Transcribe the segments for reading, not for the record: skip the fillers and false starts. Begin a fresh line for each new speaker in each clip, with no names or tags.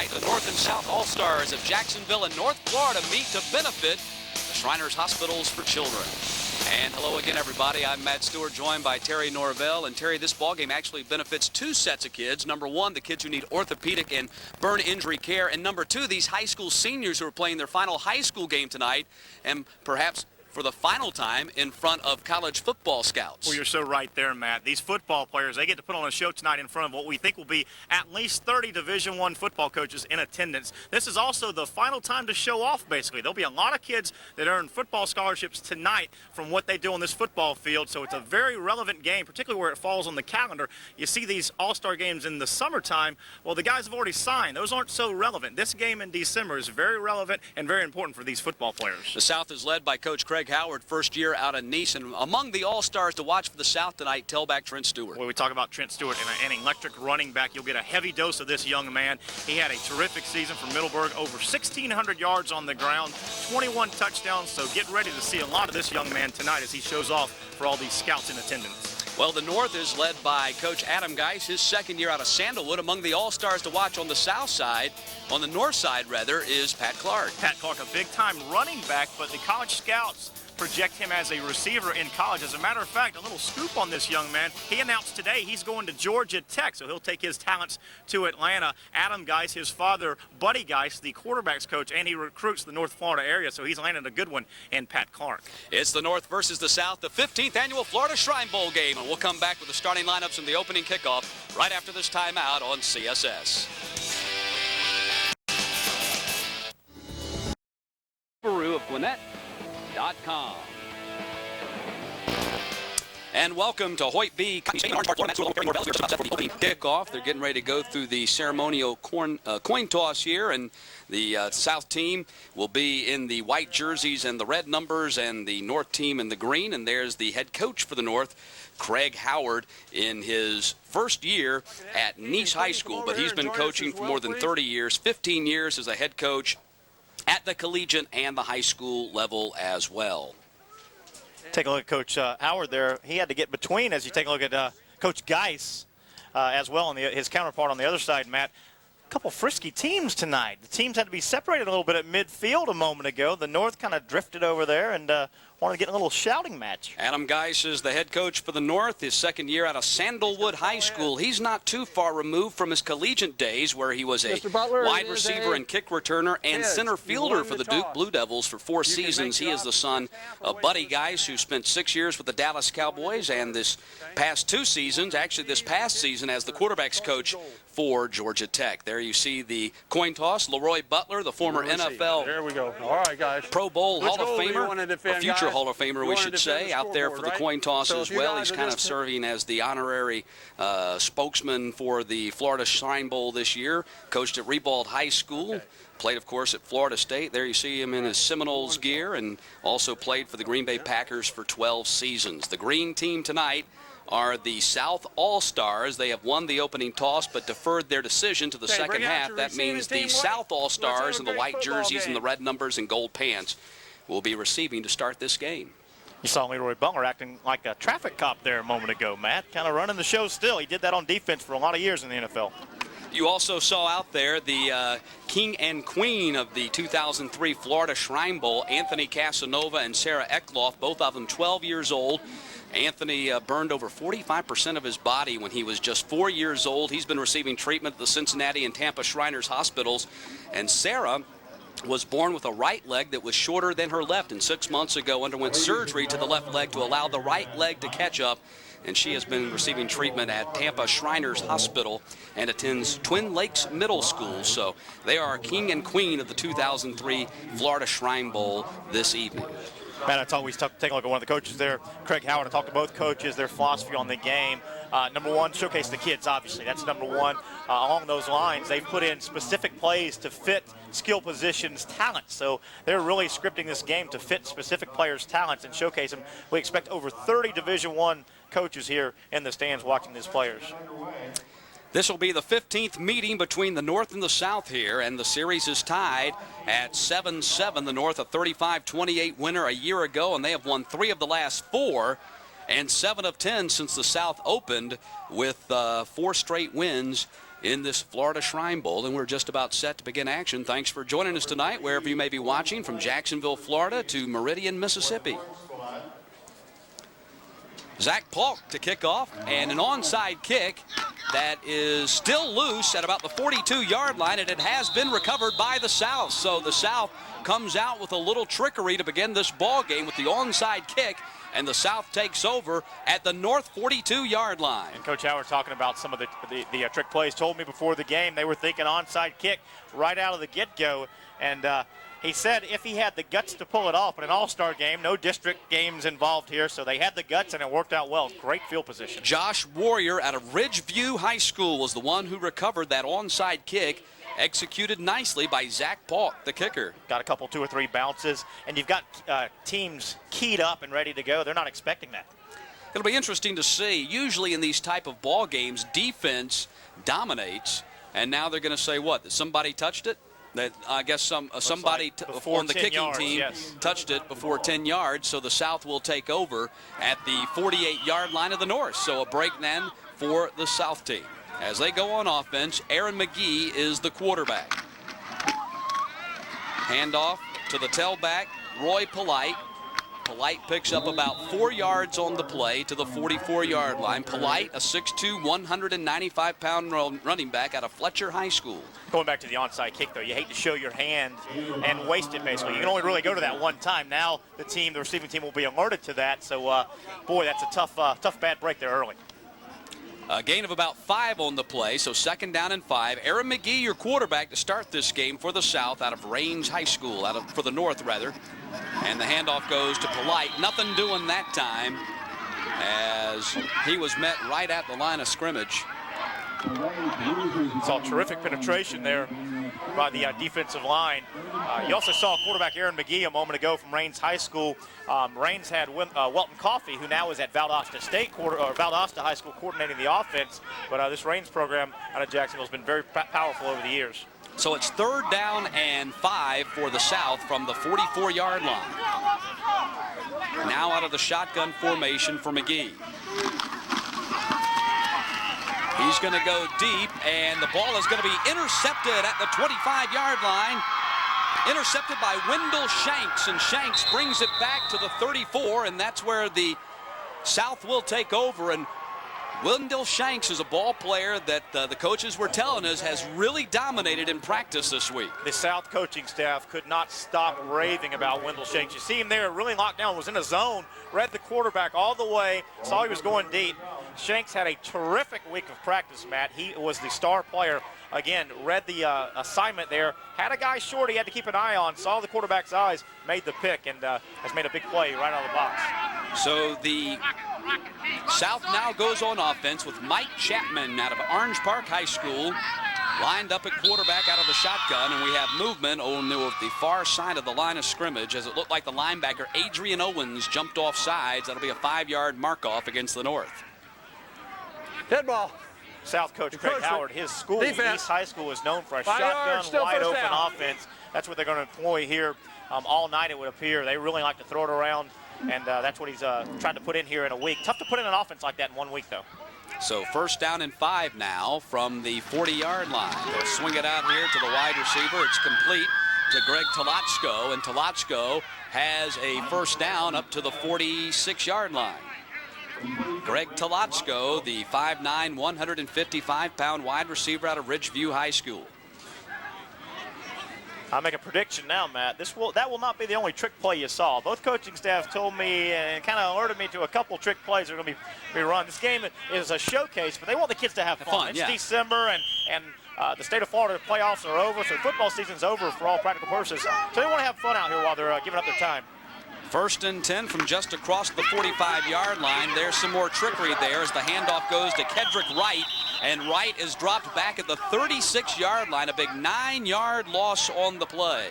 tonight, the North and South All-Stars of Jacksonville and North Florida meet to benefit the Shriners Hospitals for Children. And hello again, everybody. I'm Matt Stewart, joined by Terry Norvell. And Terry, this ballgame actually benefits two sets of kids. Number one, the kids who need orthopedic and burn injury care. And number two, these high school seniors who are playing their final high school game tonight, and perhaps for the final time in front of college football scouts.
Well, you're so right there, Matt. These football players, they get to put on a show tonight in front of what we think will be at least 30 Division I football coaches in attendance. This is also the final time to show off, basically. There'll be a lot of kids that earn football scholarships tonight from what they do on this football field, so it's a very relevant game, particularly where it falls on the calendar. You see these all-star games in the summertime, well, the guys have already signed. Those aren't so relevant. This game in December is very relevant and very important for these football players.
The South is led by Coach Craig Howard, first year out of Nice, and among the all-stars to watch for the South tonight, tailback Trent Stewart.
When we talk about Trent Stewart and an electric running back, you'll get a heavy dose of this young man. He had a terrific season for Middleburg, over 1,600 yards on the ground, 21 touchdowns, so get ready to see a lot of this young man tonight as he shows off for all these scouts in attendance.
Well, the North is led by Coach Adam Geis, his second year out of Sandalwood. Among the all-stars to watch on the south side, on the north side rather, is Pat Clark.
Pat Clark, a big-time running back, but the college scouts project him as a receiver in college. As a matter of fact, a little scoop on this young man. He announced today he's going to Georgia Tech, so he'll take his talents to Atlanta. Adam Geis, his father, Buddy Geis, the quarterback's coach, and he recruits the North Florida area, so he's landed a good one in Pat Clark.
It's the North versus the South, the 15th annual Florida Shrine Bowl game, and we'll come back with the starting lineups and the opening kickoff right after this timeout on CSS. Subaru of Gwinnett.com. And welcome to Hoyt B. Kickoff. They're getting ready to go through the ceremonial coin toss here, and the South team will be in the white jerseys and the red numbers, and the North team in the green. And there's the head coach for the North, Craig Howard, in his first year at Nice High School, but he's been coaching for more than 30 years, 15 years as a head coach at the collegiate and the high school level as well.
Take a look at Coach Howard there. He had to get between as you take a look at Coach Geis as well, and his counterpart on the other side, Matt. A couple frisky teams tonight. The teams had to be separated a little bit at midfield a moment ago. The North kind of drifted over there and wanted to get in a little shouting match.
Adam Geis is the head coach for the North, his second year out of Sandalwood High School. He's not too far removed from his collegiate days, where he was a wide receiver and kick returner and center fielder for the Duke Blue Devils for 4 seasons. He is the son of Buddy Geis, who spent 6 years with the Dallas Cowboys, and this past 2 seasons, actually this past season, as the quarterback's coach for Georgia Tech. There you see the coin toss. Leroy Butler, the former NFL
there we go. All right, guys.
Pro Bowl Hall of Famer,
defend,
a future
guys?
Hall of Famer, we should say, out there for the coin toss as well. He's kind of serving as the honorary spokesman for the Florida Shrine Bowl this year. Coached at Ribault High School. Played, of course, at Florida State. There you see him in his Seminoles gear, and also played for the Green Bay Packers for 12 seasons. The green team tonight are the South All-Stars. They have won the opening toss but deferred their decision to the second half. That means the South All-Stars in the white jerseys and the red numbers and gold pants will be receiving to start this game.
You saw Leroy Butler acting like a traffic cop there a moment ago, Matt. Kind of running the show still. He did that on defense for a lot of years in the NFL.
You also saw out there the king and queen of the 2003 Florida Shrine Bowl, Anthony Casanova and Sarah Eckloff, both of them 12 years old. Anthony burned over 45% of his body when he was just 4 years old. He's been receiving treatment at the Cincinnati and Tampa Shriners hospitals. And Sarah was born with a right leg that was shorter than her left, and 6 months ago underwent surgery to the left leg to allow the right leg to catch up. And she has been receiving treatment at Tampa Shriners Hospital and attends Twin Lakes Middle School. So they are king and queen of the 2003 Florida Shrine Bowl this evening.
Matt, I thought we take a look at one of the coaches there, Craig Howard. I talked to both coaches, their philosophy on the game. Number one, showcase the kids, obviously. That's number one. Along those lines, they've put in specific plays to fit skill positions, talents. So they're really scripting this game to fit specific players' talents and showcase them. We expect over 30 Division I coaches here in the stands watching these players.
This will be the 15th meeting between the North and the South here, and the series is tied at 7-7. The North a 35-28 winner a year ago, and they have won 3 of the last 4. and 7 of 10 since the South opened with 4 straight wins in this Florida Shrine Bowl. And we're just about set to begin action. Thanks for joining us tonight, wherever you may be watching, from Jacksonville, Florida to Meridian, Mississippi. Zach Polk to kick off, and an onside kick that is still loose at about the 42-yard line, and it has been recovered by the South. So the South comes out with a little trickery to begin this ball game with the onside kick, and the South takes over at the North 42-yard line.
And Coach Howard talking about some of the trick plays. Told me before the game they were thinking onside kick right out of the get-go, and he said if he had the guts to pull it off in an all-star game, no district games involved here, so they had the guts and it worked out well. Great field position.
Josh Warrior out of Ridgeview High School was the one who recovered that onside kick, executed nicely by Zach Polk, the kicker.
Got a couple, 2 or 3 bounces, and you've got teams keyed up and ready to go. They're not expecting that.
It'll be interesting to see. Usually in these type of ball games, defense dominates, and now they're going to say what? That somebody touched it? That I guess somebody on the kicking team touched it before 10 yards, so the South will take over at the 48-yard line of the North. So a break then for the South team. As they go on offense, Aaron McGee is the quarterback. Handoff to the tailback, Roy Polite. Polite picks up about 4 yards on the play to the 44-yard line. Polite, a 6'2", 195-pound running back out of Fletcher High School.
Going back to the onside kick, though, you hate to show your hand and waste it, basically. You can only really go to that one time. Now the receiving team will be alerted to that. So, boy, that's a tough bad break there early.
A gain of about 5 on the play, so 2nd down and 5. Aaron McGee, your quarterback, to start this game for the South out of Raines High School, for the North, rather. And the handoff goes to Polite. Nothing doing that time as he was met right at the line of scrimmage.
Saw terrific penetration there by the defensive line. You also saw quarterback Aaron McGee a moment ago from Raines High School. Raines had Welton Coffey, who now is at Valdosta Valdosta High School coordinating the offense. But this Raines program out of Jacksonville has been very powerful over the years.
So it's 3rd down and 5 for the South from the 44-yard line. Now out of the shotgun formation for McGee. He's going to go deep, and the ball is going to be intercepted at the 25-yard line. Intercepted by Wendell Shanks, and Shanks brings it back to the 34, and that's where the South will take over. And Wendell Shanks is a ball player that the coaches were telling us has really dominated in practice this week.
The South coaching staff could not stop raving about Wendell Shanks. You see him there really locked down, was in a zone, read the quarterback all the way, saw he was going deep. Shanks had a terrific week of practice, Matt. He was the star player. Again, read the assignment there, had a guy short he had to keep an eye on, saw the quarterback's eyes, made the pick, and has made a big play right out of the box.
So the South now goes on offense with Mike Chapman out of Orange Park High School, lined up at quarterback out of the shotgun, and we have movement on the far side of the line of scrimmage as it looked like the linebacker Adrian Owens jumped off sides. That'll be a 5-yard mark-off against the North.
Dead ball.
South coach Craig Howard, his school,
Defense.
East High School, is known for a
5 yards,
shotgun, wide-open
down.
offense. That's what they're going to employ here all night, it would appear. They really like to throw it around, and that's what he's trying to put in here in a week. Tough to put in an offense like that in 1 week, though.
So 1st down and 5 now from the 40-yard line. They'll swing it out here to the wide receiver. It's complete to Greg Talotzko, and Talotzko has a 1st down up to the 46-yard line. Greg Talotzko, the 5'9", 155-pound wide receiver out of Ridgeview High School.
I'll make a prediction now, Matt. That will not be the only trick play you saw. Both coaching staffs told me and kind of alerted me to a couple trick plays that are going to be run. This game is a showcase, but they want the kids to have fun. It's December, and the state of Florida playoffs are over, so football season's over for all practical purposes. So they want to have fun out here while they're giving up their time.
1st and 10 from just across the 45-yard line. There's some more trickery there as the handoff goes to Kedrick Wright, and Wright is dropped back at the 36-yard line. A big 9-yard loss on the play.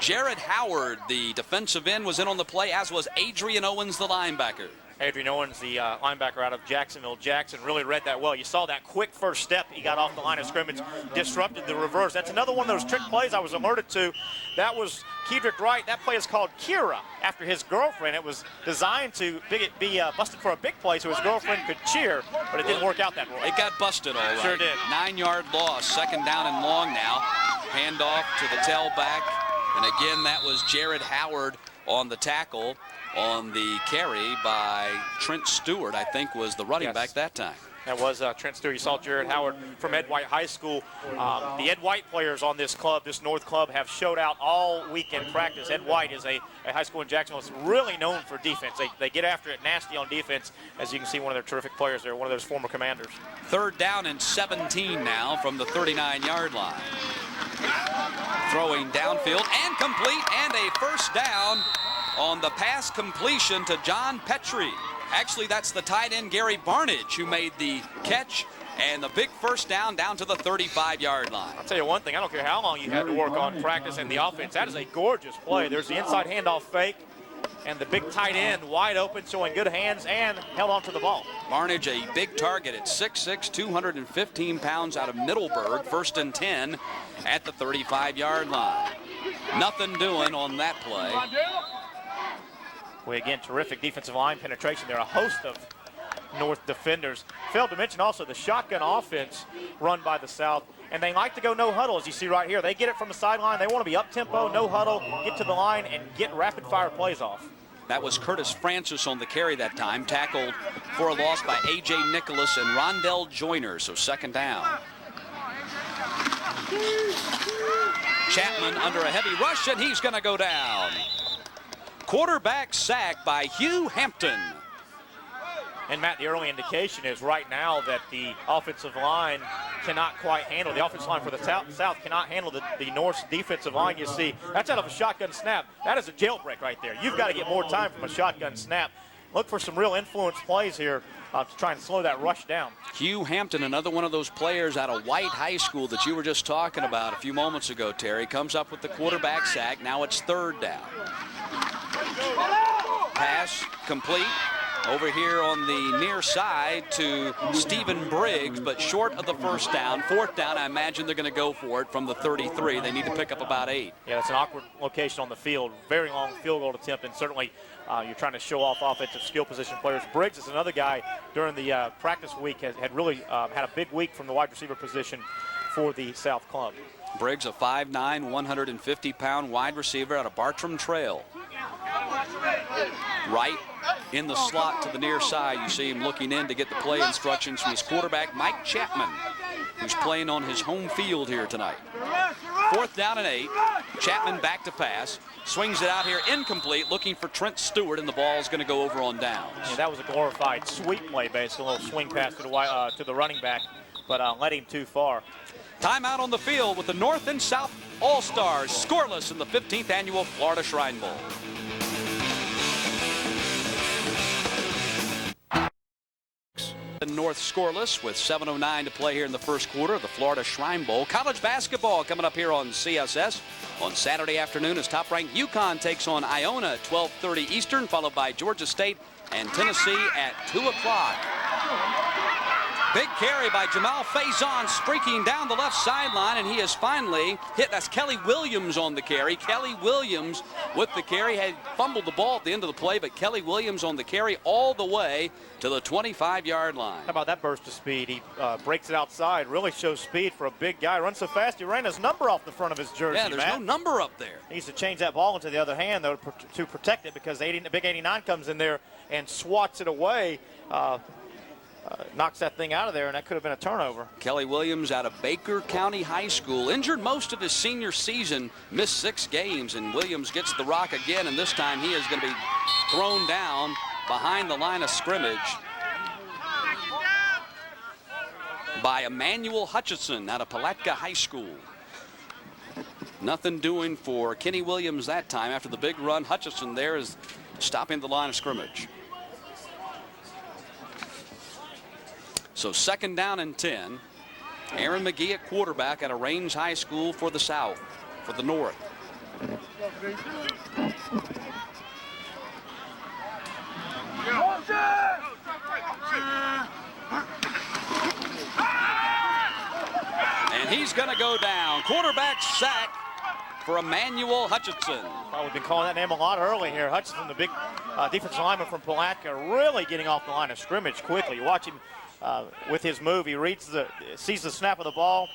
Jared Howard, the defensive end, was in on the play, as was Adrian Owens, the linebacker.
Adrian Owens, the linebacker out of Jacksonville Jackson, really read that well. You saw that quick first step. He got off the line of scrimmage, disrupted the reverse. That's another one of those trick plays I was alerted to. That was Kedrick Wright. That play is called Kira after his girlfriend. It was designed to be busted for a big play so his girlfriend could cheer, but it didn't work out that way.
It got busted all right.
Sure did.
9-yard loss, second down and long now. Handoff to the tailback. And again, that was Jared Howard on the tackle. On the carry by Trent Stewart, I think, was the running back that time.
That was Trent Stewart. You saw Jared Howard from Ed White High School. The Ed White players on this club, this North club, have showed out all weekend practice. Ed White is a high school in Jacksonville that's really known for defense. They get after it nasty on defense. As you can see, one of their terrific players there, one of those former commanders.
Third down and 17 now from the 39-yard line. Throwing downfield and complete, and a first down on the pass completion to John Petrie. Actually, that's the tight end Gary Barnage who made the catch, and the big first down to the 35-yard line.
I'll tell you one thing, I don't care how long you had to work on practice and the offense. That is a gorgeous play. There's the inside handoff fake, and the big tight end wide open, showing good hands and held on to the ball.
Barnage, a big target at 6'6", 215 pounds out of Middleburg, first and 10 at the 35-yard line. Nothing doing on that play.
Well, again, terrific defensive line penetration there. A host of North defenders. Failed to mention also the shotgun offense run by the South. And they like to go no huddle, as you see right here. They get it from the sideline. They want to be up-tempo, no huddle, get to the line, and get rapid-fire plays off.
That was Curtis Francis on the carry that time, tackled for a loss by A.J. Nicholas and Rondell Joyner, so second down. Chapman under a heavy rush, and he's going to go down. Quarterback sack by Hugh Hampton.
And, Matt, the early indication is right now that the offensive line cannot quite handle, the offensive line for the South cannot handle the North's defensive line. You see, that's out of a shotgun snap. That is a jailbreak right there. You've got to get more time from a shotgun snap. Look for some real influence plays here to try and slow that rush down.
Hugh Hampton, another one of those players out of White High School that you were just talking about a few moments ago, Terry, comes up with the quarterback sack. Now it's third down. Pass complete over here on the near side to Stephen Briggs, but short of the first down. Fourth down, I imagine they're going to go for it from the 33. They need to pick up about 8.
Yeah, that's an awkward location on the field. Very long field goal attempt, and certainly you're trying to show off offensive skill position players. Briggs is another guy during the practice week had really had a big week from the wide receiver position for the South Club.
Briggs, a 5'9", 150-pound wide receiver out of Bartram Trail. Right in the slot to the near side, you see him looking in to get the play instructions from his quarterback, Mike Chapman, who's playing on his home field here tonight. Fourth down and 8. Chapman back to pass. Swings it out here, incomplete, looking for Trent Stewart, and the ball's going to go over on downs.
Yeah, that was a glorified sweep play, basically, a little swing pass to the running back, but led him too far.
Timeout on the field with the North and South All-Stars scoreless in the 15th annual Florida Shrine Bowl. North scoreless with 7:09 to play here in the first quarter of the Florida Shrine Bowl. College basketball coming up here on CSS on Saturday afternoon as top-ranked UConn takes on Iona at 12:30 Eastern, followed by Georgia State and Tennessee at 2 o'clock. Big carry by Jamal Faison, streaking down the left sideline, and he is finally hit. That's Kelly Williams on the carry. Kelly Williams with the carry had fumbled the ball at the end of the play, but Kelly Williams on the carry all the way to the 25-yard line.
How about that burst of speed? He breaks it outside, really shows speed for a big guy. Runs so fast, he ran his number off the front of his jersey.
Yeah, there's no number up there.
He needs to change that ball into the other hand, though, to protect it, because the big 89 comes in there and swats it away. Knocks that thing out of there, and that could have been a turnover.
Kelly Williams out of Baker County High School, injured most of his senior season, missed 6 games, and Williams gets the rock again, and this time he is going to be thrown down behind the line of scrimmage by Emmanuel Hutchinson out of Palatka High School. Nothing doing for Kenny Williams that time. After the big run, Hutchinson there is stopping the line of scrimmage. So second down and 10. Aaron McGee at quarterback at a Range High School for the South, for the North. And he's going to go down. Quarterback sack for Emmanuel Hutchinson.
Well, we've been calling that name a lot early here. Hutchinson, the big defensive lineman from Palatka, really getting off the line of scrimmage quickly. You watch him with his move. He sees the snap of the ball,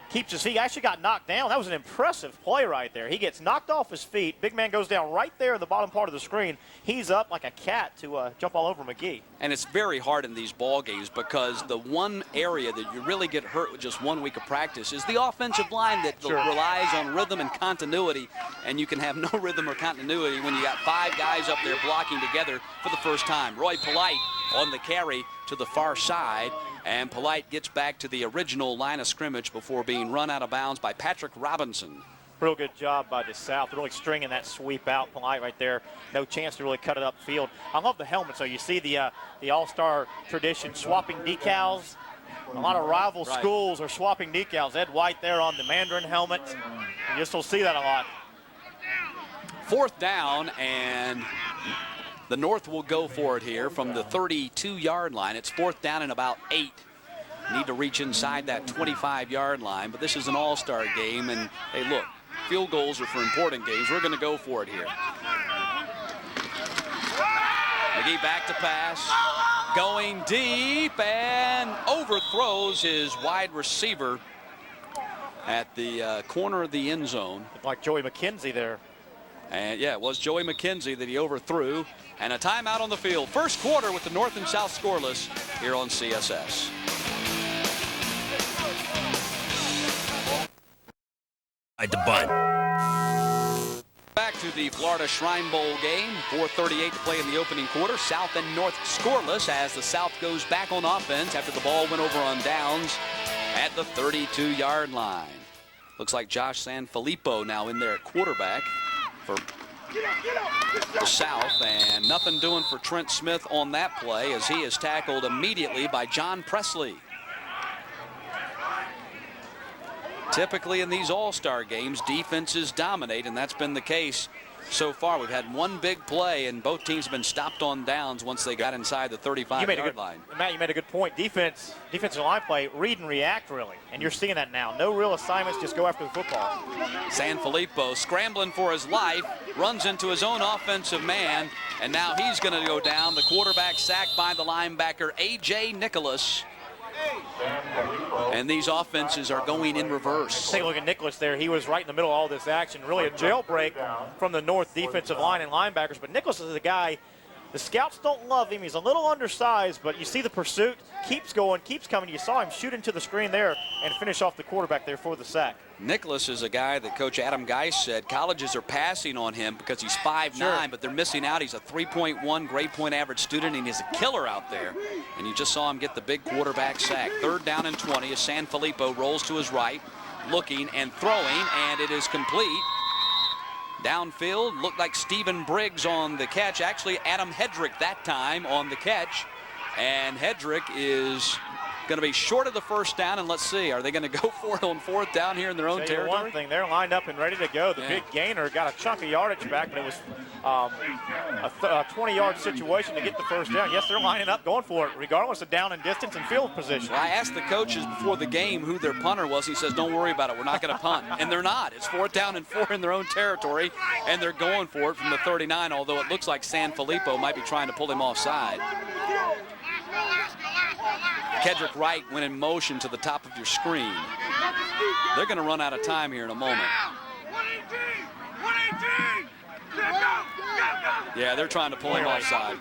keeps his feet. He actually got knocked down. That was an impressive play right there. He gets knocked off his feet. Big man goes down right there in the bottom part of the screen. He's up like a cat to jump all over McGee.
And it's very hard in these ball games because the one area that you really get hurt with just 1 week of practice is the offensive line that relies on rhythm and continuity, and you can have no rhythm or continuity when you got 5 guys up there blocking together for the first time. Roy Polite on the carry to the far side, and Polite gets back to the original line of scrimmage before being run out of bounds by Patrick Robinson.
Real good job by DeSouth, really stringing that sweep out. Polite right there, no chance to really cut it upfield. I love the helmet. So you see the All-Star tradition, swapping decals. A lot of rival schools are swapping decals. Ed White there on the Mandarin helmet. You just will see that a lot.
4th down, and the North will go for it here from the 32-yard line. It's 4th down and about 8. Need to reach inside that 25-yard line, but this is an all-star game, and hey, look, field goals are for important games. We're going to go for it here. McGee back to pass, going deep, and overthrows his wide receiver at the corner of the end zone.
Like Joey McKenzie there.
And yeah, it was Joey McKenzie that he overthrew. And a timeout on the field. First quarter with the North and South scoreless here on CSS.
At the bunt.
Back to the Florida Shrine Bowl game. 4:38 to play in the opening quarter. South and North scoreless as the South goes back on offense after the ball went over on downs at the 32-yard line. Looks like Josh Sanfilippo now in there at quarterback for the South, and nothing doing for Trent Smith on that play as he is tackled immediately by John Presley. Typically in these all-star games, defenses dominate, and that's been the case so far. We've had one big play, and both teams have been stopped on downs once they got inside the 35-yard line.
Matt, you made a good point. Defensive line play, read and react, really. And you're seeing that now. No real assignments, just go after the football.
Sanfilippo scrambling for his life, runs into his own offensive man, and now he's going to go down. The quarterback sacked by the linebacker, A.J. Nicholas. And these offenses are going in reverse.
Take a look at Nicholas there. He was right in the middle of all this action. Really a jailbreak from the North defensive line and linebackers. But Nicholas is a guy, the scouts don't love him. He's a little undersized, but you see the pursuit. Keeps going, keeps coming. You saw him shoot into the screen there and finish off the quarterback there for the sack.
Nicholas is a guy that Coach Adam Geis said colleges are passing on him because he's 5'9", but they're missing out. He's a 3.1 grade point average student, and he's a killer out there. And you just saw him get the big quarterback sack. 3rd down and 20 as Sanfilippo rolls to his right, looking and throwing, and it is complete. Downfield, looked like Stephen Briggs on the catch. Actually, Adam Hedrick that time on the catch. And Hedrick is going to be short of the first down, and let's see, are they going to go for it on 4th down here in their own territory?
One thing, they're lined up and ready to go. The big gainer got a chunk of yardage back, but it was a 20-yard situation to get the first down. Yes, they're lining up, going for it, regardless of down and distance and field position.
Well, I asked the coaches before the game who their punter was. He says, don't worry about it, we're not going to punt. And they're not. It's 4th down and 4 in their own territory, and they're going for it from the 39, although it looks like Sanfilippo might be trying to pull him offside. Kedrick Wright went in motion to the top of your screen. They're going to run out of time here in a moment. Yeah, they're trying to pull him offside.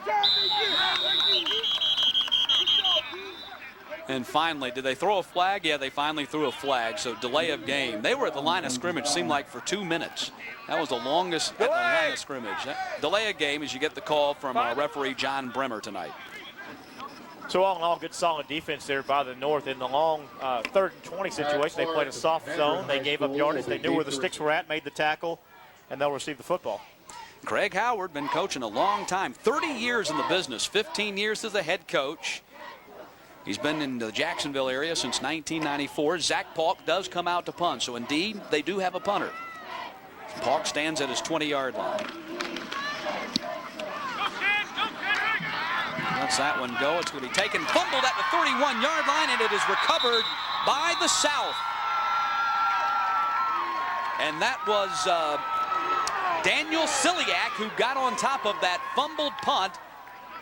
And finally, did they throw a flag? Yeah, they finally threw a flag, so delay of game. They were at the line of scrimmage, seemed like for 2 minutes. That was the longest at the line of scrimmage. Delay of game as you get the call from our referee, John Bremer, tonight.
So all in all, good solid defense there by the North. In the long 3rd and 20 situation, they played a soft zone. They gave up yardage. They knew where the sticks were at, made the tackle, and they'll receive the football.
Craig Howard, been coaching a long time, 30 years in the business, 15 years as a head coach. He's been in the Jacksonville area since 1994. Zach Paulk does come out to punt, so indeed, they do have a punter. Paulk stands at his 20-yard line. Lets that one go. It's going to be taken, fumbled at the 31-yard line, and it is recovered by the South. And that was Daniel Ciliak who got on top of that fumbled punt.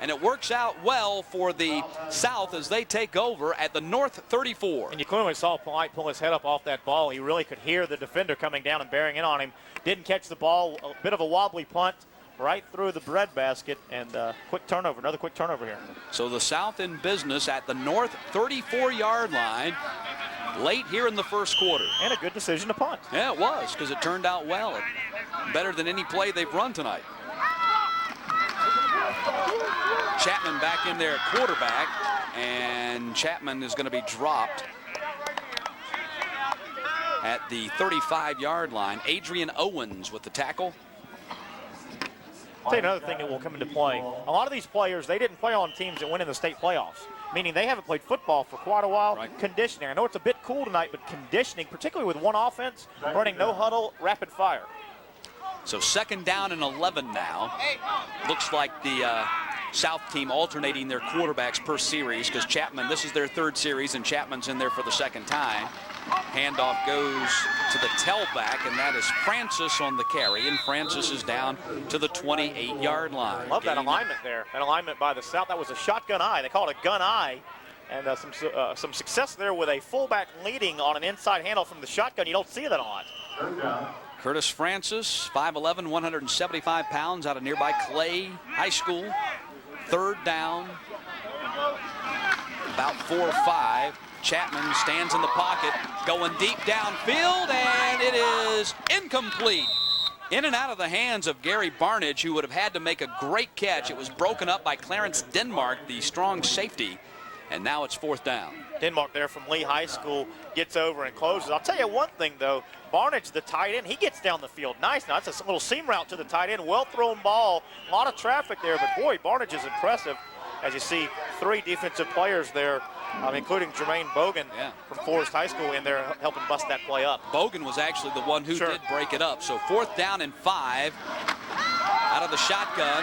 And it works out well for the South as they take over at the North 34.
And you clearly saw Polite pull his head up off that ball. He really could hear the defender coming down and bearing in on him. Didn't catch the ball. A bit of a wobbly punt right through the breadbasket. And quick turnover. Another quick turnover here.
So the South in business at the North 34-yard line late here in the first quarter.
And a good decision to punt.
Yeah, it was, because it turned out well. Better than any play they've run tonight. Chapman back in there at quarterback, and Chapman is going to be dropped at the 35-yard line. Adrian Owens with the tackle.
I'll tell you another thing that will come into play. A lot of these players, they didn't play on teams that went in the state playoffs, meaning they haven't played football for quite a while.
Right.
Conditioning. I know it's a bit cool tonight, but conditioning, particularly with one offense, running no huddle, rapid fire.
So 2nd down and 11 now. Looks like the South team alternating their quarterbacks per series, because Chapman, this is their 3rd series, and Chapman's in there for the 2nd time. Handoff goes to the tailback, and that is Francis on the carry, and Francis is down to the 28-yard line.
Love that alignment there. That alignment by the South. That was a shotgun eye. They call it a gun eye. And some success there with a fullback leading on an inside handle from the shotgun. You don't see that a lot.
Curtis Francis, 5'11", 175 pounds, out of nearby Clay High School. 3rd down, about 4 or 5. Chapman stands in the pocket, going deep downfield, and it is incomplete. In and out of the hands of Gary Barnage, who would have had to make a great catch. It was broken up by Clarence Denmark, the strong safety, and now it's 4th down.
Denmark there from Lee High School gets over and closes. I'll tell you one thing, though. Barnage, the tight end, he gets down the field. Nice. Now, that's a little seam route to the tight end. Well-thrown ball. A lot of traffic there, but, boy, Barnage is impressive. As you see, 3 defensive players there, including Jermaine Bogan from Forest High School in there helping bust that play up.
Bogan was actually the one who did break it up. So 4th down and 5. Out of the shotgun,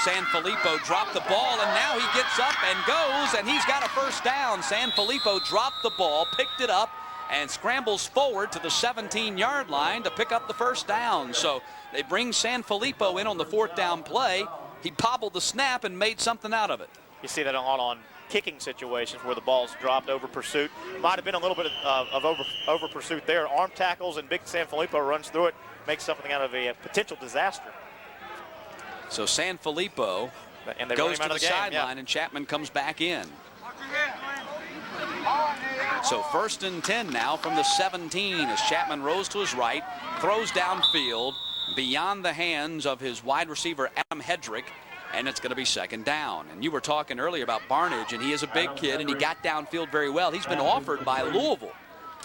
Sanfilippo dropped the ball, and now he gets up and goes, and he's got a 1st down. Sanfilippo dropped the ball, picked it up, and scrambles forward to the 17-yard line to pick up the 1st down. So they bring Sanfilippo in on the 4th down play. He bobbled the snap and made something out of it.
You see that a lot on kicking situations where the ball's dropped over pursuit. Might have been a little bit of over pursuit there. Arm tackles, and big Sanfilippo runs through it, makes something out of a potential disaster.
So Sanfilippo goes to the sideline, and Chapman comes back in. So 1st and 10 now from the 17 as Chapman rolls to his right, throws downfield beyond the hands of his wide receiver Adam Hedrick, and it's going to be 2nd down. And you were talking earlier about Barnage, and he is a big kid, and he got downfield very well. He's been offered by Louisville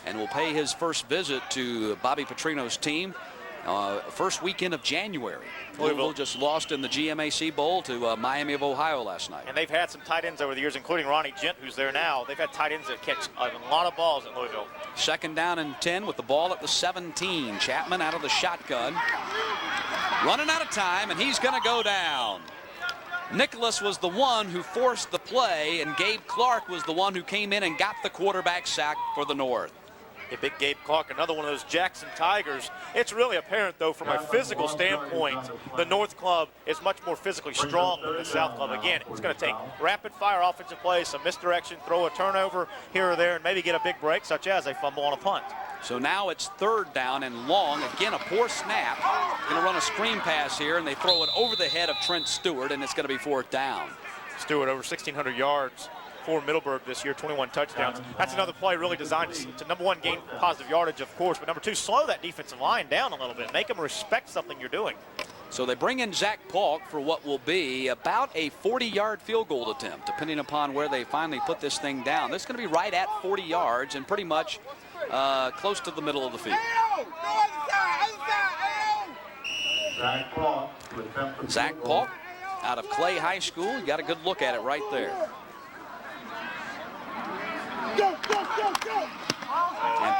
and will pay his first visit to Bobby Petrino's team first weekend of January. Louisville just lost in the GMAC Bowl to Miami of Ohio last night.
And they've had some tight ends over the years, including Ronnie Gent, who's there now. They've had tight ends that catch a lot of balls at Louisville.
2nd down and 10 with the ball at the 17. Chapman out of the shotgun. Running out of time, and he's going to go down. Nicholas was the one who forced the play, and Gabe Clark was the one who came in and got the quarterback sack for the North.
A big Gabe Clark, another one of those Jackson Tigers. It's really apparent, though, from a physical standpoint, the North Club is much more physically strong than the South Club. Again, it's going to take rapid-fire offensive plays, some misdirection, throw a turnover here or there, and maybe get a big break, such as a fumble on a punt.
So now it's 3rd down and long. Again, a poor snap. Going to run a screen pass here, and they throw it over the head of Trent Stewart, and it's going to be 4th down.
Stewart over 1,600 yards for Middleburg this year, 21 touchdowns. That's another play really designed to number 1, gain positive yardage, of course, but number 2, slow that defensive line down a little bit. Make them respect something you're doing.
So they bring in Zach Polk for what will be about a 40-yard field goal attempt, depending upon where they finally put this thing down. This is going to be right at 40 yards and pretty much close to the middle of the field. Zach Polk out of Clay High School. You got a good look at it right there. And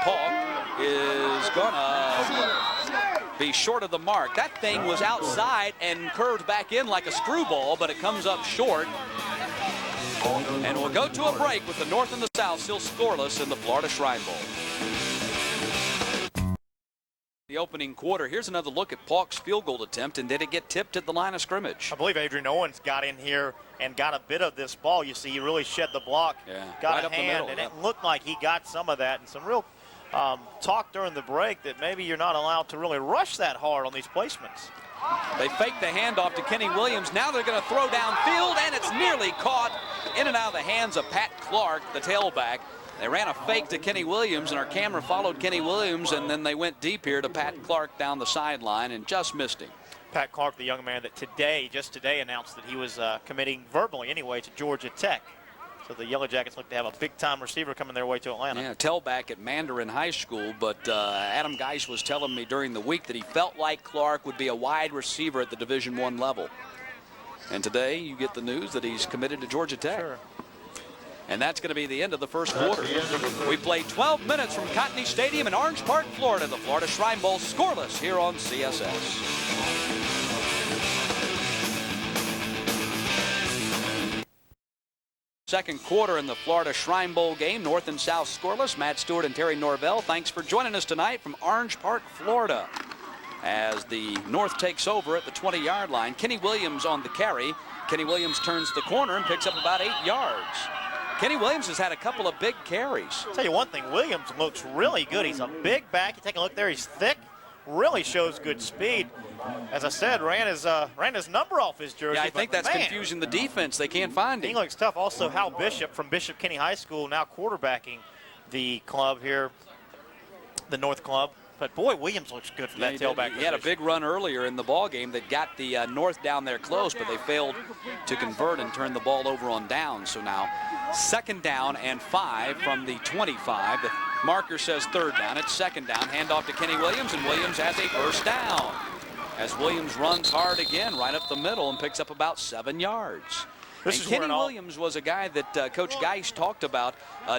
Polk is gonna be short of the mark. That thing was outside and curved back in like a screwball, but it comes up short. And we'll go to a break with the North and the South still scoreless in the Florida Shrine Bowl. The opening quarter. Here's another look at Paulk's field goal attempt, and did it get tipped at the line of scrimmage?
I believe Adrian Owens got in here and got a bit of this ball. You see, he really shed the block, got
right
a
up the
hand,
middle,
and it looked like he got some of that. And some real talk during the break that maybe you're not allowed to really rush that hard on these placements.
They fake the handoff to Kenny Williams. Now they're going to throw downfield, and it's nearly caught in and out of the hands of Pat Clark, the tailback. They ran a fake to Kenny Williams, and our camera followed Kenny Williams, and then they went deep here to Pat Clark down the sideline and just missed him.
Pat Clark, the young man that just today announced that he was committing verbally anyway to Georgia Tech. So the Yellow Jackets look to have a big-time receiver coming their way to Atlanta.
Yeah, tailback at Mandarin High School, but Adam Geis was telling me during the week that he felt like Clark would be a wide receiver at the Division I level. And today you get the news that he's committed to Georgia Tech.
Sure.
And that's going to be the end of the first quarter. We played 12 minutes from Cotney Stadium in Orange Park, Florida. The Florida Shrine Bowl scoreless here on CSS. Second quarter in the Florida Shrine Bowl game, North and South scoreless. Matt Stewart and Terry Norvell, thanks for joining us tonight from Orange Park, Florida. As the North takes over at the 20-yard line, Kenny Williams on the carry. Kenny Williams turns the corner and picks up about 8 yards. Kenny Williams has had a couple of big carries.
I'll tell you one thing, Williams looks really good. He's a big back. You take a look there, he's thick, really shows good speed. As I said, ran his number off his jersey.
Yeah, I think that's confusing the defense. They can't find him.
He looks tough. Also, Hal Bishop from Bishop Kenny High School now quarterbacking the club here, the North club. But, boy, Williams looks good for that tailback position.
He had a big run earlier in the ball game that got the North down there close, but they failed to convert and turn the ball over on down. So now 2nd down and 5 from the 25. The marker says 3rd down. It's 2nd down. Handoff to Kenny Williams, and Williams has a 1st down. As Williams runs hard again right up the middle and picks up about 7 yards. Kenny Williams was a guy that Coach Geis talked about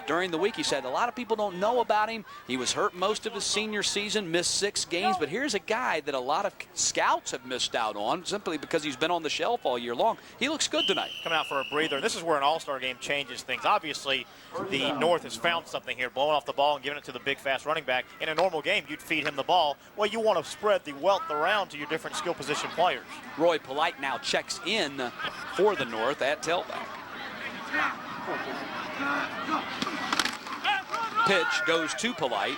during the week. He said a lot of people don't know about him. He was hurt most of his senior season, missed 6 games, but here's a guy that a lot of scouts have missed out on simply because he's been on the shelf all year long. He looks good tonight.
Coming out for a breather. This is where an all-star game changes things. Obviously, the North has found something here, blowing off the ball and giving it to the big, fast running back. In a normal game, you'd feed him the ball. Well, you want to spread the wealth around to your different skill position players.
Roy Polite now checks in for the North at tailback. Pitch goes to Polite.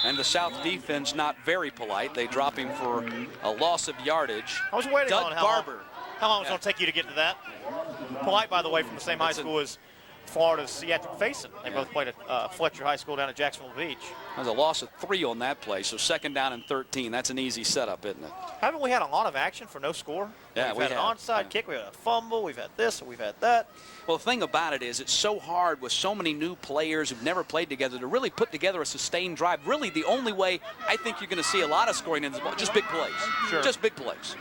And the South defense not very polite. They drop him for a loss of yardage.
I was waiting
Doug
on
Barber.
How long was it going to take you to get to that? Polite, by the way, from the same high school as Florida's Seattle Faison. They both played at Fletcher High School down at Jacksonville Beach.
There's a loss of 3 on that play, so 2nd down and 13. That's an easy setup, isn't it?
Haven't we had a lot of action for no score?
Yeah,
we've had an onside kick, we've had a fumble, we've had this, we've had that.
Well, the thing about it is it's so hard with so many new players who've never played together to really put together a sustained drive. Really, the only way I think you're going to see a lot of scoring in this ball, just big plays.
Sure.
Just big plays.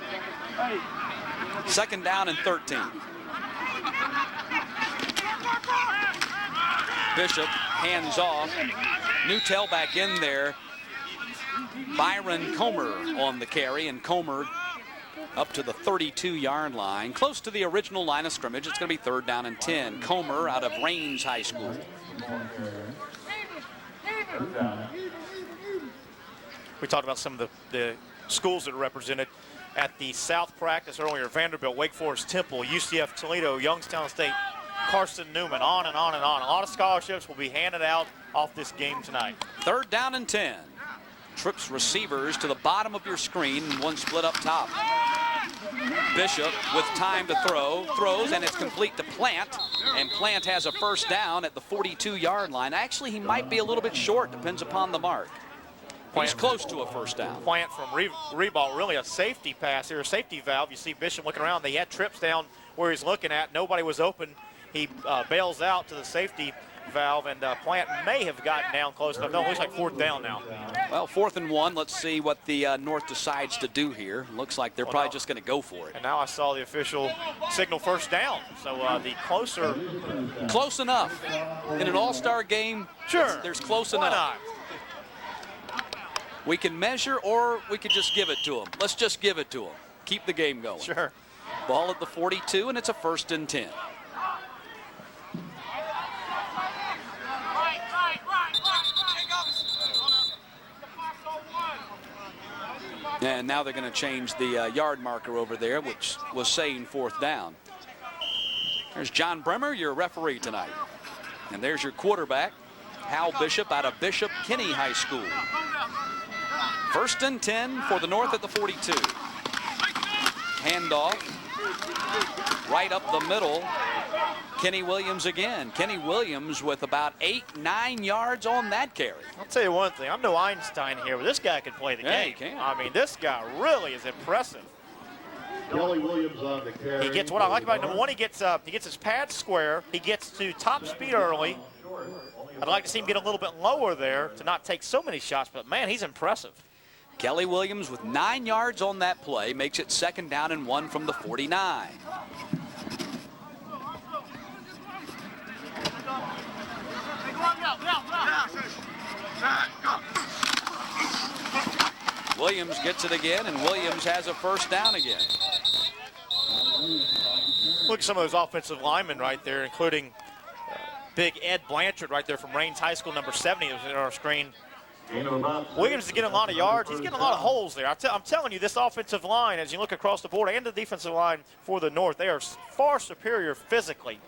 2nd down and 13. Bishop hands off. New tailback in there. Byron Comer on the carry, and Comer up to the 32-yard line, close to the original line of scrimmage. It's going to be 3rd down and 10. Comer out of Rains High School.
We talked about some of the schools that are represented at the South practice earlier. Vanderbilt, Wake Forest, Temple, UCF, Toledo, Youngstown State, Carson Newman, on and on and on. A lot of scholarships will be handed out off this game tonight.
3rd down and 10. Trips receivers to the bottom of your screen, and one split up top. Bishop with time to throw, throws, and it's complete to Plant, and Plant has a 1st down at the 42-yard line. Actually, he might be a little bit short, depends upon the mark. He's close to a 1st down.
Plant from Reebok, really a safety pass here, a safety valve. You see Bishop looking around. They had trips down where he's looking at. Nobody was open. He bails out to the safety valve, and Plant may have gotten down close enough. No, it looks like 4th down now.
Well, 4th and 1. Let's see what the North decides to do here. Looks like they're probably just going to go for it.
And now I saw the official signal 1st down. So the closer.
Close enough. In an all-star game,
sure,
there's close
why
enough.
not?
We can measure, or we could just give it to them. Let's just give it to them. Keep the game going.
Sure.
Ball at the 42, and it's a 1st and 10. And now they're going to change the yard marker over there, which was saying 4th down. There's John Bremer, your referee tonight. And there's your quarterback, Hal Bishop, out of Bishop Kinney High School. 1st and 10 for the North at the 42. Handoff right up the middle. Kenny Williams again. Kenny Williams with about 8-9 yards on that carry.
I'll tell you one thing. I'm no Einstein here, but this guy can play the game.
He can.
I mean, this guy really is impressive.
Kelly Williams on the carry.
He gets what I like about it. Number one, he gets his pads square. He gets to top speed early. I'd like to see him get a little bit lower there to not take so many shots, but man, he's impressive.
Kelly Williams with 9 yards on that play makes it 2nd down and 1 from the 49. Williams gets it again, and Williams has a 1st down again.
Look at some of those offensive linemen right there, including big Ed Blanchard right there from Raines High School, number 70, that was in our screen. Williams is getting a lot of yards. He's getting a lot of holes there. I'm telling you, this offensive line, as you look across the board, and the defensive line for the North, they are far superior physically.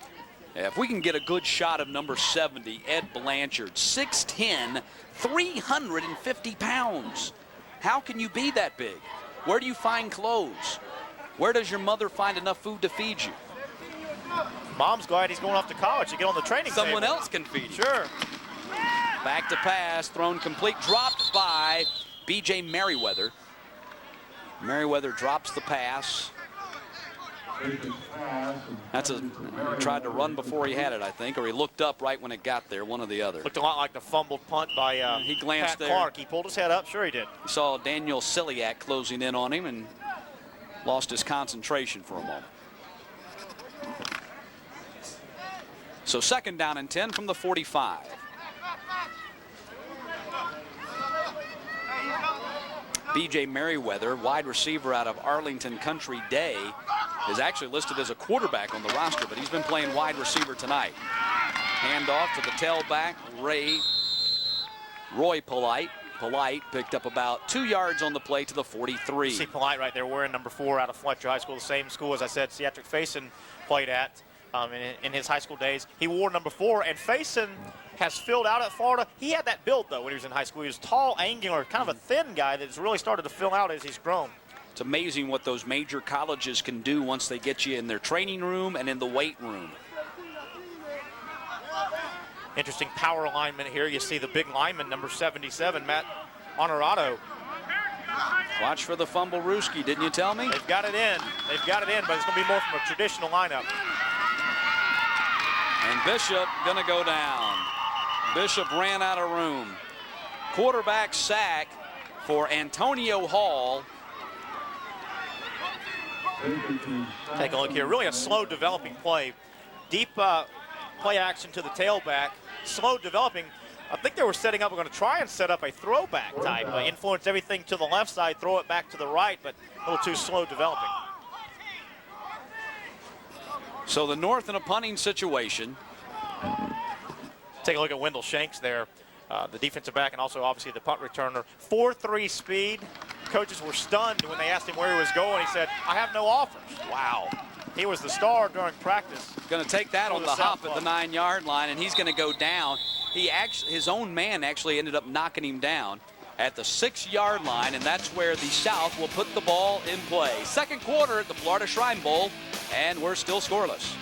Yeah, if we can get a good shot of number 70, Ed Blanchard, 6'10", 350 pounds. How can you be that big? Where do you find clothes? Where does your mother find enough food to feed you?
Mom's glad he's going off to college to get on the training table.
Someone else can feed you.
Sure.
Back to pass, thrown complete, dropped by B.J. Merriweather. Merriweather drops the pass. Tried to run before he had it, I think, or he looked up right when it got there, one or the other.
Looked a lot like the fumbled punt by
he glanced
Pat
there.
Clark. He pulled his head up. Sure he did.
He saw Daniel Ciliak closing in on him and lost his concentration for a moment. So 2nd down and 10 from the 45. B.J. Merriweather, wide receiver out of Arlington Country Day, is actually listed as a quarterback on the roster, but he's been playing wide receiver tonight. Handoff to the tailback, Roy Polite. Polite picked up about 2 yards on the play to the 43.
See Polite right there wearing number 4 out of Fletcher High School, the same school, as I said, Cedric Faison played at in his high school days. He wore number 4, and Faison has filled out at Florida. He had that build, though, when he was in high school. He was tall, angular, kind of a thin guy that's really started to fill out as he's grown.
It's amazing what those major colleges can do once they get you in their training room and in the weight room.
Interesting power alignment here. You see the big lineman, number 77, Matt Honorado.
Watch for the fumble, Ruski, didn't you tell me?
They've got it in. They've got it in, but it's going to be more from a traditional lineup.
And Bishop going to go down. Bishop ran out of room. Quarterback sack for Antonio Hall.
Take a look here. Really a slow developing play. Deep play action to the tailback. Slow developing. I think they were setting up, we're going to try and set up a throwback type. Influence everything to the left side, throw it back to the right, but a little too slow developing.
So the North in a punting situation.
Take a look at Wendell Shanks there, the defensive back, and also obviously the punt returner. 4.3 speed. Coaches were stunned when they asked him where he was going. He said, I have no offers. Wow. He was the star during practice.
Going to take that on the hop at the 9-yard line, and he's going to go down. His own man actually ended up knocking him down at the 6-yard line, and that's where the South will put the ball in play. Second quarter at the Florida Shrine Bowl, and we're still scoreless.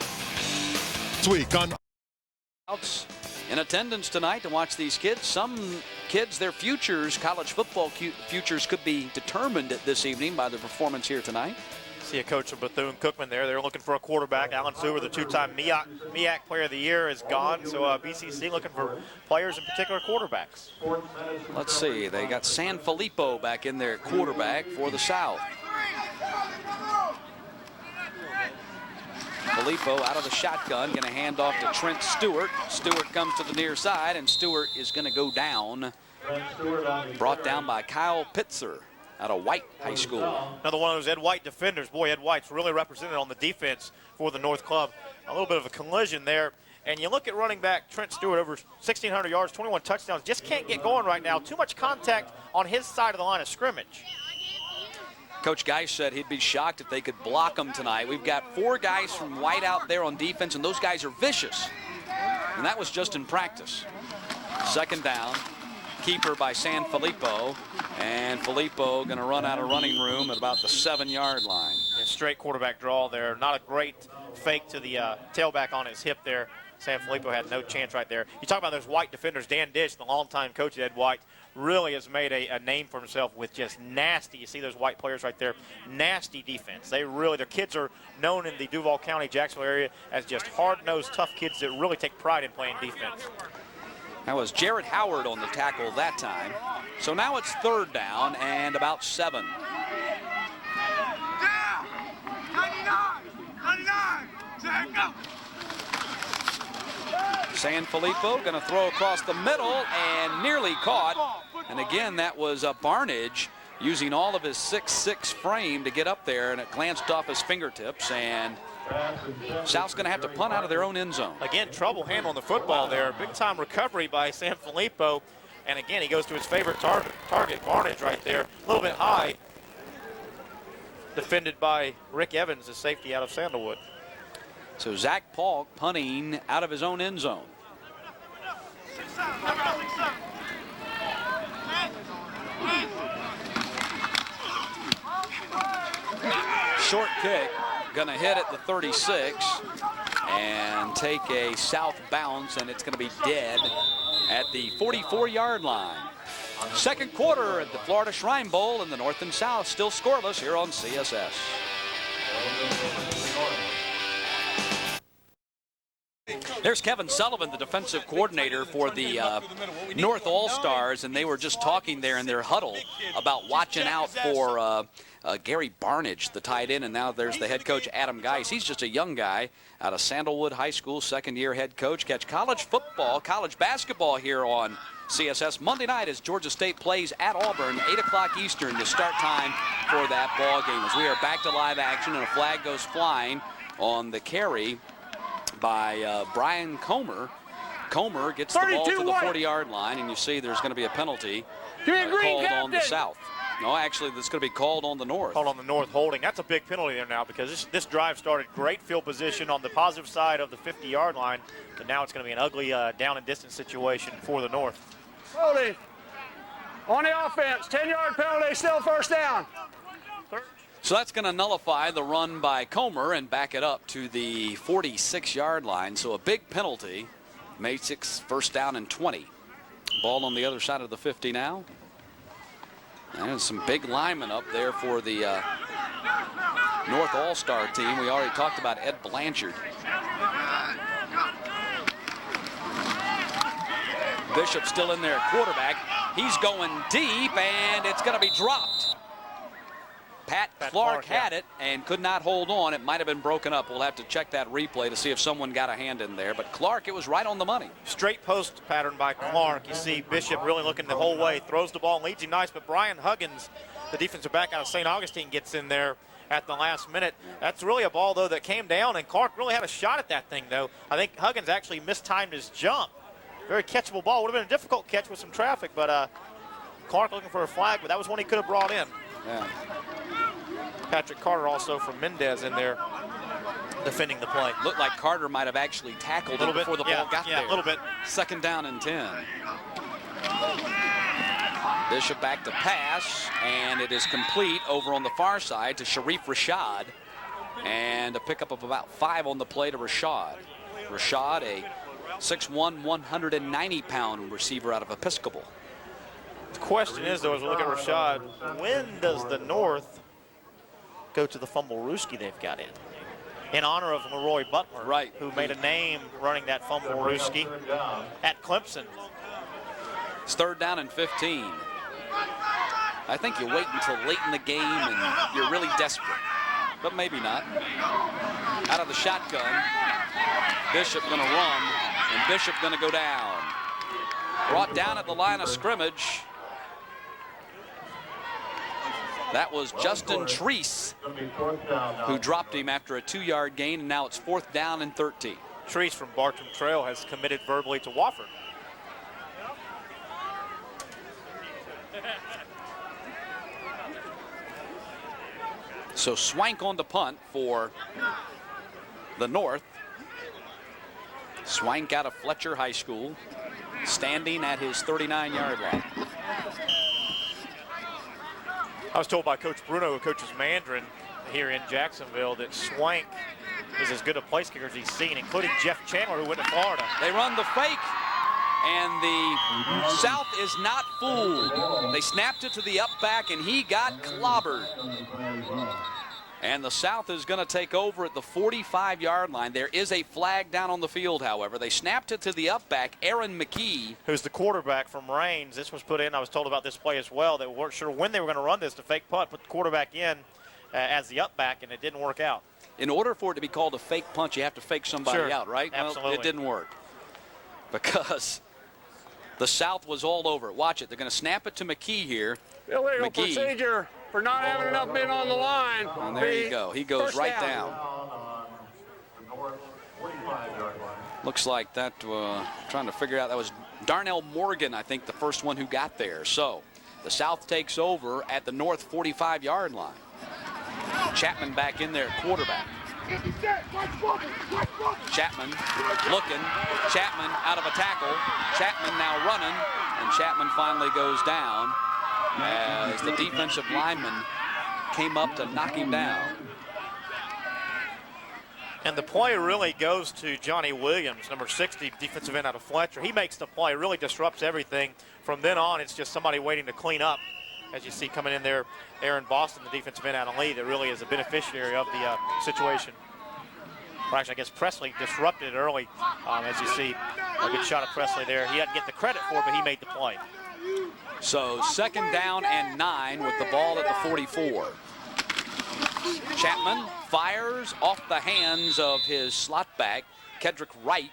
Week on
in attendance tonight to watch these kids. Some kids, their futures, college football futures, could be determined this evening by their performance here tonight.
See a coach of Bethune-Cookman there. They're looking for a quarterback. Alan Sewer, the 2-time MEAC Player of the Year, is gone. So BCC looking for players, in particular quarterbacks.
Let's see. They got San Filippo back in there at quarterback for the South. Filippo out of the shotgun, going to hand off to Trent Stewart. Stewart comes to the near side, and Stewart is going to go down. Brought down by Kyle Pitzer. out of White High School.
Another one of those Ed White defenders. Boy, Ed White's really represented on the defense for the North Club. A little bit of a collision there. And you look at running back Trent Stewart, over 1,600 yards, 21 touchdowns. Just can't get going right now. Too much contact on his side of the line of scrimmage.
Coach Geis said he'd be shocked if they could block him tonight. We've got 4 guys from White out there on defense, and those guys are vicious. And that was just in practice. Second down, keeper by San Filippo, and Filippo going to run out of running room at about the 7-yard line.
And straight quarterback draw there. Not a great fake to the tailback on his hip there. San Filippo had no chance right there. You talk about those White defenders. Dan Dish, the longtime coach of Ed White, really has made a name for himself with just nasty. You see those White players right there, nasty defense. Their kids are known in the Duval County, Jacksonville area as just hard-nosed, tough kids that really take pride in playing defense.
That was Jared Howard on the tackle that time. So now it's third down and about 7. San Filippo going to throw across the middle and nearly caught. And again, that was Barnage using all of his 6'6" frame to get up there, and it glanced off his fingertips. And South's going to have to punt out of their own end zone.
Again, trouble handling the football there. Big-time recovery by San Filippo. And again, he goes to his favorite target, Barnage right there. A little bit high. Defended by Rick Evans, the safety out of Sandalwood.
So Zach Paul punting out of his own end zone. Short kick, gonna hit at the 36 and take a south bounce, and it's gonna be dead at the 44-yard line. Second quarter at the Florida Shrine Bowl, and the North and South still scoreless here on CSS. There's Kevin Sullivan, the defensive coordinator for the North All-Stars, and they were just talking there in their huddle about watching out for Gary Barnage, the tight end, and now there's the head coach, Adam Geis. He's just a young guy out of Sandalwood High School, second-year head coach. Catch college football, college basketball here on CSS Monday night as Georgia State plays at Auburn, 8 o'clock Eastern, the start time for that ball game. As we are back to live action, and a flag goes flying on the carry by Brian Comer. Comer gets the ball to the 40-yard line, and you see there's going to be a penalty called on the South. No, actually, that's going to be called on the North.
Called on the North, holding. That's a big penalty there now, because this drive started great field position on the positive side of the 50-yard line, but now it's going to be an ugly down and distance situation for the North.
Penalty on the offense, 10-yard penalty, still first down.
So that's going to nullify the run by Comer and back it up to the 46-yard line. So a big penalty. Masix first down and 20. Ball on the other side of the 50 now. And some big linemen up there for the North All-Star team. We already talked about Ed Blanchard. Bishop still in there at quarterback. He's going deep, and it's going to be dropped. Pat Clark had it and could not hold on. It might have been broken up. We'll have to check that replay to see if someone got a hand in there. But Clark, it was right on the money.
Straight post pattern by Clark. You see Bishop really looking the whole way. Throws the ball and leads him nice. But Brian Huggins, the defensive back out of St. Augustine, gets in there at the last minute. That's really a ball, though, that came down. And Clark really had a shot at that thing, though. I think Huggins actually mistimed his jump. Very catchable ball. Would have been a difficult catch with some traffic. But Clark looking for a flag. But that was one he could have brought in.
Yeah.
Patrick Carter also from Mendez in there defending the play.
Looked like Carter might have actually tackled him before the ball got there.
Yeah, a little bit.
Second down and 10. Bishop back to pass, and it is complete over on the far side to Sharif Rashad. And a pickup of about 5 on the play to Rashad. Rashad, a 6'1", 190-pound receiver out of Episcopal.
The question is, though, as we look at Rashad, when does the North go to the Fumble-Rooski they've got in honor of Leroy Butler,
right,
who made a name running that Fumble-Rooski at Clemson.
It's third down and 15. I think you wait until late in the game and you're really desperate, but maybe not. Out of the shotgun, Bishop going to run, and Bishop going to go down. Brought down at the line of scrimmage That was Justin Treese who dropped him after a 2-yard gain, and now it's 4th down and 13.
Treese from Bartram Trail has committed verbally to Wofford.
So Swank on the punt for the North. Swank out of Fletcher High School, standing at his 39-yard line.
I was told by Coach Bruno, who coaches Mandarin here in Jacksonville, that Swank is as good a place kicker as he's seen, including Jeff Chandler, who went to Florida.
They run the fake, and the South is not fooled. They snapped it to the up back, and he got clobbered. And the South is going to take over at the 45-yard line. There is a flag down on the field, however. They snapped it to the up back, Aaron McKee.
Who's the quarterback from Raines. This was put in. I was told about this play as well. They weren't sure when they were going to run this, the fake punt, put the quarterback in as the up back, and it didn't work out.
In order for it to be called a fake punt, you have to fake somebody out, right?
Absolutely.
Well, it didn't work because the South was all over it. Watch it. They're going to snap it to McKee here.
Illegal
McKee.
procedure for not having enough men on the line.
And there you go. He goes
First
right down. Looks like that, trying to figure out, that was Darnell Morgan, I think, the first one who got there. So the South takes over at the North 45-yard line. Chapman back in there at quarterback. Chapman looking. Chapman out of a tackle. Chapman now running. And Chapman finally goes down as the defensive lineman came up to knock him down.
And the play really goes to Johnny Williams, number 60, defensive end out of Fletcher. He makes the play, really disrupts everything. From then on, it's just somebody waiting to clean up. As you see coming in there, Aaron Boston, the defensive end out of Lee, that really is a beneficiary of the situation. Or actually, I guess Presley disrupted it early. As you see, a good shot of Presley there. He didn't get the credit for it, but he made the play.
So 2nd down and 9 with the ball at the 44. Chapman fires off the hands of his slot back, Kedrick Wright,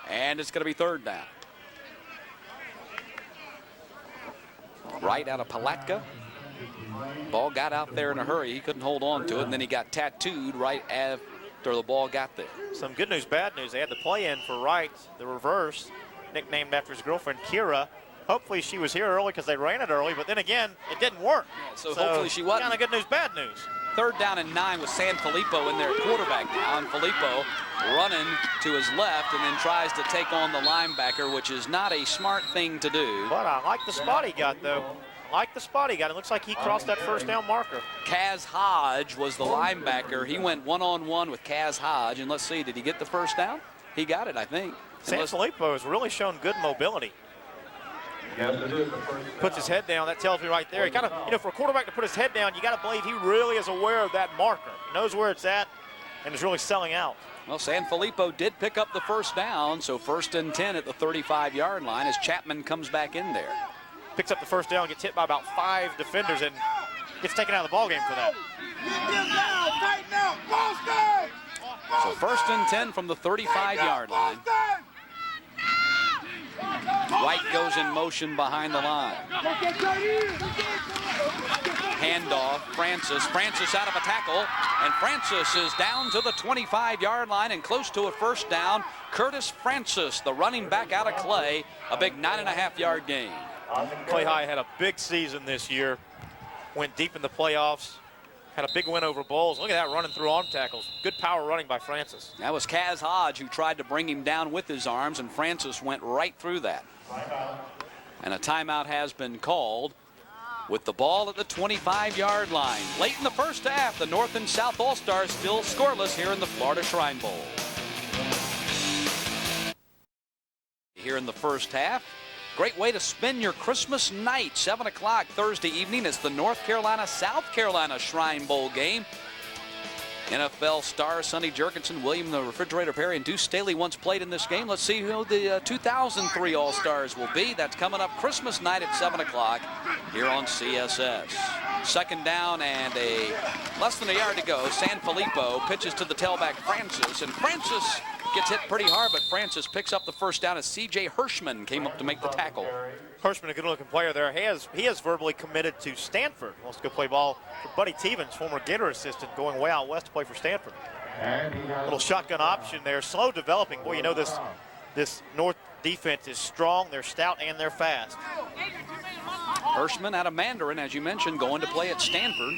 and it's going to be 3rd down. Wright out of Palatka. Ball got out there in a hurry. He couldn't hold on to it, and then he got tattooed right after the ball got there.
Some good news, bad news. They had the play in for Wright, the reverse, nicknamed after his girlfriend, Kira. Hopefully she was here early because they ran it early, but then again, it didn't work.
Yeah, so hopefully she wasn't.
Kind of good news, bad news.
3rd down and 9 with San Filippo in there at quarterback now, and Filippo running to his left and then tries to take on the linebacker, which is not a smart thing to do.
But I like the spot he got, though. Like the spot he got. It looks like he crossed that 1st down marker.
Kaz Hodge was the linebacker. He went one-on-one with Kaz Hodge, and let's see, did he get the 1st down? He got it, I think.
San Filippo has really shown good mobility. Puts his head down. That tells me right there. He kind of, for a quarterback to put his head down, you got to believe he really is aware of that marker. Knows where it's at and is really selling out.
Well, San Filippo did pick up the 1st down, so 1st and 10 at the 35-yard line as Chapman comes back in there.
Picks up the 1st down, gets hit by about 5 defenders, and gets taken out of the ballgame for that.
So 1st and 10 from the 35-yard line. White goes in motion behind the line. Handoff, Francis. Francis out of a tackle, and Francis is down to the 25-yard line and close to a 1st down. Curtis Francis, the running back out of Clay, a big 9.5-yard gain.
Clay High had a big season this year. Went deep in the playoffs. Had a big win over Bulls. Look at that, running through arm tackles. Good power running by Francis.
That was Kaz Hodge who tried to bring him down with his arms, and Francis went right through that. And a timeout has been called with the ball at the 25-yard line. Late in the 1st half, the North and South All-Stars still scoreless here in the Florida Shrine Bowl. Here in the 1st half. Great way to spend your Christmas night. 7 o'clock Thursday evening. It's the North Carolina-South Carolina Shrine Bowl game. NFL star Sonny Jurgensen, William the Refrigerator Perry, and Deuce Staley once played in this game. Let's see who the 2003 All-Stars will be. That's coming up Christmas night at 7 o'clock here on CSS. 2nd down and less than a yard to go. San Filippo pitches to the tailback Francis, and Francis gets hit pretty hard, but Francis picks up the first down as C.J. Hirschman came up to make the tackle.
Hirschman, a good-looking player there. He has verbally committed to Stanford. Wants to go play ball for Buddy Tevens, former Gator assistant, going way out west to play for Stanford. Little shotgun option there. Slow developing. Boy, you know this North defense is strong. They're stout and they're fast.
Hirschman out of Mandarin, as you mentioned, going to play at Stanford.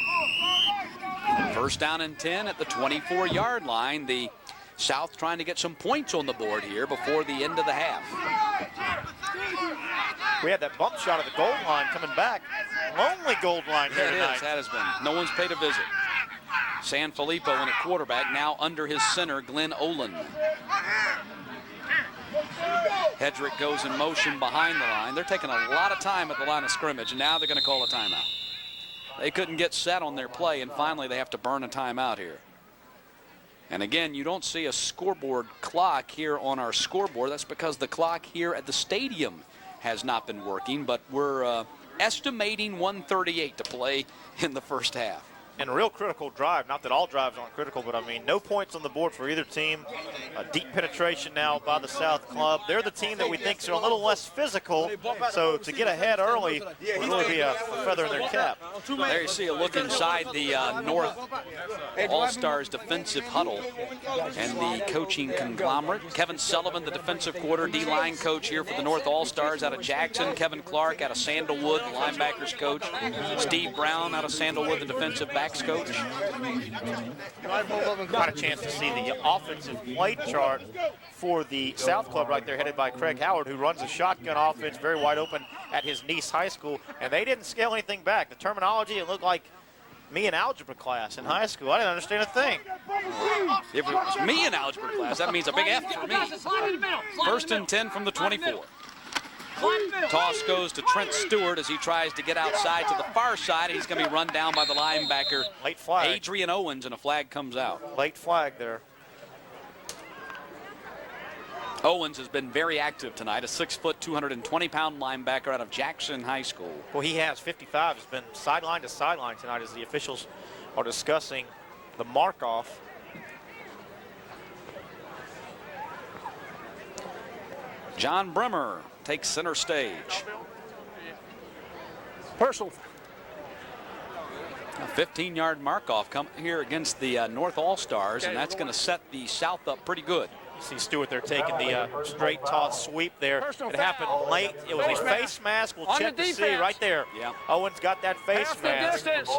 First down and 10 at the 24-yard line. The South trying to get some points on the board here before the end of the half.
We had that bump shot at the goal line coming back. Lonely goal line here tonight.
It is, that has been. No one's paid a visit. San Filippo in at quarterback, now under his center, Glenn Olin. Hedrick goes in motion behind the line. They're taking a lot of time at the line of scrimmage, and now they're going to call a timeout. They couldn't get set on their play, and finally they have to burn a timeout here. And again, you don't see a scoreboard clock here on our scoreboard. That's because the clock here at the stadium has not been working, but we're estimating 1:38 to play in the first half.
And a real critical drive. Not that all drives aren't critical, but I mean, no points on the board for either team. A deep penetration now by the South Club. They're the team that we think are a little less physical, so to get ahead early would really be a feather in their cap.
There you see a look inside the North All-Stars defensive huddle and the coaching conglomerate. Kevin Sullivan, the defensive quarter D-line coach here for the North All-Stars out of Jackson. Kevin Clark out of Sandalwood, the linebackers coach. Steve Brown out of Sandalwood, the defensive backs coach.
Got a chance to see the offensive play chart for the South Club right there, headed by Craig Howard, who runs a shotgun offense very wide open at his Nice High School, and they didn't scale anything back. The terminology, it looked like me in algebra class in high school. I didn't understand a thing.
If it was me in algebra class, that means a big F for me. First and 10 from the 24. Toss goes to Trent Stewart as he tries to get outside to the far side, and he's going to be run down by the linebacker,
Late flag.
Adrian Owens, and a flag comes out.
Late flag there.
Owens has been very active tonight, a 6-foot, 220-pound linebacker out of Jackson High School.
Well, he has 55. Has been sideline to sideline tonight as the officials are discussing the mark-off.
John Bremer takes center stage.
Personal.
A 15-yard mark-off coming here against the North All-Stars, and that's going to set the South up pretty good.
You see Stewart there taking the straight toss sweep there.
Personal
It happened
foul.
late. It was a face mask. We'll
On
check
the
to see
defense.
right there.
Yeah.
Owens got that face
Half the
mask.
distance.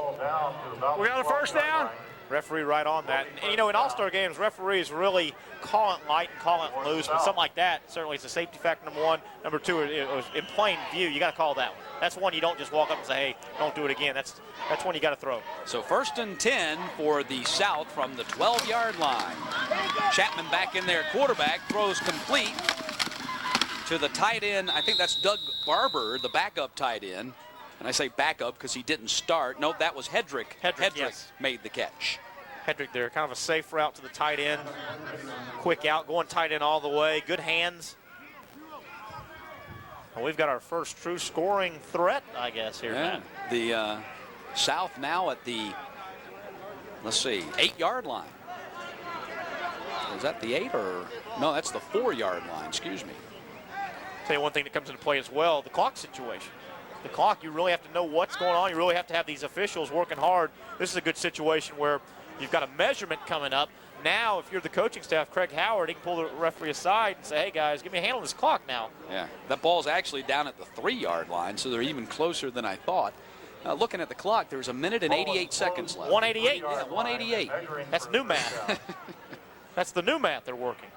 We got a first down.
Referee right on that. And you know, in All-Star games, referees really call it light and call it loose, but something like that, certainly it's a safety factor, number one. Number two, it was in plain view. You got to call that one. That's one you don't just walk up and say, hey, don't do it again. That's one you got to throw.
So first and 10 for the South from the 12-yard line. Chapman back in there, quarterback, throws complete to the tight end. I think that's Doug Barber, the backup tight end. And I say backup because he didn't start. Nope, that was Hedrick.
Hedrick, yes.
Made the catch.
Hedrick there, kind of a safe route to the tight end. Quick out, going tight end all the way. Good hands. Well, we've got our first true scoring threat, I guess, here.
Yeah. The South now at the, let's see, 8-yard line. Is that the 8 or? No, that's the 4-yard line, excuse me.
Tell you one thing that comes into play as well, the clock situation. The clock, you really have to know what's going on. You really have to have these officials working hard. This is a good situation where you've got a measurement coming up. Now, if you're the coaching staff, Craig Howard, he can pull the referee aside and say, hey, guys, give me a hand on this clock now.
Yeah, that ball's actually down at the 3-yard line, so they're even closer than I thought. Looking at the clock, there's a minute and 88 seconds left.
188.
Yeah, 188.
That's new math. That's the new math they're working.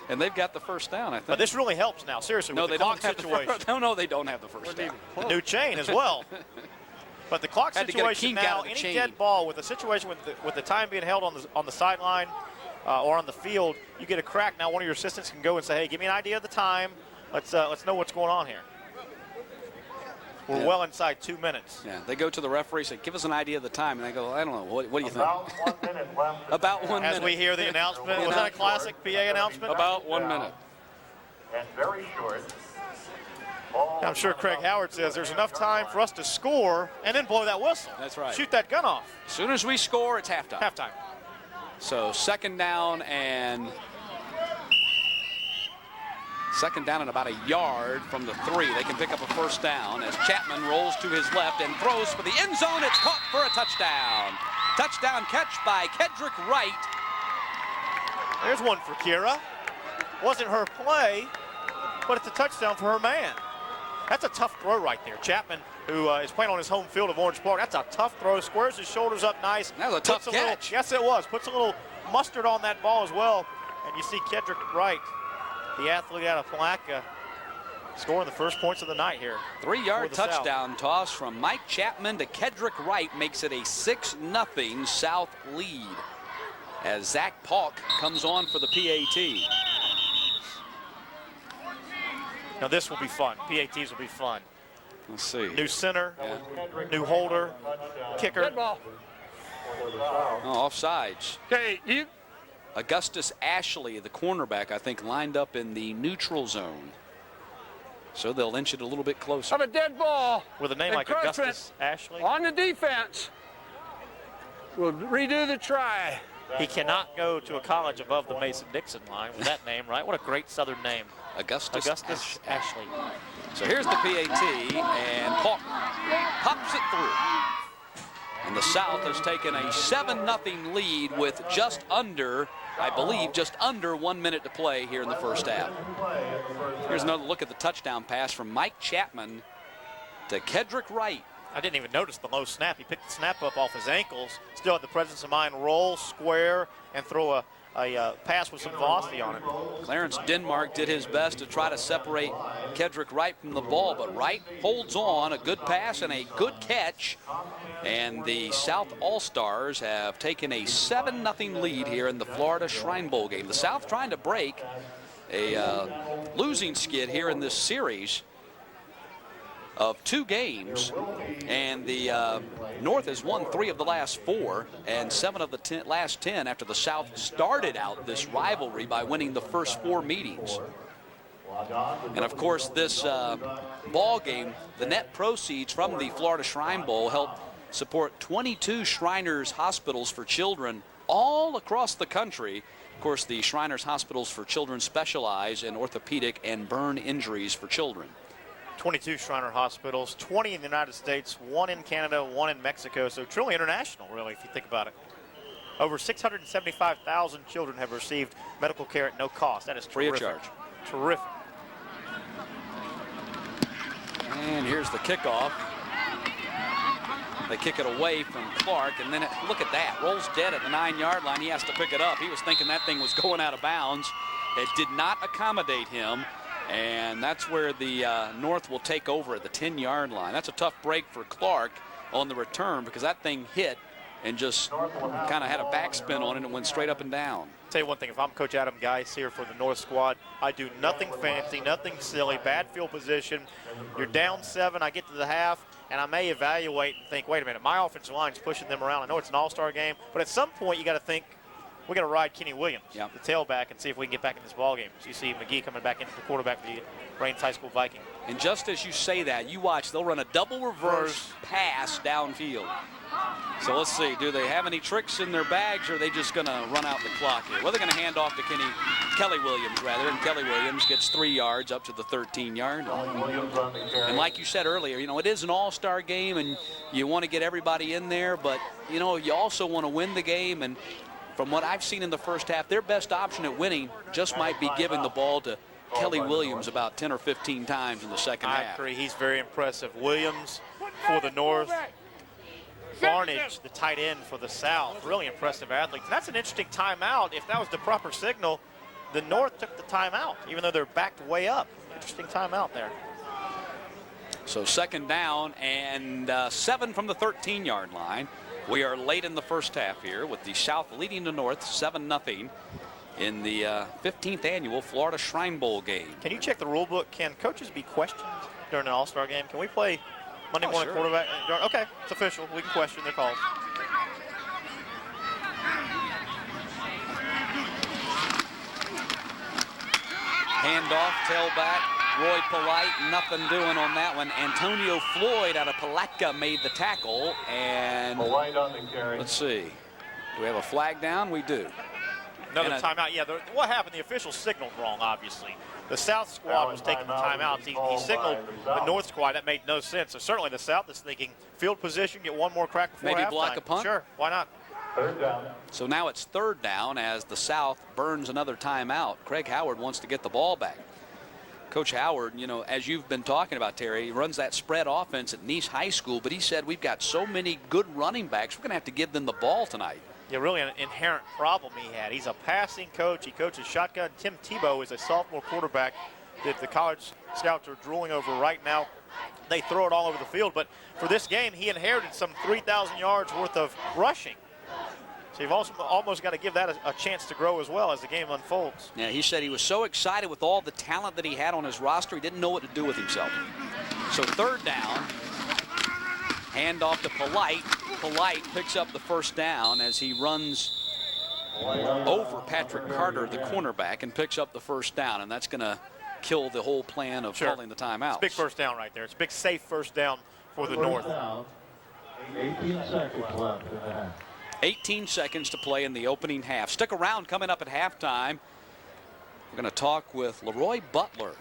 And they've got the first down, I think.
But this really helps now, seriously,
No,
with
they
the clock
don't have
situation.
no, they don't have the first down.
The new chain as well. But the clock
Had to get a
situation
kink out
now,
of the
any
chain.
dead ball with a situation with the time being held on the sideline or on the field, you get a crack. Now one of your assistants can go and say, hey, give me an idea of the time. Let's know what's going on here. We're well inside 2 minutes.
Yeah, they go to the referee, say, give us an idea of the time. And they go, I don't know, what do you think?
About 1 minute left.
About 1
As
minute.
we hear the announcement, was that a classic PA announcement?
About 1 minute.
And very short.
I'm sure Craig Howard says there's enough time for us to score and then blow that whistle.
That's right.
Shoot that gun off.
As soon as we score, it's halftime.
Halftime.
So second down and Second down and about a yard from the 3. They can pick up a first down as Chapman rolls to his left and throws for the end zone. It's caught for a touchdown. Touchdown catch by Kedrick Wright.
There's one for Kira. Wasn't her play, but it's a touchdown for her man. That's a tough throw right there. Chapman, who is playing on his home field of Orange Park, that's a tough throw. Squares his shoulders up nice.
That was a tough catch.
Yes, it was. Puts a little mustard on that ball as well. And you see Kedrick Wright, the athlete out of Palatka, scoring the first points of the night here.
3-yard
for the
touchdown toss from Mike Chapman to Kedrick Wright makes it a 6-0 South lead as Zach Paulk comes on for the PAT.
Now this will be fun. PATs will be fun.
Let's see.
New center,
Yeah.
new holder, kicker.
Good ball.
Oh, offsides.
Okay,
Augustus Ashley, the cornerback, I think, lined up in the neutral zone. So they'll inch it a little bit closer.
have a dead ball.
With a name like
Encroachment
Augustus Ashley.
on the defense. We'll redo the try.
He cannot go to a college above the Mason-Dixon line with that name, right? What a great Southern name.
Augustus
Ashley.
So here's the PAT, and Paulk pops it through. And the South has taken a 7-0 lead with just under, I believe, just under 1 minute to play here in the first half. Here's another look at the touchdown pass from Mike Chapman to Kedrick Wright.
I didn't even notice the low snap. He picked the snap up off his ankles. Still had the presence of mind, roll, square, and throw a pass with some velocity on it.
Clarence Denmark did his best to try to separate Kedrick Wright from the ball, but Wright holds on, a good pass and a good catch. And the South All-Stars have taken a 7-0 lead here in the Florida Shrine Bowl game. The South trying to break a losing skid here in this series of 2 games, and the North has won 3 of the last 4 and 7 of the last 10 after the South started out this rivalry by winning the first 4 meetings. And of course, this ball game, the net proceeds from the Florida Shrine Bowl helped support 22 Shriners Hospitals for Children all across the country. Of course, the Shriners Hospitals for Children specialize in orthopedic and burn injuries for children.
22 Shriner Hospitals, 20 in the United States, 1 in Canada, 1 in Mexico. So truly international, really, if you think about it. Over 675,000 children have received medical care at no cost. That is terrific.
Free of charge.
Terrific.
And here's the kickoff. They kick it away from Clark, and then look at that. Rolls dead at the 9-yard line. He has to pick it up. He was thinking that thing was going out of bounds. It did not accommodate him. And that's where the North will take over at the 10-yard line. That's a tough break for Clark on the return because that thing hit and just kind of had a backspin on it and went straight up and down.
Tell you one thing, if I'm Coach Adam Geis here for the North squad, I do nothing fancy, nothing silly, bad field position. You're down 7, I get to the half, and I may evaluate and think, wait a minute, my offensive line's pushing them around. I know it's an all-star game, but at some point you got to think, we got to ride Kenny Williams, the tailback, and see if we can get back in this ball game. So you see McGee coming back into the quarterback for the Rains High School Viking.
And just as you say that, you watch, they'll run a double reverse pass downfield. So let's see, do they have any tricks in their bags, or are they just going to run out the clock here? Well, they're going to hand off to Kelly Williams, rather, and Kelly Williams gets 3 yards up to the 13-yard line. And like you said earlier, you know, it is an all-star game, and you want to get everybody in there, but, you know, you also want to win the game, and from what I've seen in the first half, their best option at winning just might be giving the ball to Kelly Williams about 10 or 15 times in the second half.
I agree. He's very impressive. Williams for the North. Varnage, the tight end for the South. Really impressive athletes. And that's an interesting timeout. If that was the proper signal, the North took the timeout, even though they're backed way up. Interesting timeout there.
So second down and 7 from the 13-yard line. We are late in the first half here with the South leading the North 7-0 in the 15th annual Florida Shrine Bowl game.
Can you check the rule book? Can coaches be questioned during an all-star game? Can we play Monday morning quarterback? Okay, it's official. We can question their calls.
Handoff, tailback. Roy Polite, nothing doing on that one. Antonio Floyd out of Palatka made the tackle, and
Polite on the carry.
let's see. Do we have a flag down? We do.
Another timeout. Yeah, what happened? The official signaled wrong, obviously. The South squad was taking the timeouts. He signaled the North squad. That made no sense. So certainly the South is thinking field position, get one more crack before
maybe
halftime.
block a punt?
Sure, why not?
Third down.
So now it's third down as the South burns another timeout. Craig Howard wants to get the ball back. Coach Howard, you know, as you've been talking about, Terry, he runs that spread offense at Nice High School, but he said we've got so many good running backs, we're going to have to give them the ball tonight.
Yeah, really an inherent problem he had. He's a passing coach. He coaches shotgun. Tim Tebow is a sophomore quarterback that the college scouts are drooling over right now. They throw it all over the field, but for this game, he inherited some 3,000 yards worth of rushing. So you've also almost got to give that a chance to grow as well as the game unfolds.
Yeah, he said he was so excited with all the talent that he had on his roster, he didn't know what to do with himself. So third down, handoff to Polite. Polite picks up the first down as he runs over Patrick Carter, the cornerback, and picks up the first down, and that's going to kill the whole plan of calling the timeout.
It's a big first down right there. It's a big, safe first down for the North.
18 seconds left in the half.
18 seconds to play in the opening half. Stick around. Coming up at halftime, we're going to talk with Leroy Butler.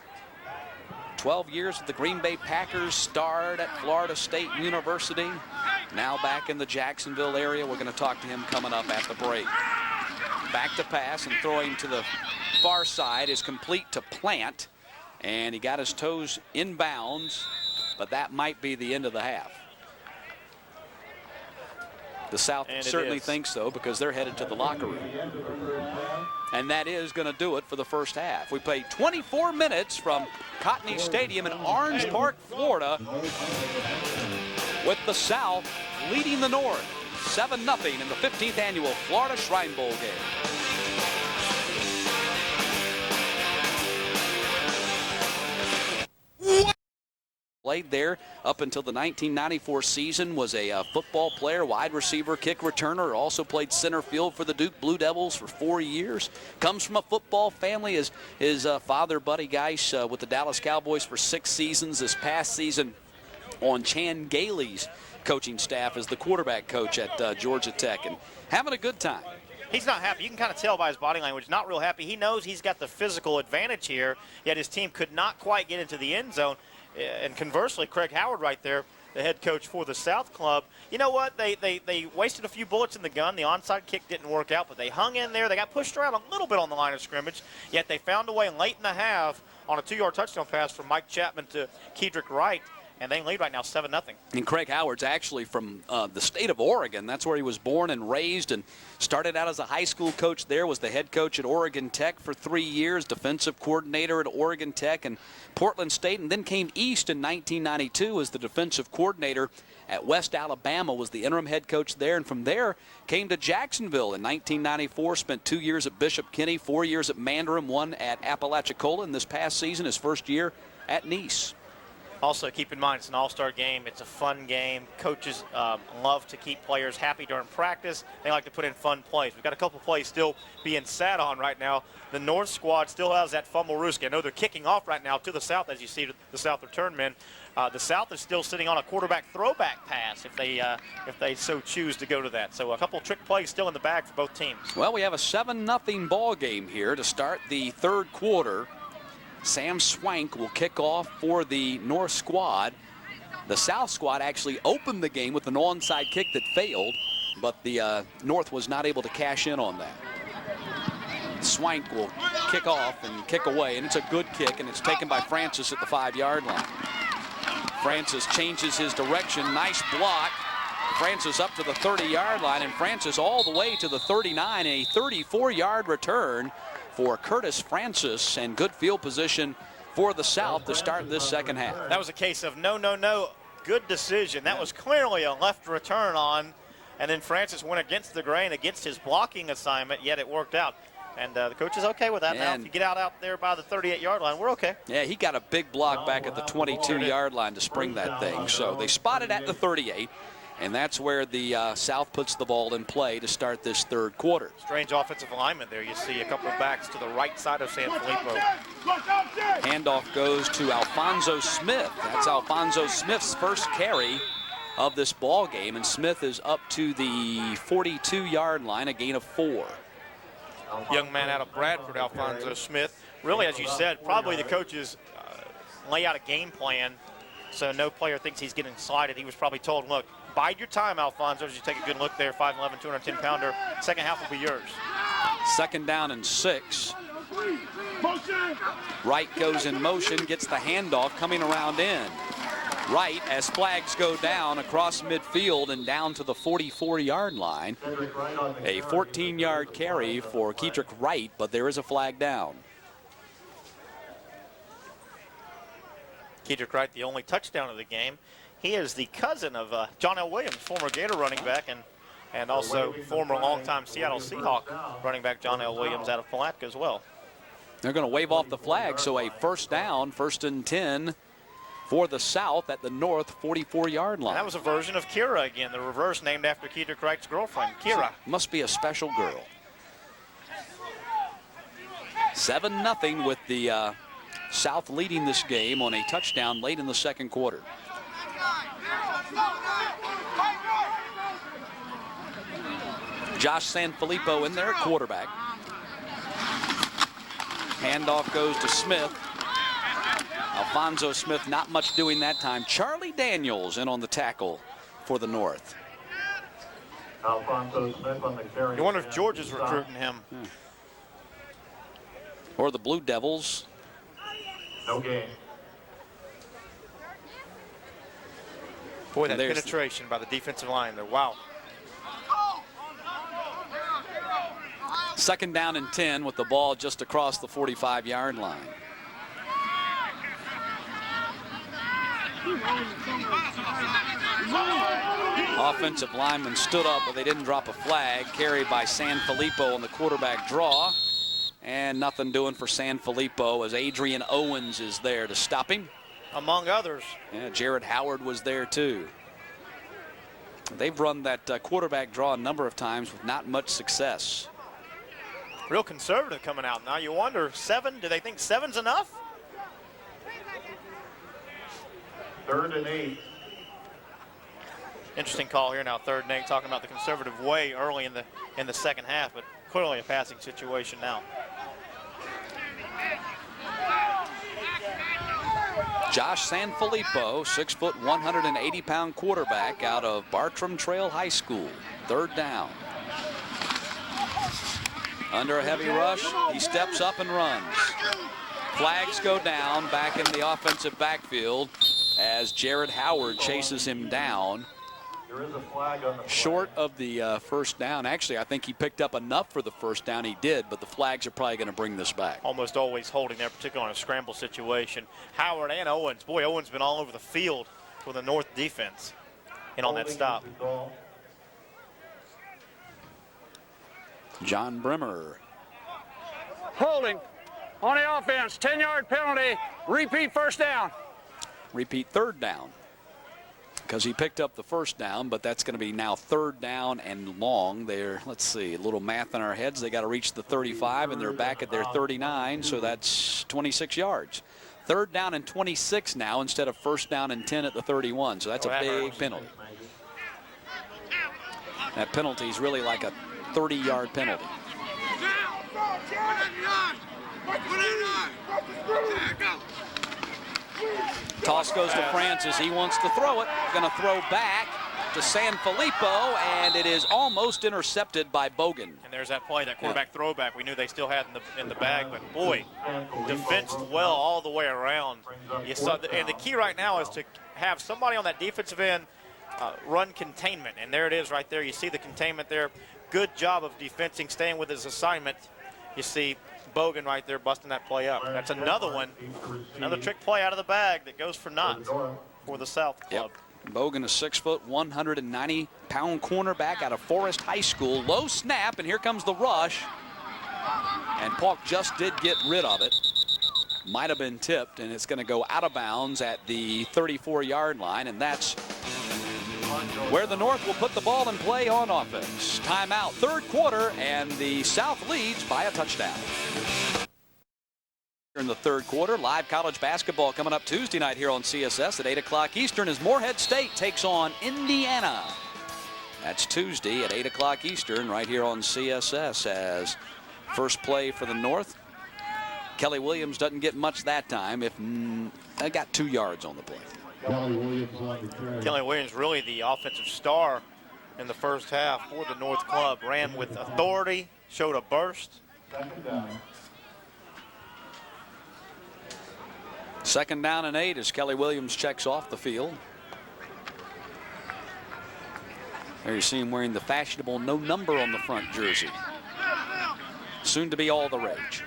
12 years with the Green Bay Packers, starred at Florida State University. Now back in the Jacksonville area. We're going to talk to him coming up at the break. Back to pass and throwing to the far side is complete to Plant. And he got his toes inbounds, but that might be the end of the half. The South certainly thinks so because they're headed to the locker room. And that is going to do it for the first half. We played 24 minutes from Cotney Stadium in Orange Park, Florida, with the South leading the North 7-0 in the 15th annual Florida Shrine Bowl game. Played there up until the 1994 season, was a football player, wide receiver, kick returner, also played center field for the Duke Blue Devils for 4 years. Comes from a football family. His father, Buddy Geis, with the Dallas Cowboys for 6 seasons. This past season on Chan Gailey's coaching staff as the quarterback coach at Georgia Tech, and having a good time.
He's not happy. You can kind of tell by his body language, not real happy. He knows he's got the physical advantage here, yet his team could not quite get into the end zone. And conversely, Craig Howard right there, the head coach for the South Club, you know what? They wasted a few bullets in the gun. The onside kick didn't work out, but they hung in there. They got pushed around a little bit on the line of scrimmage, yet they found a way late in the half on a 2-yard touchdown pass from Mike Chapman to Kedrick Wright. And they lead right now 7-0.
And Craig Howard's actually from the state of Oregon. That's where he was born and raised, and started out as a high school coach there, was the head coach at Oregon Tech for 3 years, defensive coordinator at Oregon Tech and Portland State, and then came east in 1992 as the defensive coordinator at West Alabama, was the interim head coach there, and from there came to Jacksonville in 1994, spent 2 years at Bishop Kenny, 4 years at Mandarin, 1 at Apalachicola, and this past season, his first year at Nice.
Also, keep in mind, it's an all-star game. It's a fun game. Coaches love to keep players happy during practice. They like to put in fun plays. We've got a couple plays still being sat on right now. The North squad still has that fumble-rooski. I know they're kicking off right now to the South, as you see the South return men. The South is still sitting on a quarterback throwback pass if they so choose to go to that. So a couple trick plays still in the bag for both teams.
Well, we have a 7-0 ball game here to start the third quarter. Sam Swank will kick off for the North squad. The South squad actually opened the game with an onside kick that failed, but the North was not able to cash in on that. Swank will kick off and kick away, and it's a good kick, and it's taken by Francis at the 5-yard line. Francis changes his direction. Nice block. Francis up to the 30-yard line, and Francis all the way to the 39, a 34-yard return for Curtis Francis, and good field position for the South to start this second half.
That was a case of no, good decision. That was clearly a left return on, and then Francis went against the grain, against his blocking assignment, yet it worked out. And the coach is okay with that now. If you get out there by the 38-yard line, we're okay.
Yeah, he got a big block back at the 22-yard line to spring that thing. So they spotted at the 38. And that's where the South puts the ball in play to start this third quarter.
Strange offensive alignment there. You see a couple of backs to the right side of San Filippo.
Handoff goes to Alfonso Smith. That's Alfonso Smith's first carry of this ball game, and Smith is up to the 42-yard line, a gain of 4.
young man out of Bradford, Alfonso Smith. Really, as you said, probably the coaches lay out a game plan so no player thinks he's getting slided. He was probably told, look, bide your time, Alfonso, as you take a good look there, 5'11", 210-pounder. Second half will be yours.
2nd down and 6. Wright goes in motion, gets the handoff coming around in. Wright, as flags go down across midfield and down to the 44-yard line. A 14-yard carry for Kedrick Wright, but there is a flag down.
Kedrick Wright, the only touchdown of the game. He is the cousin of John L. Williams, former Gator running back, and also former longtime Seattle Seahawk running back John L. Williams out of Palatka as well.
They're going to wave off the flag, so a 1st down, 1st and 10 for the South at the North 44-yard line.
And that was a version of Kira again, the reverse named after Kedrick Wright's girlfriend, Kira.
Must be a special girl. 7-0 with the South leading this game on a touchdown late in the 2nd quarter. Josh Sanfilippo in there, quarterback. Handoff goes to Smith. Alfonso Smith not much doing that time. Charlie Daniels in on the tackle for the North.
Alfonso Smith on the carry.
You wonder if George is recruiting him.
Or the Blue Devils.
No gain.
Boy, that
There's
penetration by the defensive line there. Wow.
2nd down and 10 with the ball just across the 45-yard line. Offensive lineman stood up, but they didn't drop a flag. Carried by Sanfilippo on the quarterback draw. And nothing doing for Sanfilippo as Adrian Owens is there to stop him.
Among others.
Yeah, Jared Howard was there too. They've run that quarterback draw a number of times with not much success.
Real conservative coming out. Now you wonder, 7, do they think 7's enough?
3rd and 8.
Interesting call here now, 3rd and 8, talking about the conservative way early in the 2nd half, but clearly a passing situation now.
Josh Sanfilippo, 6', 180-pound quarterback out of Bartram Trail High School. 3rd down. Under a heavy rush, he steps up and runs. Flags go down back in the offensive backfield as Jared Howard chases him down.
There is a flag on the flag.
Short of the 1st down. Actually, I think he picked up enough for the 1st down. He did, but the flags are probably going to bring this back.
Almost always holding there, particularly on a scramble situation. Howard and Owens. Boy, Owens been all over the field for the North defense and on that stop.
John Brimmer.
Holding on the offense, 10-yard penalty, repeat 1st down.
Repeat 3rd down. Because he picked up the 1st down, but that's going to be now 3rd down and long. They're, let's see, a little math in our heads. They got to reach the 35, and they're back at their 39, so that's 26 yards. 3rd down and 26 now instead of 1st down and 10 at the 31, so that's a big penalty. That penalty is really like a 30-yard penalty. Toss goes to Francis. He wants to throw it. Going to throw back to Sanfilippo, and it is almost intercepted by Bogan.
And there's that play, that quarterback throwback we knew they still had in the bag, but boy, defensed well all the way around. You saw and the key right now is to have somebody on that defensive end run containment, and there it is right there. You see the containment there. Good job of defensing, staying with his assignment. You see Bogan right there busting that play up. That's another one, another trick play out of the bag that goes for naught for the South club.
Yep. Bogan, a 6', 190-pound cornerback out of Forest High School. Low snap, and here comes the rush. And Paulk just did get rid of it. Might have been tipped, and it's going to go out of bounds at the 34-yard line, and that's where the North will put the ball in play on offense. Timeout, 3rd quarter, and the South leads by a touchdown. In the 3rd quarter, live college basketball coming up Tuesday night here on CSS at 8 o'clock Eastern as Morehead State takes on Indiana. That's Tuesday at 8 o'clock Eastern right here on CSS as First play for the North. Kelly Williams doesn't get much that time. I got 2 yards on the play.
Kelly Williams on the carry.
Kelly Williams, really the offensive star in the first half for the North Club. Ran with authority, showed a burst.
Second down.
2nd down and 8 as Kelly Williams checks off the field. There you see him wearing the fashionable no number on the front jersey. Soon to be all the rage.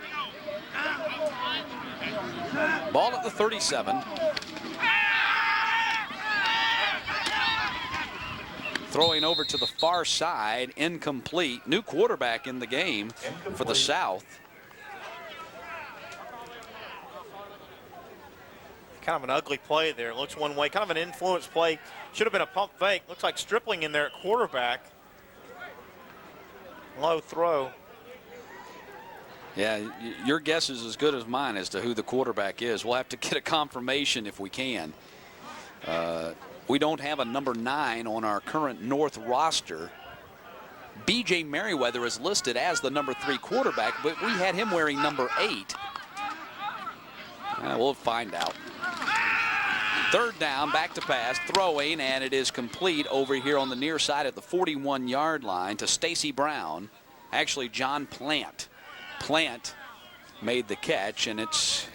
Ball at the 37. Throwing over to the far side, incomplete. New quarterback in the game for the South.
Kind of an ugly play there. Looks one way. Kind of an influence play. Should have been a pump fake. Looks like Stripling in there at quarterback. Low throw.
Yeah, your guess is as good as mine as to who the quarterback is. We'll have to get a confirmation if we can. We don't have a number 9 on our current North roster. B.J. Merriweather is listed as the number 3 quarterback, but we had him wearing number 8. We'll find out. 3rd down, back to pass, throwing, and it is complete over here on the near side at the 41-yard line to Stacy Brown. Actually, John Plant. Plant made the catch, and it's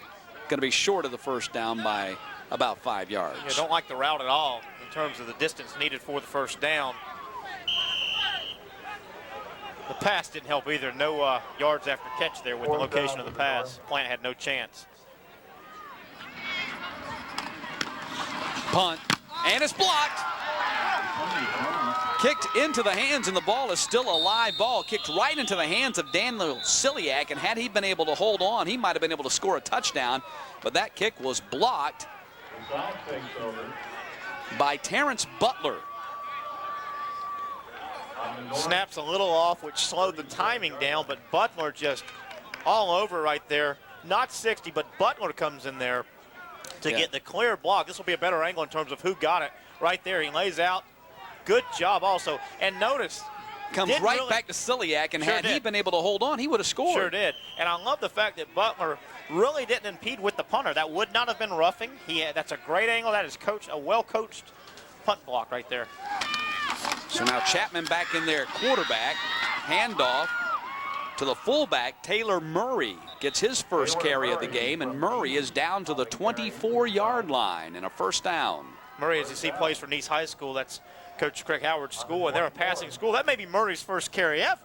going to be short of the first down by about 5 yards.
Yeah, don't like the route at all in terms of the distance needed for the first down. The pass didn't help either. No yards after catch there with the location of the pass. Plant had no chance.
Punt, and it's blocked. Kicked into the hands, and the ball is still a live ball. Kicked right into the hands of Daniel Ciliak, and had he been able to hold on, he might have been able to score a touchdown. But that kick was blocked by Terrence Butler.
Snaps a little off, which slowed the timing down, but Butler just all over right there. Not 60, but Butler comes in there to get the clear block. This will be a better angle in terms of who got it right there. He lays out. Good job also. And notice,
comes right back to Ciliak, and had he been able to hold on, he would have scored.
Sure did. And I love the fact that Butler really didn't impede with the punter. That would not have been roughing. That's a great angle. That is a well-coached punt block right there.
So now Chapman back in there, quarterback. Handoff to the fullback. Taylor Murray gets his first carry of the game, and Murray is down to the 24-yard line and a first down.
Murray, as you see, plays for Nice High School. That's Coach Craig Howard's school, and they're a passing school. That may be Murray's first carry ever.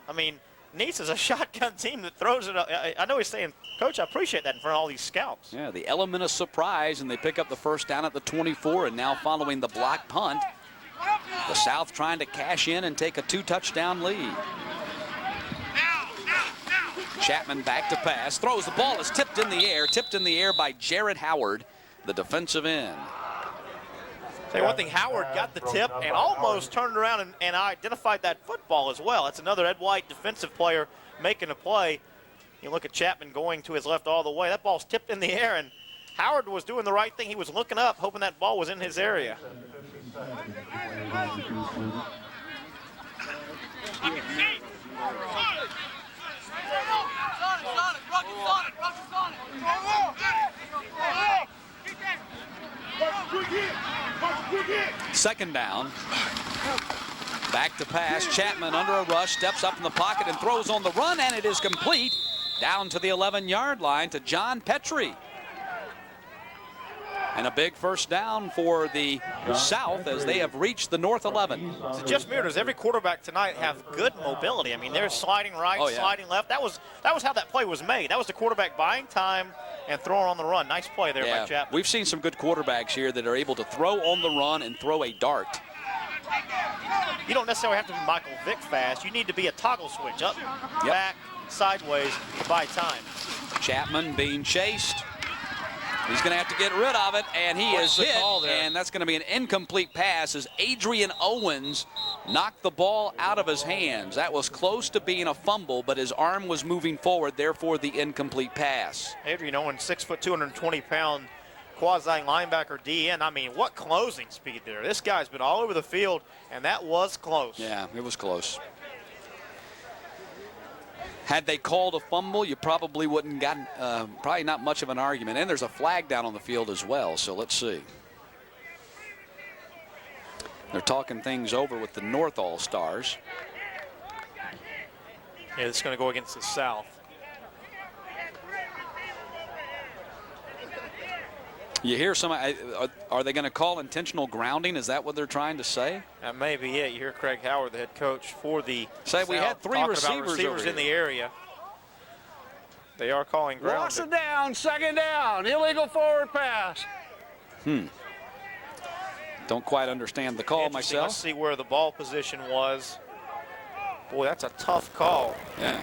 I mean, Nice is a shotgun team that throws it. I know he's saying, Coach, I appreciate that in front of all these scouts.
Yeah, the element of surprise, and they pick up the first down at the 24, and now following the block punt, the South trying to cash in and take a 2-touchdown lead. Chapman back to pass, throws the ball, is tipped in the air by Jared Howard, the defensive end.
Tell you one thing, Howard got the tip and almost turned around and identified that football as well. That's another Ed White defensive player making a play. You look at Chapman going to his left all the way. That ball's tipped in the air, and Howard was doing the right thing. He was looking up, hoping that ball was in his area.
Second down. Back to pass. Chapman under a rush, steps up in the pocket and throws on the run, and it is complete down to the 11-yard line to John Petrie. And a big first down for the South as they have reached the North 11.
So just mirror, does every quarterback tonight have good mobility? I mean, they're sliding right, sliding left. That was how that play was made. That was the quarterback buying time and throwing on the run. Nice play there by Chapman.
We've seen some good quarterbacks here that are able to throw on the run and throw a dart.
You don't necessarily have to be Michael Vick fast. You need to be a toggle switch, up, back, sideways to buy time.
Chapman being chased. He's going to have to get rid of it, and he is hit, and that's going to be an incomplete pass as Adrian Owens knocked the ball out of his hands. That was close to being a fumble, but his arm was moving forward, therefore the incomplete pass.
Adrian Owens, 6 foot, 220-pound quasi-linebacker DN. I mean, what closing speed there. This guy's been all over the field, and that was close.
Yeah, it was close. Had they called a fumble, you probably wouldn't gotten probably not much of an argument. And there's a flag down on the field as well. So let's see. They're talking things over with the North All-Stars.
Yeah, it's going to go against the South.
You hear some, are they going to call intentional grounding? Is that what they're trying to say?
That may be it. You hear Craig Howard, the head coach for the
Say we had
South,
three
talking about
receivers over
in the area. They are calling grounding.
Loss it down, second down, illegal forward pass.
Don't quite understand the call
Interesting.
myself.
Let's see where the ball position was. Boy, that's a tough call.
Yeah,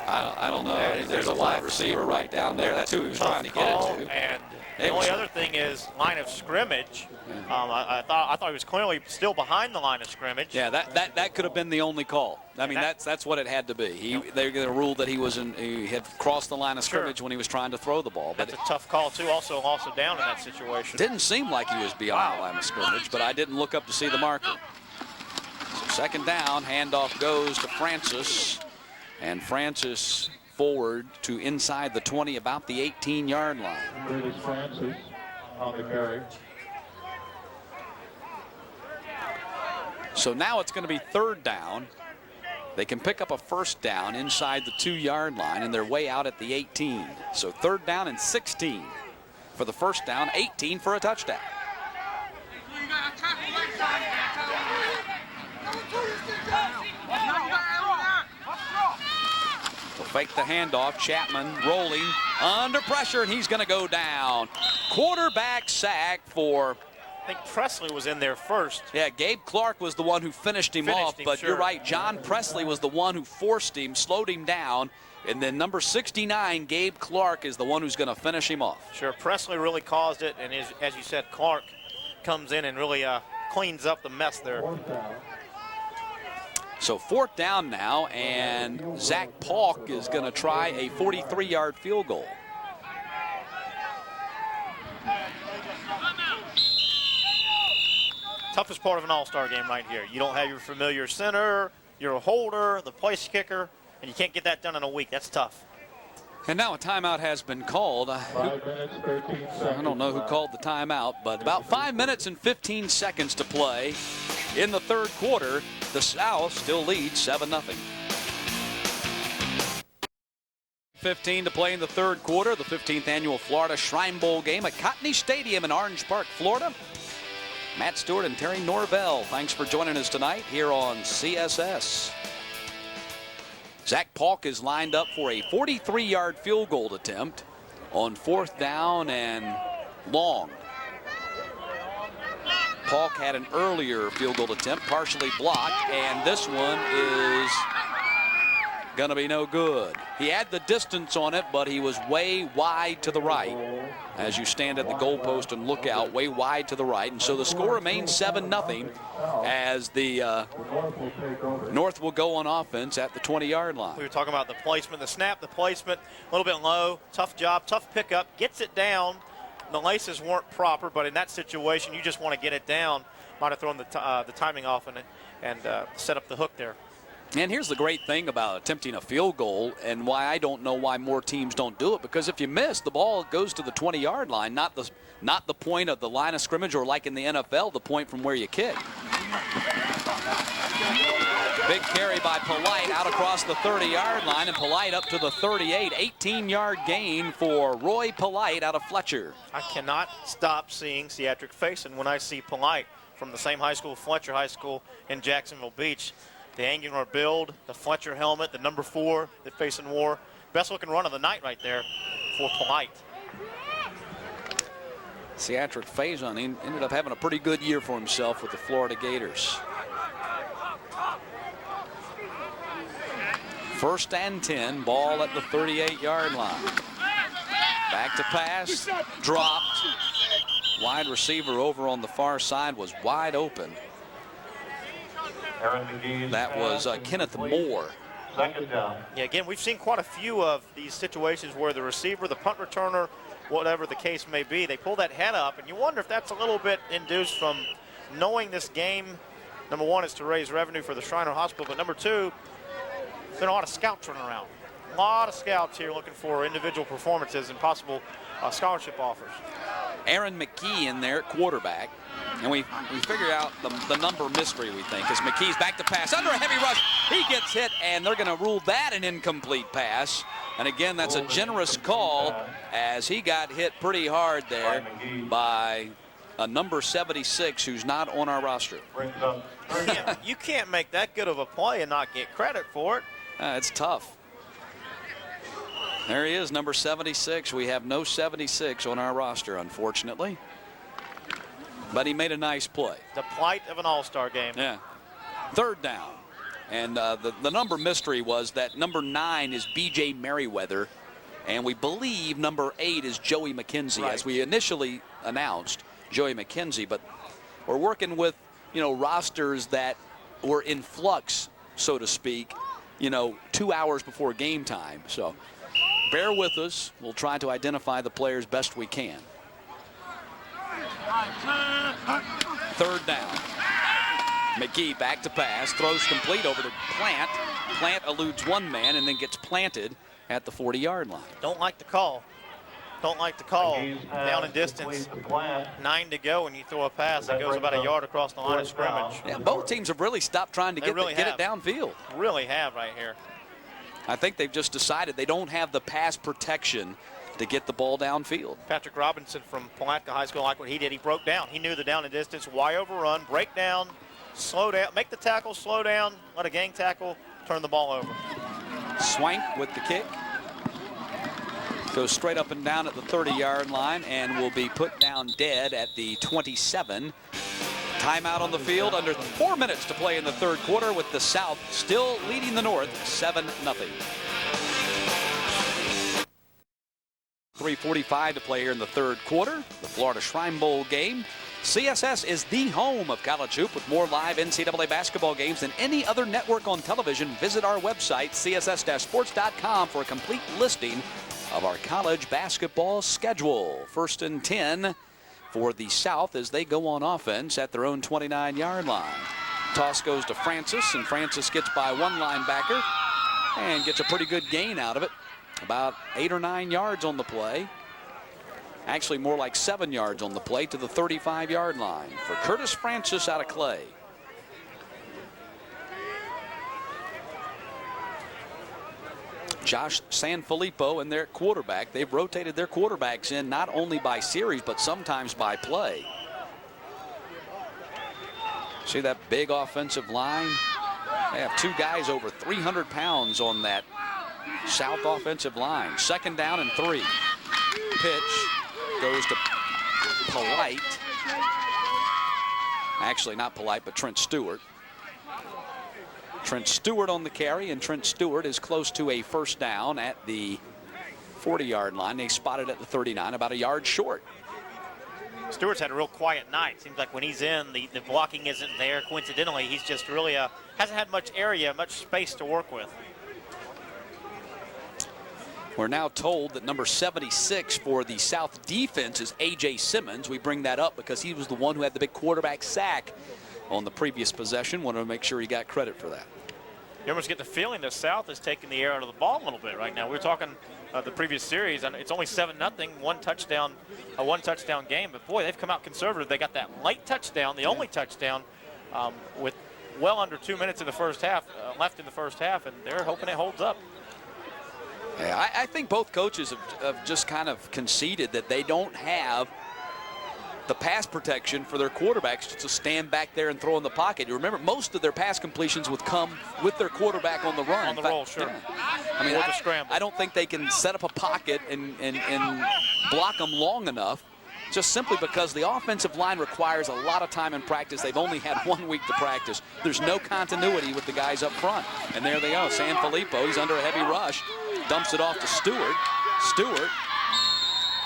I don't know. There's a wide receiver right down there. That's who he was trying to get it to.
And the only other thing is line of scrimmage. I thought he was clearly still behind the line of scrimmage.
Yeah, that could have been the only call. I mean, that's what it had to be. They're going to rule that he had crossed the line of scrimmage when he was trying to throw the ball. But
that's a tough call too. Also lost it down in that situation.
Didn't seem like he was beyond the line of scrimmage, but I didn't look up to see the marker. So second down, handoff goes to Francis, and Francis forward to inside the 20, about the 18-yard line.
Curtis Francis on the carry.
So now it's going to be third down. They can pick up a first down inside the 2-yard line, and they're way out at the 18. So third down and 16 for the first down, 18 for a touchdown. They'll fake the handoff. Chapman rolling under pressure, and he's going to go down. Quarterback sack for...
I think Presley was in there first.
Yeah, Gabe Clark was the one who finished him off, but
sure.
You're right, John Presley was the one who forced him, slowed him down, and then number 69, Gabe Clark, is the one who's going to finish him off.
Sure, Presley really caused it, and as you said, Clark comes in and really cleans up the mess there.
So fourth down now, and Zach Polk is going to try a 43-yard field goal.
Toughest part of an all-star game right here. You don't have your familiar center, your holder, the place kicker, and you can't get that done in a week. That's tough.
And now a timeout has been called.
5 minutes, 13 seconds.
I don't know who called the timeout, but about 5 minutes and 15 seconds to play in the third quarter. The South still leads 7-0. 15 to play in the third quarter, the 15th annual Florida Shrine Bowl game at Cotney Stadium in Orange Park, Florida. Matt Stewart and Terry Norvell, thanks for joining us tonight here on CSS. Zach Polk is lined up for a 43-yard field goal attempt on fourth down and long. Polk had an earlier field goal attempt, partially blocked, and this one is going to be no good. He had the distance on it, but he was way wide to the right. As you stand at the goalpost and look out, way wide to the right. And so the score remains 7-0 as the North will go on offense at the 20-yard line.
We were talking about the placement, the snap, the placement, a little bit low, tough job, tough pickup, gets it down. The laces weren't proper, but in that situation, you just want to get it down. Might have thrown the timing off and set up the hook there.
And here's the great thing about attempting a field goal and why I don't know why more teams don't do it, because if you miss, the ball goes to the 20-yard line, not the point of the line of scrimmage, or like in the NFL, the point from where you kick. Big carry by Polite out across the 30-yard line, and Polite up to the 38. 18-yard gain for Roy Polite out of Fletcher.
I cannot stop seeing Theatric Faison when I see Polite from the same high school, Fletcher High School in Jacksonville Beach. The angular build, the Fletcher helmet, the number 4 that Faison wore. Best looking run of the night right there for Polite.
Theatric Faison ended up having a pretty good year for himself with the Florida Gators. First and 10, ball at the 38-yard line. Back to pass, dropped. Wide receiver over on the far side was wide open. That was Kenneth Moore.
Second down.
Yeah, again, we've seen quite a few of these situations where the receiver, the punt returner, whatever the case may be, they pull that head up, and you wonder if that's a little bit induced from knowing this game. Number one is to raise revenue for the Shriner Hospital, but number two, there's been a lot of scouts running around. lot of scouts here looking for individual performances and possible scholarship offers.
Aaron McKee in there at quarterback. And we figure out the number mystery, we think, as McKee's back to pass under a heavy rush. He gets hit, and they're going to rule that an incomplete pass. And again, that's a generous call as he got hit pretty hard there by a number 76 who's not on our roster.
You can't make that good of a play and not get credit for it.
It's tough. There he is, number 76. We have no 76 on our roster, unfortunately. But he made a nice play.
The plight of an all-star game.
Yeah. Third down. And the number mystery was that number 9 is B.J. Merriweather, and we believe number 8 is Joey McKenzie,
right,
as we initially announced, Joey McKenzie. But we're working with, rosters that were in flux, so to speak, 2 hours before game time. So bear with us. We'll try to identify the players best we can. Third down. McGee back to pass, throws complete over to Plant. Plant eludes one man and then gets planted at the 40-yard line.
Don't like the call. Don't like the call. Down in distance, 9 to go, and you throw a pass that goes about a yard across the line of scrimmage.
Yeah, both teams have really stopped trying to get it downfield.
Really have right here.
I think they've just decided they don't have the pass protection to get the ball downfield.
Patrick Robinson from Palatka High School, like what he did, he broke down. He knew the down and distance, Y overrun, break down, slow down, make the tackle, slow down, let a gang tackle, turn the ball over.
Swank with the kick. Goes straight up and down at the 30-yard line and will be put down dead at the 27. Timeout on the field, under 4 minutes to play in the third quarter, with the South still leading the North 7-0. 3:45 to play here in the third quarter. The Florida Shrine Bowl game. CSS is the home of college hoop, with more live NCAA basketball games than any other network on television. Visit our website, css-sports.com, for a complete listing of our college basketball schedule. 1st and 10 for the South as they go on offense at their own 29-yard line. Toss goes to Francis, and Francis gets by one linebacker and gets a pretty good gain out of it. About 8 or 9 yards on the play. Actually, more like 7 yards on the play to the 35-yard line for Curtis Francis out of Clay. Josh Sanfilippo and their quarterback. They've rotated their quarterbacks in not only by series, but sometimes by play. See that big offensive line? They have 2 guys over 300 pounds on that South offensive line. 2nd down and 3. Pitch goes to Polite. Actually, not Polite, but Trent Stewart. Trent Stewart on the carry, and Trent Stewart is close to a first down at the 40-yard line. They spotted at the 39, about a yard short.
Stewart's had a real quiet night. Seems like when he's in, the blocking isn't there. Coincidentally, he's just really hasn't had much area, much space to work with.
We're now told that number 76 for the South defense is A.J. Simmons. We bring that up because he was the one who had the big quarterback sack on the previous possession. Wanted to make sure he got credit for that.
You almost get the feeling that South is taking the air out of the ball a little bit right now. We were talking the previous series, and it's only 7-0, one touchdown game. But boy, they've come out conservative. They got that late touchdown, the only touchdown, with well under 2 minutes in the first half left in the first half, and they're hoping it holds up.
Yeah, I think both coaches have just kind of conceded that they don't have the pass protection for their quarterbacks to stand back there and throw in the pocket. You remember, most of their pass completions would come with their quarterback on the run.
On the roll, sure.
Yeah. I mean, I don't think they can set up a pocket and block them long enough, just simply because the offensive line requires a lot of time in practice. They've only had 1 week to practice. There's no continuity with the guys up front. And there they go. Sanfilippo, he's under a heavy rush. Dumps it off to Stewart. Stewart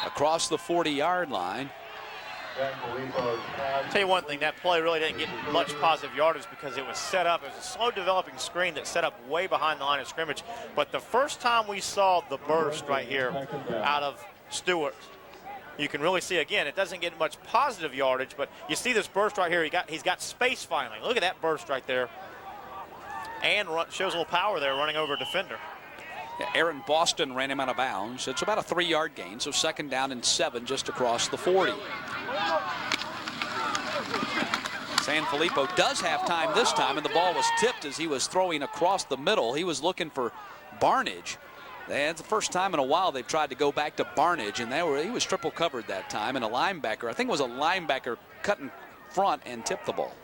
across the 40-yard line.
I'll tell you one thing, that play really didn't get much positive yardage because it was set up. It was a slow developing screen that set up way behind the line of scrimmage. But the first time we saw the burst right here out of Stewart, you can really see, again, it doesn't get much positive yardage, but you see this burst right here. He's got space finally. Look at that burst right there. And shows a little power there running over a defender.
Aaron Boston ran him out of bounds. It's about a 3-yard gain, so 2nd down and 7 just across the 40. Sanfilippo does have time this time, and the ball was tipped as he was throwing across the middle. He was looking for Barnage. That's the first time in a while they've tried to go back to Barnage, and he was triple covered that time, and a linebacker, I think it was a linebacker, cut in front and tipped the ball.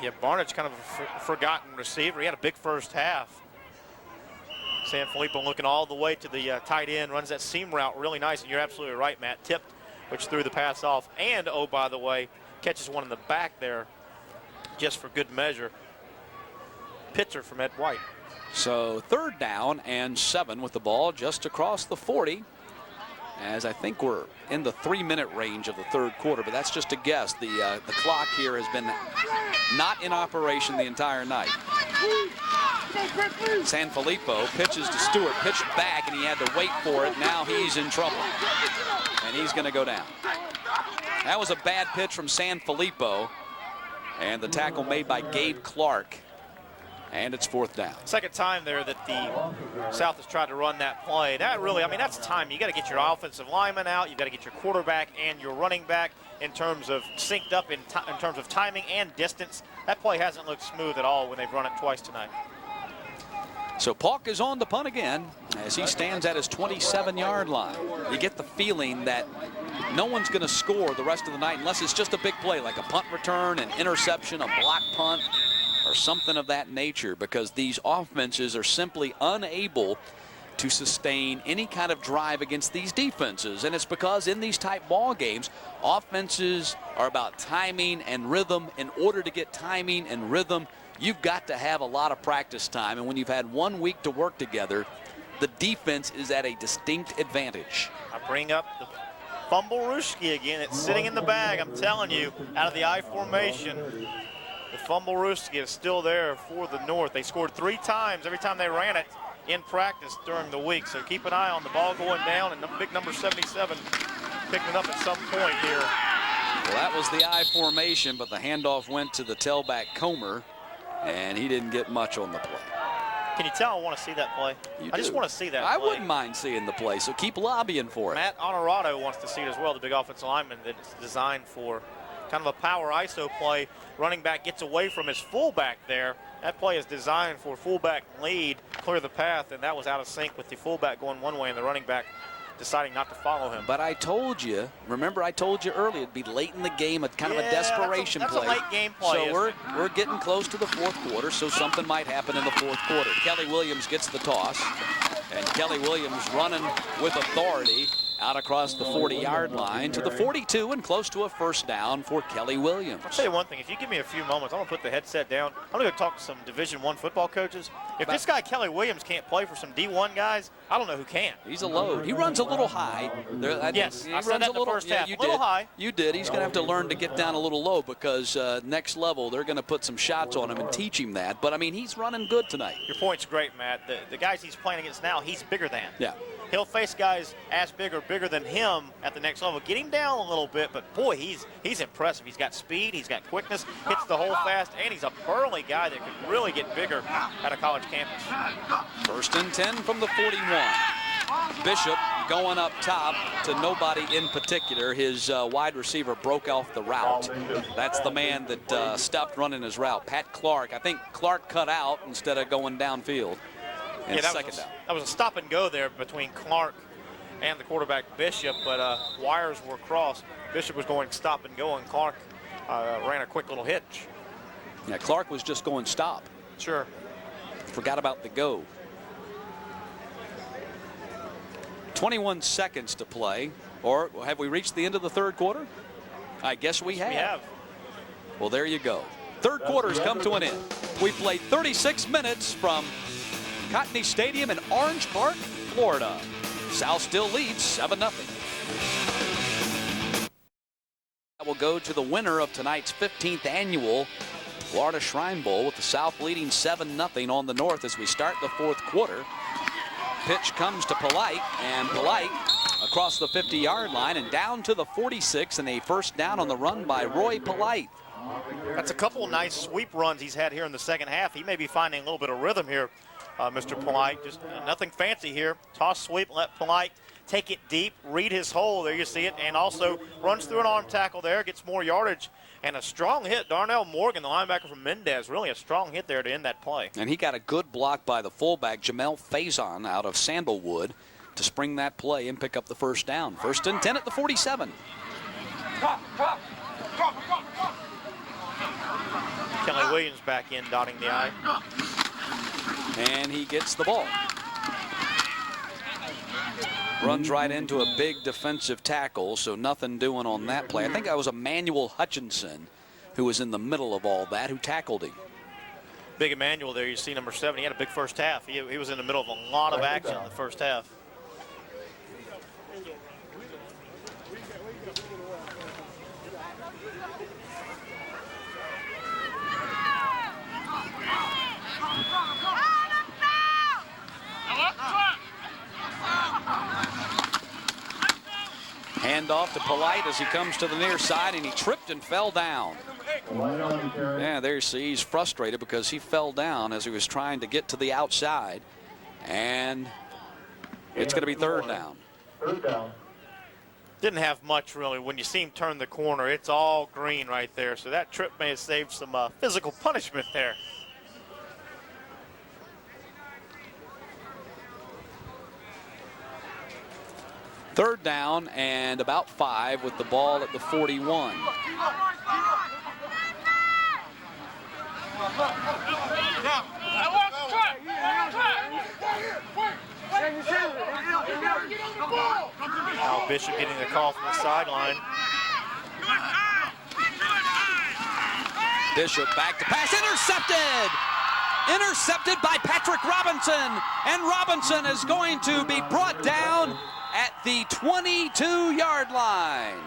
Yeah, Barnage kind of a forgotten receiver. He had a big first half. Sanfilippo looking all the way to the tight end, runs that seam route really nice, and you're absolutely right, Matt. Tipped, which threw the pass off, and, oh, by the way, catches one in the back there just for good measure. Pitcher from Ed White.
So 3rd down and 7 with the ball just across the 40, as I think we're in the 3-minute range of the 3rd quarter, but that's just a guess. The clock here has been not in operation the entire night. Sanfilippo pitches to Stewart, pitched back, and he had to wait for it. Now he's in trouble, and he's going to go down. That was a bad pitch from Sanfilippo, and the tackle made by Gabe Clark, and it's 4th down.
Second time there that the South has tried to run that play. That really, I mean, that's time. You got to get your offensive lineman out. You got to get your quarterback and your running back in terms of synced up in terms of timing and distance. That play hasn't looked smooth at all when they've run it twice tonight.
So Paulk is on the punt again as he stands at his 27-yard line. You get the feeling that no one's going to score the rest of the night unless it's just a big play like a punt return, an interception, a block punt, or something of that nature, because these offenses are simply unable to sustain any kind of drive against these defenses. And it's because in these type ball games, offenses are about timing and rhythm. In order to get timing and rhythm, you've got to have a lot of practice time. And when you've had 1 week to work together, the defense is at a distinct advantage.
I bring up the Fumblerooski again. It's sitting in the bag, I'm telling you, out of the I formation. The Fumblerooski is still there for the North. They scored 3 times every time they ran it in practice during the week. So keep an eye on the ball going down, and big number 77 picking it up at some point here.
Well, that was the I formation, but the handoff went to the tailback Comer, and he didn't get much on the play.
Can you tell I want to see that play? I just want to see that play.
I wouldn't mind seeing the play, so keep lobbying for it.
Matt Honorado wants to see it as well, the big offensive lineman that's designed for kind of a power ISO play. Running back gets away from his fullback there. That play is designed for fullback lead, clear the path, and that was out of sync with the fullback going one way and the running back deciding not to follow him.
But I told you, remember I told you earlier, it'd be late in the game, a kind of a desperation
that's
play.
That's a late game play.
So we're getting close to the 4th quarter, so something might happen in the 4th quarter. Kelly Williams gets the toss, and Kelly Williams running with authority out across the 40-yard line to the 42 and close to a 1st down for Kelly Williams.
I'll tell you one thing, if you give me a few moments, I'm going to put the headset down. I'm going to go talk to some Division I football coaches. If this guy Kelly Williams can't play for some D1 guys, I don't know who can.
He's a load. He runs a little high.
Yes, I said that in the first half.
You
a little
did.
high.
You did. He's going to have to learn to get down a little low because next level they're going to put some shots on him and teach him that. But, I mean, he's running good tonight.
Your point's great, Matt. The guys he's playing against now, he's bigger than.
Yeah.
He'll face guys as big or bigger than him at the next level. Get him down a little bit, but boy, he's impressive. He's got speed, he's got quickness, hits the hole fast, and he's a burly guy that could really get bigger at a college campus.
1st and 10 from the 41. Bishop going up top to nobody in particular. His wide receiver broke off the route. That's the man that stopped running his route. Pat Clark. I think Clark cut out instead of going downfield. And
that was a stop and go there between Clark and the quarterback Bishop, but wires were crossed. Bishop was going stop and go, and Clark ran a quick little hitch.
Yeah, Clark was just going stop.
Sure.
Forgot about the go. 21 seconds to play. Or have we reached the end of the 3rd quarter? I guess we have.
We have.
Well, there you go. 3rd quarter's come to an end. We played 36 minutes from Cotney Stadium in Orange Park, Florida. South still leads 7-0. That will go to the winner of tonight's 15th annual Florida Shrine Bowl, with the South leading 7-0 on the North as we start the 4th quarter. Pitch comes to Polite, and Polite across the 50-yard line and down to the 46, and a 1st down on the run by Roy Polite.
That's a couple nice sweep runs he's had here in the second half. He may be finding a little bit of rhythm here Mr. Polite. Just nothing fancy here. Toss sweep, let Polite take it deep, read his hole. There you see it, and also runs through an arm tackle there, gets more yardage. And a strong hit. Darnell Morgan, the linebacker from Mendez, really a strong hit there to end that play.
And he got a good block by the fullback, Jamel Faison, out of Sandalwood, to spring that play and pick up the first down. 1st and 10 at the 47.
Kelly Williams back in, dotting the I.
And he gets the ball. Runs right into a big defensive tackle, so nothing doing on that play. I think that was Emmanuel Hutchinson who was in the middle of all that, who tackled him.
Big Emmanuel there, you see number 7. He had a big first half. He was in the middle of a lot of action in the first half.
Handoff to Polite as he comes to the near side, and he tripped and fell down. Yeah, there you see, he's frustrated because he fell down as he was trying to get to the outside. And it's going to be 3rd down.
3rd down.
Didn't have much, really. When you see him turn the corner, it's all green right there. So that trip may have saved some physical punishment there.
Third down and about 5 with the ball at the 41.
Now Bishop getting the call from the sideline.
Bishop back to pass, intercepted! Intercepted by Patrick Robinson, and Robinson is going to be brought down at the 22-yard line.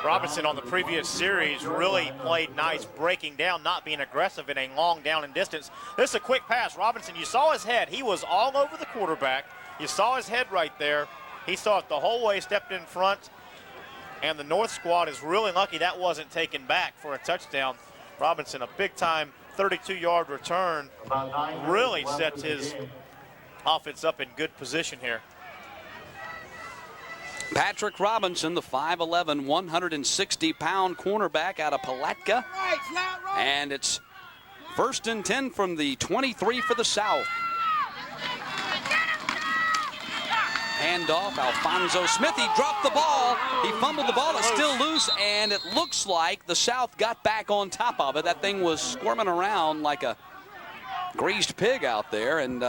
Robinson on the previous series really played nice, breaking down, not being aggressive in a long down and distance. This is a quick pass. Robinson, you saw his head. He was all over the quarterback. You saw his head right there. He saw it the whole way, stepped in front, and the North squad is really lucky that wasn't taken back for a touchdown. Robinson, a big-time 32-yard return, really sets his offense up in good position here.
Patrick Robinson, the 5'11", 160-pound cornerback out of Palatka. And it's 1st and 10 from the 23 for the South. Handoff, Alfonso Smith. He dropped the ball. He fumbled the ball. It's still loose, and it looks like the South got back on top of it. That thing was squirming around like a greased pig out there, and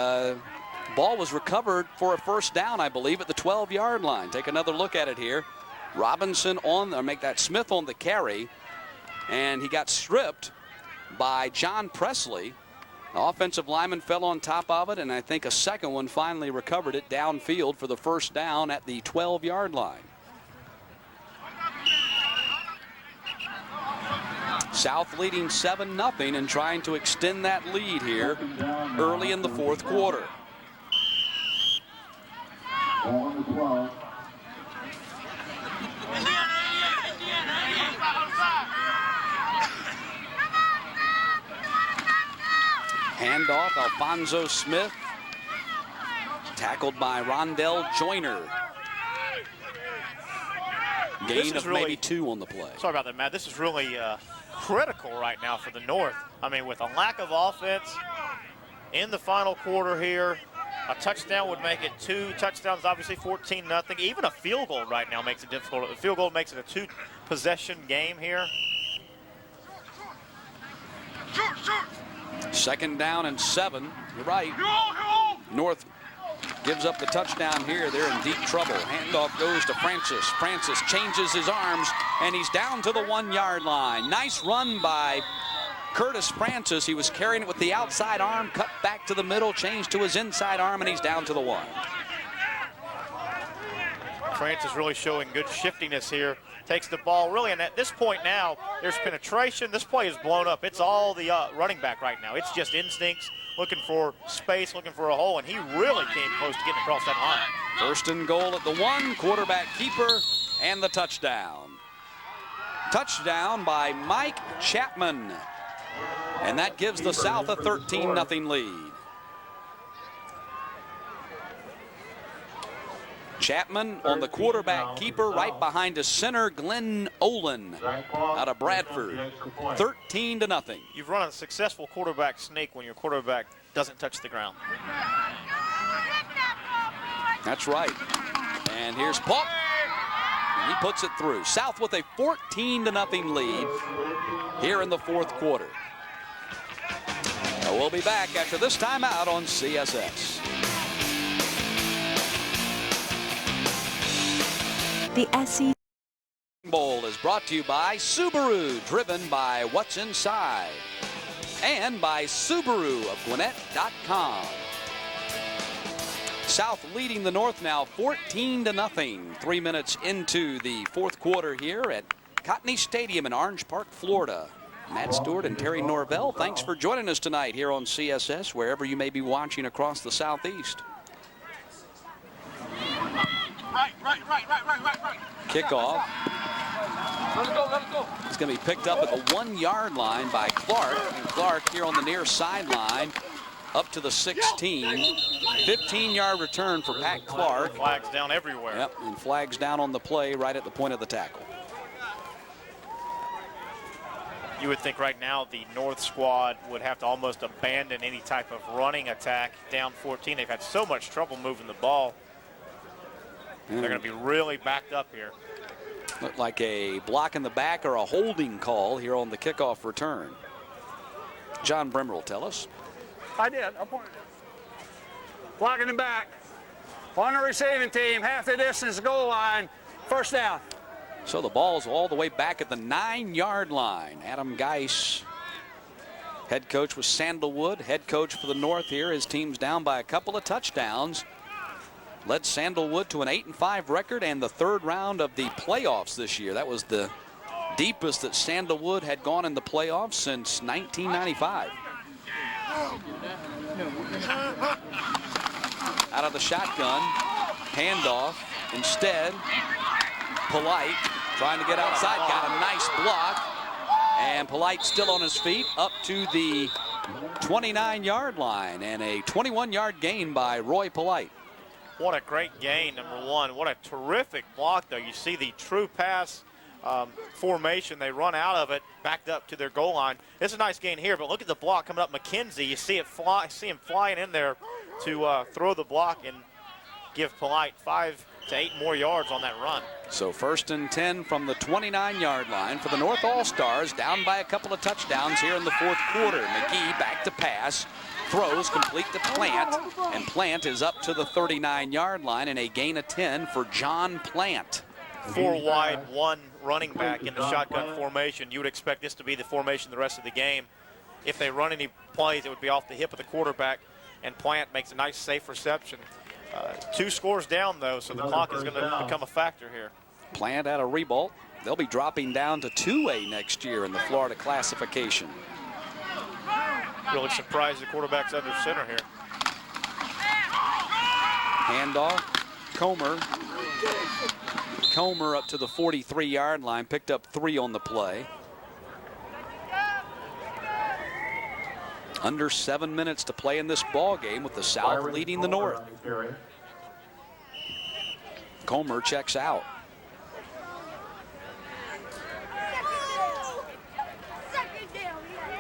ball was recovered for a first down, I believe, at the 12-yard line. Take another look at it here. Robinson make that Smith on the carry, and he got stripped by John Presley. The offensive lineman fell on top of it, and I think a second one finally recovered it downfield for the first down at the 12-yard line. South leading 7-0 and trying to extend that lead here early in the 4th quarter.
On the 12.
Handoff, Alfonso Smith, tackled by Rondell Joyner. Gain of maybe 2 on the play.
Sorry about that, Matt. This is really critical right now for the North. I mean, with a lack of offense in the final quarter here, a touchdown would make it 2 touchdowns, obviously 14-0. Even a field goal right now makes it difficult. A field goal makes it a 2-possession game here.
2nd down and 7. You're right. North gives up the touchdown here. They're in deep trouble. Handoff goes to Francis. Francis changes his arms, and he's down to the 1-yard line. Nice run by Curtis Francis. He was carrying it with the outside arm, cut back to the middle, changed to his inside arm, and he's down to the 1.
Francis really showing good shiftiness here. Takes the ball really, and at this point now, there's penetration. This play is blown up. It's all the running back right now. It's just instincts, looking for space, looking for a hole, and he really came close to getting across that line.
1st and goal at the 1, quarterback keeper, and the touchdown. Touchdown by Mike Chapman. And that gives the South a 13-0 lead. Chapman on the quarterback keeper, right behind his center, Glenn Olin out of Bradford. 13-0.
You've run a successful quarterback sneak when your quarterback doesn't touch the ground.
That's right. And here's Paul. And he puts it through. South with a 14-0 lead here in the fourth quarter. We'll be back after this timeout on CSS.
The SEC
Bowl is brought to you by Subaru, driven by what's inside, and by Subaru of Gwinnett.com. South leading the North now 14-0. 3 minutes into the fourth quarter here at Cotney Stadium in Orange Park, Florida. Matt Stewart and Terry Norvell, thanks for joining us tonight here on CSS, wherever you may be watching across the Southeast.
Right.
Kickoff.
Let it go.
It's going to be picked up at the 1 yard line by Clark. And Clark here on the near sideline up to the 16. 15-yard return for Pat Clark.
Flags down everywhere.
Yep, and flags down on the play right at the point of the tackle.
You would think right now the North squad would have to almost abandon any type of running attack down 14. They've had so much trouble moving the ball. They're going to be really backed up here.
Looked like a block in the back or a holding call here on the kickoff return. John Brimmer will tell us.
I did. I pointed. Blocking him back. On the receiving team, half the distance to goal line. First down.
So the ball's all the way back at the 9-yard line. Adam Geis, head coach with Sandalwood, head coach for the North here. His team's down by a couple of touchdowns. Led Sandalwood to an 8-5 record and the third round of the playoffs this year. That was the deepest that Sandalwood had gone in the playoffs since 1995. Out of the shotgun, handoff. Instead, Polite trying to get outside, got a nice block. And Polite still on his feet up to the 29-yard line, and a 21-yard gain by Roy Polite.
What a great gain, number one. What a terrific block, though. You see the true pass formation. They run out of it, backed up to their goal line. It's a nice gain here, but look at the block coming up. McKenzie, you see him flying in there to throw the block and give Polite 5 to 8 more yards on that run.
So 1st and 10 from the 29-yard line for the North All-Stars, down by a couple of touchdowns here in the fourth quarter. McGee back to pass. Throws complete to Plant, and Plant is up to the 39-yard line, and a gain of 10 for John Plant.
4 wide, 1 running back in the shotgun formation. You would expect this to be the formation the rest of the game. If they run any plays, it would be off the hip of the quarterback, and Plant makes a nice, safe reception. 2 scores down, though, so the clock is going to become a factor here.
Plant out of Ribault. They'll be dropping down to 2A next year in the Florida classification.
Really surprised the quarterback's under center here.
Handoff, Comer up to the 43-yard line, picked up 3 on the play. Under 7 minutes to play in this ball game with the South leading the North. Comer checks out.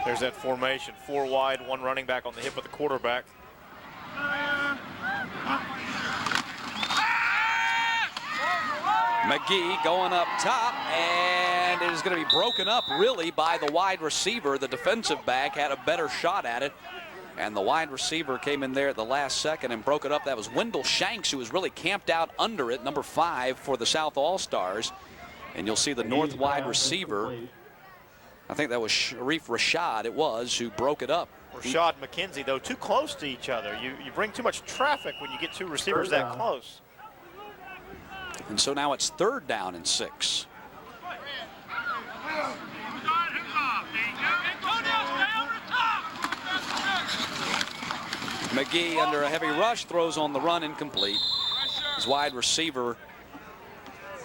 There's that formation, 4 wide, 1 running back on the hip of the quarterback.
McGee going up top, and it is going to be broken up really by the wide receiver. The defensive back had a better shot at it, and the wide receiver came in there at the last second and broke it up. That was Wendell Shanks, who was really camped out under it, number 5 for the South All-Stars. And you'll see the North wide receiver, I think that was Sharif Rashad, it was, who broke it up.
Rashad McKenzie, though, too close to each other. You bring too much traffic when you get 2 receivers that close.
And so now it's 3rd down and 6. McGee under a heavy rush, throws on the run, incomplete. His wide receiver,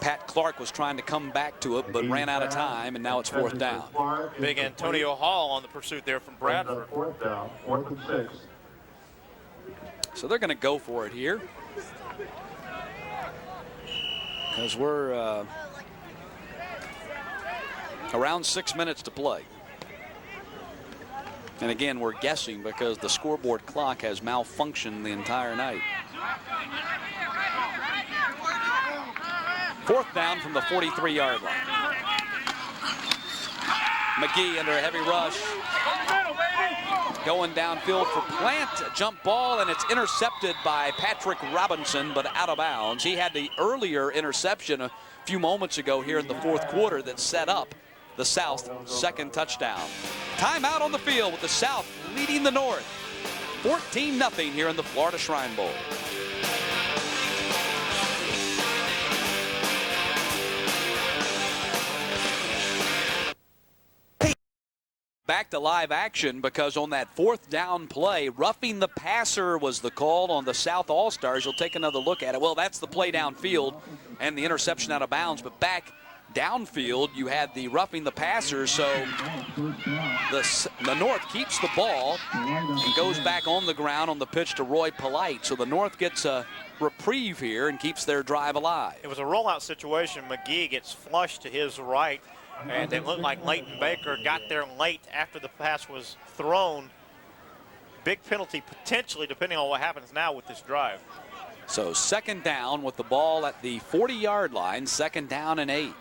Pat Clark, was trying to come back to it, but ran out of time, and now it's 4th down.
Big Antonio Hall on the pursuit there from Bradford.
4th down, 4th and 6.
So they're going to go for it here. Because we're around 6 minutes to play. And again, we're guessing because the scoreboard clock has malfunctioned the entire night. 4th down from the 43-yard line. McGee under a heavy rush. Going downfield for Plant, a jump ball, and it's intercepted by Patrick Robinson, but out of bounds. He had the earlier interception a few moments ago here in the 4th quarter that set up the South 2nd touchdown. Timeout on the field with the South leading the North. 14-0 here in the Florida Shrine Bowl. Back to live action because on that 4th down play, roughing the passer was the call on the South All-Stars. You'll take another look at it. Well, that's the play downfield and the interception out of bounds, but back downfield you had the roughing the passer, so the North keeps the ball and goes back on the ground on the pitch to Roy Polite. So the North gets a reprieve here and keeps their drive alive.
It was a rollout situation. McGee gets flushed to his right, and it looked like Leighton Baker got there late after the pass was thrown. Big penalty potentially depending on what happens now with this drive.
So 2nd down with the ball at the 40-yard line, 2nd down and 8.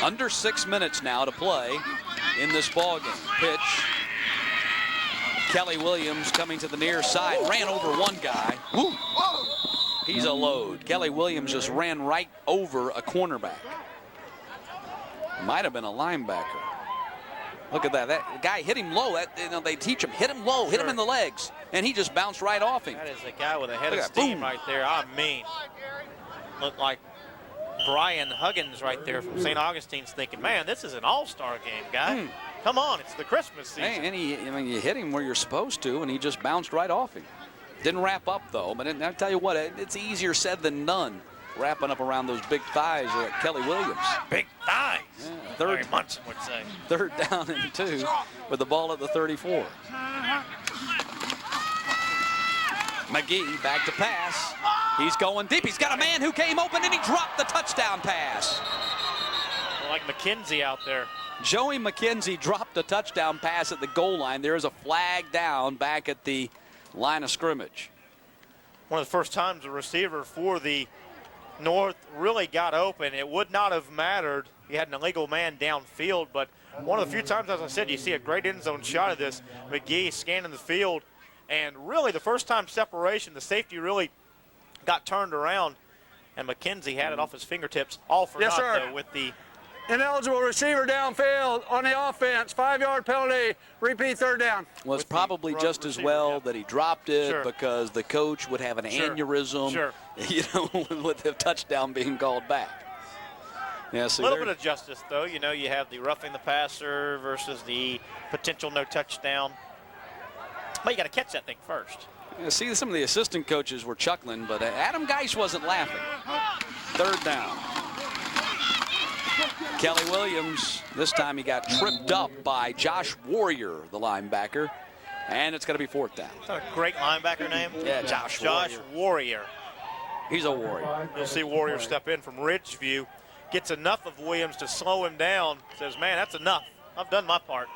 Under 6 minutes now to play in this ball game. Pitch. Kelly Williams coming to the near side, ran over one guy. Woo. He's a load. Kelly Williams just ran right over a cornerback. Might have been a linebacker. Look at that. That guy hit him low. They teach him, hit him low, hit him in the legs, and he just bounced right off him.
That is a guy with a head
Look
of
at that.
steam
Boom.
right there. I mean, looked like Brian Huggins right there from St. Augustine's thinking, man, this is an all-star game, guy. Come on, it's the Christmas season.
Hey, and you hit him where you're supposed to, and he just bounced right off him. Didn't wrap up, though, but I'll tell you what, it's easier said than done, wrapping up around those big thighs of Kelly Williams.
Big thighs.
Yeah,
Larry Munson would say.
3rd down and 2 with the ball at the 34. McGee back to pass. He's going deep. He's got a man who came open, and he dropped the touchdown pass.
Like McKenzie out there.
Joey McKenzie dropped a touchdown pass at the goal line. There is a flag down back at the line of scrimmage.
One of the first times a receiver for the North really got open. It would not have mattered. He had an illegal man downfield, but one of the few times, as I said, you see a great end zone shot of this. McGee scanning the field, and really the first time separation, the safety really got turned around, and McKenzie had it off his fingertips. All for
Yes,
naught,
sir.
though, with the
Ineligible receiver downfield on the offense. 5-yard penalty. Repeat 3rd down.
Was
With the
probably
front
just as
receiver,
well
yeah.
that he dropped it
Sure.
because the coach would have an
Sure.
aneurysm,
Sure.
with the touchdown being called back. Yeah,
A
see,
little bit of justice, though. You know, you have the roughing the passer versus the potential no touchdown. But you got to catch that thing first.
see, some of the assistant coaches were chuckling, but Adam Geis wasn't laughing. 3rd down. Kelly Williams, this time he got tripped up by Josh Warrior, the linebacker, and it's going to be 4th down.
Is that a great linebacker name?
Yeah, Josh
Warrior.
He's a warrior.
You'll see Warrior step in from Ridgeview, gets enough of Williams to slow him down, says, man, that's enough. I've done my part.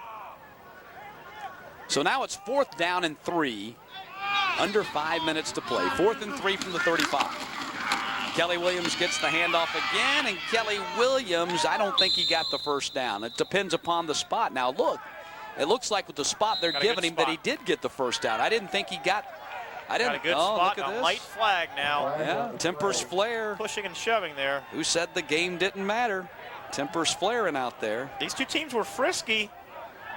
So now it's 4th down and 3, under 5 minutes to play. 4th and 3 from the 35. Kelly Williams gets the handoff again, and Kelly Williams, I don't think he got the 1st down. It depends upon the spot. Now look, it looks like with the spot they're
Got a
giving
good
him that
spot.
he did get the 1st down. I didn't think he got.
Got a good spot,
look at
a
this.
light flag now.
Yeah, Tempers Flair.
Pushing and shoving there.
Who said the game didn't matter? Tempers flaring out there.
These two teams were frisky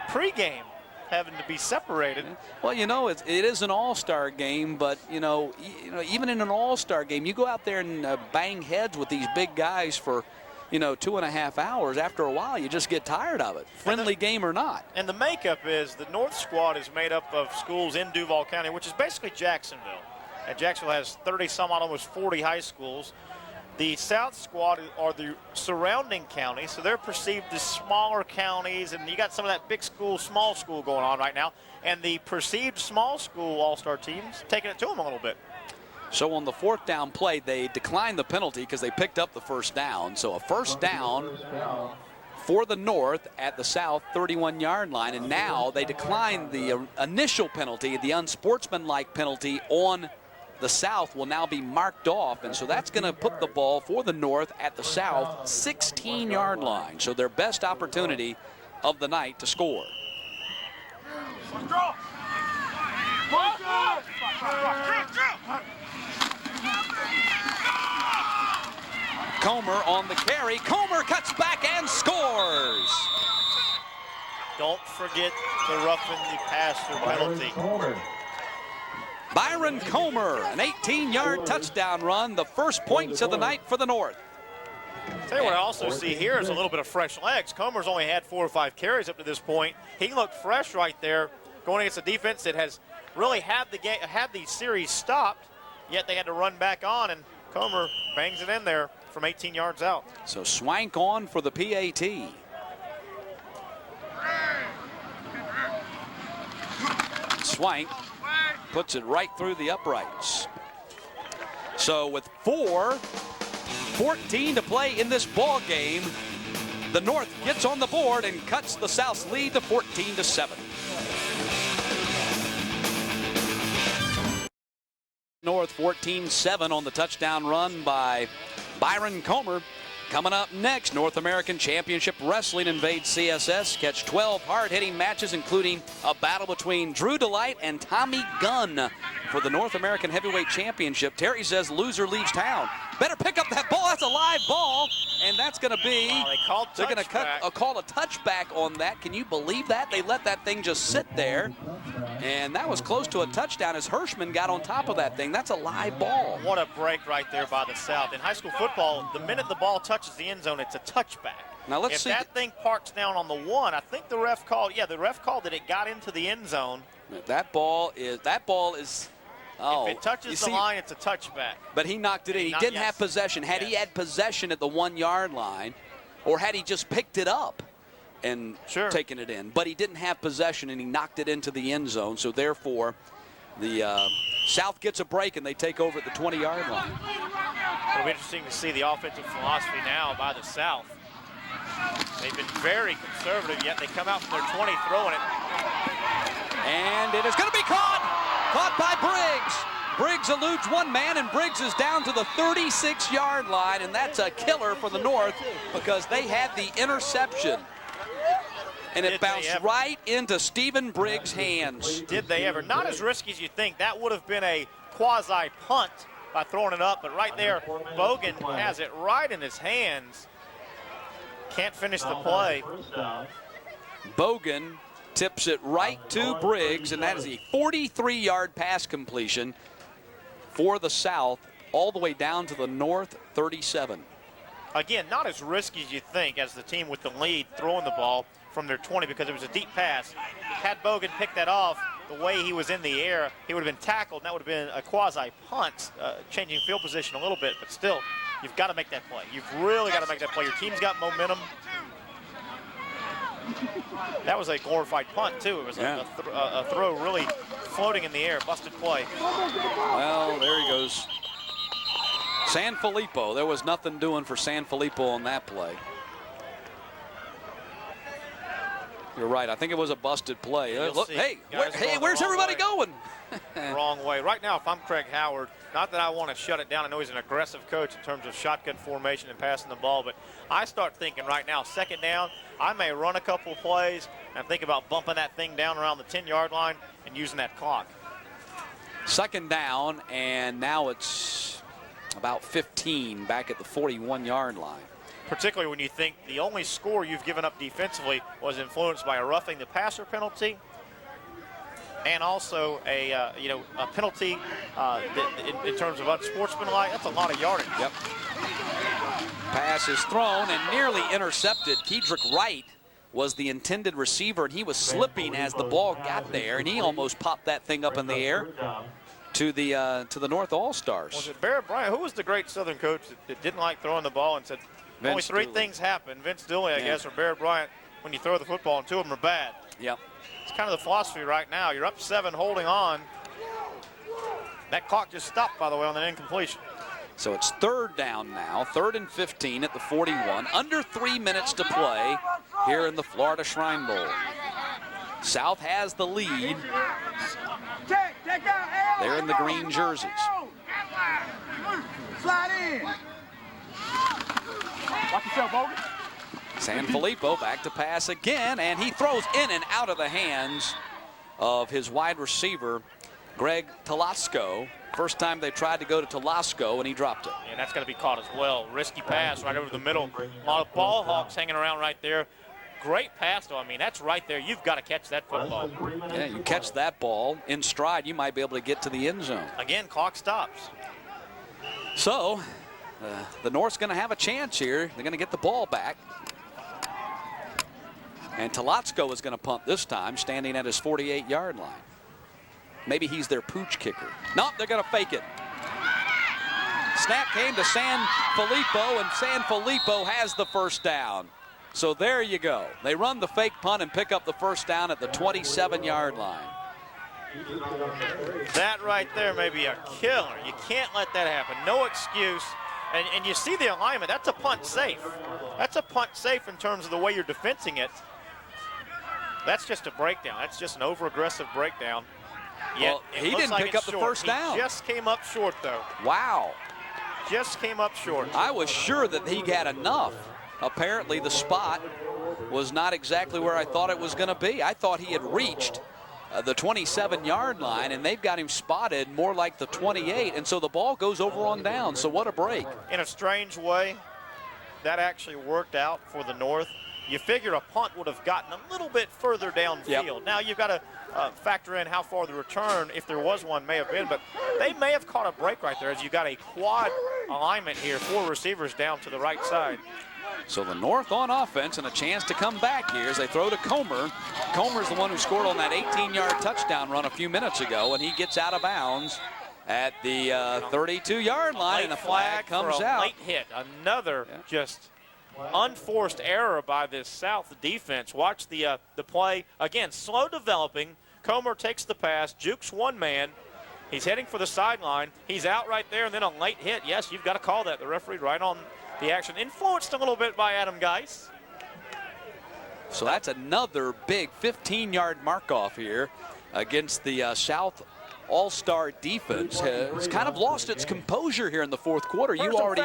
pregame, having to be separated.
Well, it is an all-star game, but even in an all-star game, you go out there and bang heads with these big guys for 2.5 hours. After a while, you just get tired of it, friendly game or not.
And the makeup is the North squad is made up of schools in Duval County, which is basically Jacksonville. And Jacksonville has 30 some odd, almost 40 high schools. The South squad are the surrounding counties, so they're perceived as smaller counties, and you got some of that big school, small school going on right now. And the perceived small school all-star teams taking it to them a little bit.
So on the 4th down play, they declined the penalty because they picked up the first down. So a first down for the North at the South 31-yard line. And now they declined the initial penalty, the unsportsmanlike penalty on the South will now be marked off. And so that's going to put the ball for the North at the South 16-yard line. So their best opportunity of the night to score. Comer on the carry. Comer cuts back and scores.
Don't forget the roughing the passer penalty.
Byron Comer, an 18-yard touchdown run, the first points of the night for the North.
Tell you what I also see here is a little bit of fresh legs. Comer's only had 4 or 5 carries up to this point. He looked fresh right there, going against a defense that has really had the series stopped, yet they had to run back on, and Comer bangs it in there from 18 yards out.
So Swank on for the PAT. Swank puts it right through the uprights. So with 4:14 to play in this ball game, the North gets on the board and cuts the South's lead to 14-7. North 14-7 on the touchdown run by Byron Comer. Coming up next, North American Championship Wrestling invades CSS. Catch 12 hard-hitting matches, including a battle between Drew Delight and Tommy Gunn for the North American Heavyweight Championship. Terry says loser leaves town. Better pick up that ball. That's a live ball, and that's going to be. They're going to call a touchback on that. Can you believe that? They let that thing just sit there, and that was close to a touchdown as Hirschman got on top of that thing. That's a live ball.
What a break right there by the South. In high school football, the minute the ball touches the end zone, it's a touchback.
Now let's
if
see.
That thing parks down on the 1, I think the ref called. Yeah, the ref called that it got into the end zone.
That ball is. Oh,
if it touches the line, it's a touchback.
But he knocked it in. He didn't have possession. Had he had possession at the 1-yard line, or had he just picked it up and taken it in, but he didn't have possession and he knocked it into the end zone. So therefore, the South gets a break and they take over at the 20-yard line.
It'll be interesting to see the offensive philosophy now by the South. They've been very conservative, yet they come out from their 20 throwing it.
And it is going to be caught by Briggs. Briggs eludes one man, and Briggs is down to the 36-yard line, and that's a killer for the North because they had the interception. And it bounced right into Stephen Briggs' hands.
Did they ever? Not as risky as you think. That would have been a quasi-punt by throwing it up, but right there, Bogan has it right in his hands. Can't finish the play.
Bogan tips it right to Briggs, and that is a 43-yard pass completion for the South, all the way down to the North 37.
Again, not as risky as you think as the team with the lead throwing the ball from their 20 because it was a deep pass. Had Bogan picked that off the way he was in the air, he would have been tackled, and that would have been a quasi-punt, changing field position a little bit, but still, you've got to make that play. You've really got to make that play. Your team's got momentum. That was a glorified punt, too. It was a throw really floating in the air, busted play.
Well, there he goes. Sanfilippo. There was nothing doing for Sanfilippo on that play. You're right. I think it was a busted play. Look, hey, where's everybody going?
Wrong way. Right now, if I'm Craig Howard, not that I want to shut it down. I know he's an aggressive coach in terms of shotgun formation and passing the ball, but I start thinking right now, second down, I may run a couple plays and think about bumping that thing down around the 10-yard line and using that clock.
Second down, and now it's about 15 back at the 41-yard line.
Particularly when you think the only score you've given up defensively was influenced by a roughing the passer penalty and also a penalty in terms of unsportsmanlike. That's a lot of yardage.
Yep. Pass is thrown and nearly intercepted. Kedrick Wright was the intended receiver, and he was slipping as the ball got there, and he almost popped that thing up in the air to the North All-Stars.
Was it Barrett Bryant? Who was the great Southern coach that didn't like throwing the ball and said, only three things happen? Vince Dooley, I guess, or Barrett Bryant, when you throw the football, and two of them are bad.
Yep.
It's kind of the philosophy right now. You're up 7, holding on. That clock just stopped, by the way, on that incompletion.
So it's third down now, 3rd and 15 at the 41. Under 3 minutes to play here in the Florida Shrine Bowl. South has the lead. They're in the green jerseys.
Slide in. Watch yourself, Bogan.
Sanfilippo back to pass again, and he throws in and out of the hands of his wide receiver, Greg Talasco. First time they tried to go to Talasco, and he dropped it.
And that's going to be caught as well. Risky pass right over the middle. A lot of ball hawks hanging around right there. Great pass, though. I mean, that's right there. You've got to catch that football.
Yeah, you catch that ball in stride, you might be able to get to the end zone.
Again, clock stops.
So, the North's going to have a chance here. They're going to get the ball back. And Talasco is going to punt this time, standing at his 48-yard line. Maybe he's their pooch kicker. Nope, they're going to fake it. Snap came to Sanfilippo, and Sanfilippo has the first down. So there you go. They run the fake punt and pick up the first down at the 27-yard line.
That right there may be a killer. You can't let that happen. No excuse. And you see the alignment. That's a punt safe. That's a punt safe in terms of the way you're defensing it. That's just a breakdown. That's just an over-aggressive breakdown.
Well, he didn't pick up the first down.
He just came up short, though.
Wow.
Just came up short.
I was sure that he got enough. Apparently, the spot was not exactly where I thought it was going to be. I thought he had reached the 27-yard line, and they've got him spotted more like the 28, and so the ball goes over on down. So what a break.
In a strange way, that actually worked out for the North. You figure a punt would have gotten a little bit further downfield.
Yep.
Now you've got to factor in how far the return, if there was one, may have been, but they may have caught a break right there as you got a quad alignment here, 4 receivers down to the right side.
So the North on offense and a chance to come back here as they throw to Comer. Comer's the one who scored on that 18-yard touchdown run a few minutes ago, and he gets out of bounds at the 32-yard line, and a flag comes
for a
out.
late hit. Another just unforced error by this South defense. Watch the play. Again, slow developing. Comer takes the pass, jukes one man. He's heading for the sideline. He's out right there, and then a late hit. Yes, you've got to call that. The referee right on the action. Influenced a little bit by Adam Geis.
So that's another big 15-yard mark-off here against the South All-Star defense. Has kind of lost its composure here in the fourth quarter. You already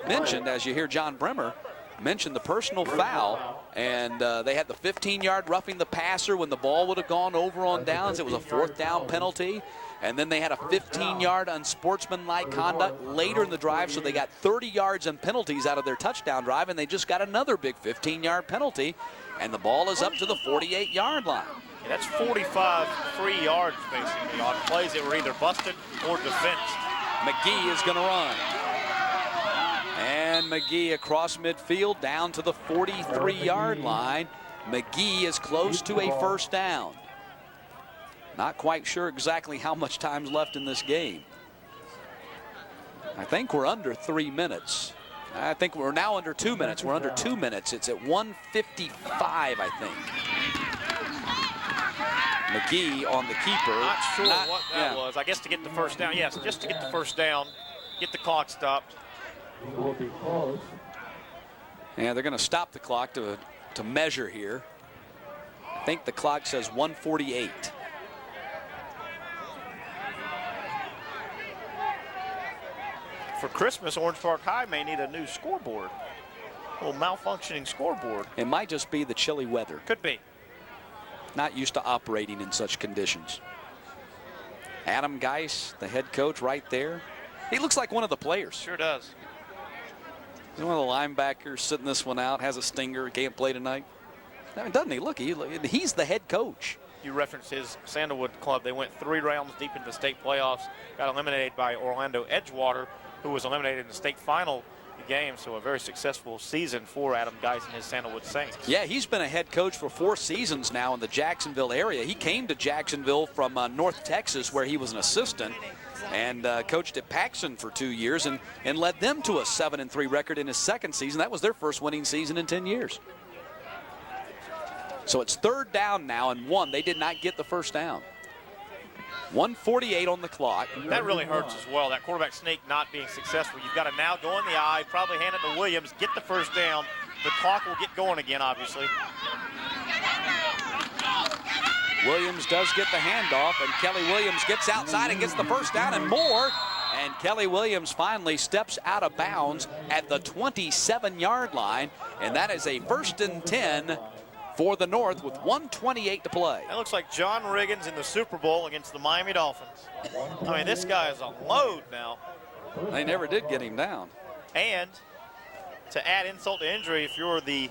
mentioned, as you hear John Bremer mention, the personal foul, and they had the 15-yard roughing the passer when the ball would have gone over on downs. It was a 4th down penalty. And then they had a 15-yard unsportsmanlike conduct later in the drive, so they got 30 yards and penalties out of their touchdown drive, and they just got another big 15-yard penalty, and the ball is up to the 48-yard line.
Yeah, that's 45 free yards, basically, on plays that were either busted or defense.
McGee is going to run. And McGee across midfield down to the 43-yard line. McGee is close to a first down. Not quite sure exactly how much time's left in this game. I think we're under 3 minutes. I think we're now under 2 minutes. We're under 2 minutes. It's at 1:55, I think. McGee on the keeper.
Not sure what that was. I guess to get the first down. Yes, just to get the first down, get the clock stopped.
Yeah, they're going to stop the clock to measure here. I think the clock says 1:48.
For Christmas, Orange Park High may need a new scoreboard. A little malfunctioning scoreboard.
It might just be the chilly weather.
Could be.
Not used to operating in such conditions. Adam Geis, the head coach, right there. He looks like one of the players.
Sure does.
He's one of the linebackers sitting this one out, has a stinger, can't play tonight. I mean, doesn't he? Look, he's the head coach.
You referenced his Sandalwood club. They went 3 rounds deep into the state playoffs, got eliminated by Orlando Edgewater, who was eliminated in the state final game. So a very successful season for Adam Geis and his Sandalwood Saints.
Yeah, he's been a head coach for 4 seasons now in the Jacksonville area. He came to Jacksonville from North Texas, where he was an assistant, and coached at Paxson for 2 years and led them to a 7-3 record in his second season. That was their first winning season in 10 years. So it's 3rd down now and 1. They did not get the first down. 1:48 on the clock.
That really hurts as well, that quarterback sneak not being successful. You've got to now go in the eye, probably hand it to Williams, get the first down. The clock will get going again, obviously.
Williams does get the handoff, and Kelly Williams gets outside and gets the first down and more. And Kelly Williams finally steps out of bounds at the 27-yard line, and that is a 1st and 10 for the North with 1:28 to play.
That looks like John Riggins in the Super Bowl against the Miami Dolphins. I mean, this guy is a load now.
They never did get him down.
And to add insult to injury, if you're the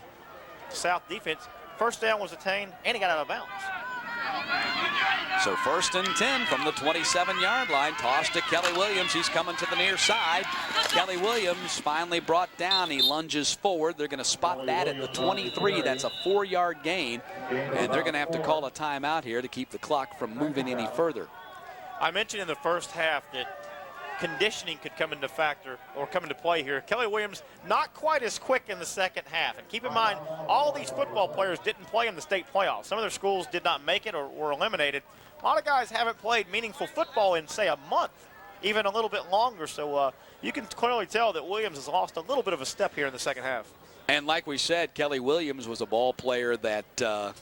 South defense, first down was attained, and he got out of bounds.
So 1st and 10 from the 27-yard line. Toss to Kelly Williams. He's coming to the near side. Kelly Williams finally brought down. He lunges forward. They're going to spot that at the 23. That's a 4-yard gain. And they're going to have to call a timeout here to keep the clock from moving any further.
I mentioned in the first half that conditioning could come into play here. Kelly Williams not quite as quick in the second half. And keep in mind, all these football players didn't play in the state playoffs. Some of their schools did not make it or were eliminated. A lot of guys haven't played meaningful football in, say, a month, even a little bit longer. So you can clearly tell that Williams has lost a little bit of a step here in the second half.
And like we said, Kelly Williams was a ball player that,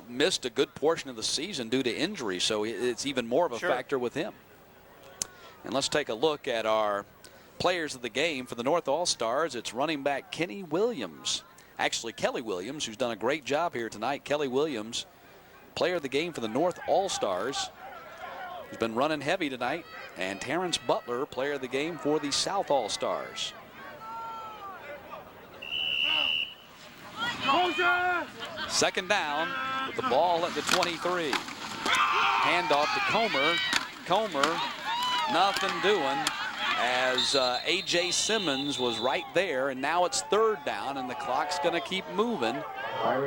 missed a good portion of the season due to injury. So it's even more of a factor with him. And let's take a look at our players of the game for the North All-Stars. It's running back Kenny Williams. Actually, Kelly Williams, who's done a great job here tonight. Kelly Williams, player of the game for the North All-Stars, who's been running heavy tonight. And Terrence Butler, player of the game for the South All-Stars. Second down with the ball at the 23. Handoff to Comer. Comer, nothing doing, as A.J. Simmons was right there, and now it's 3rd down, and the clock's going to keep moving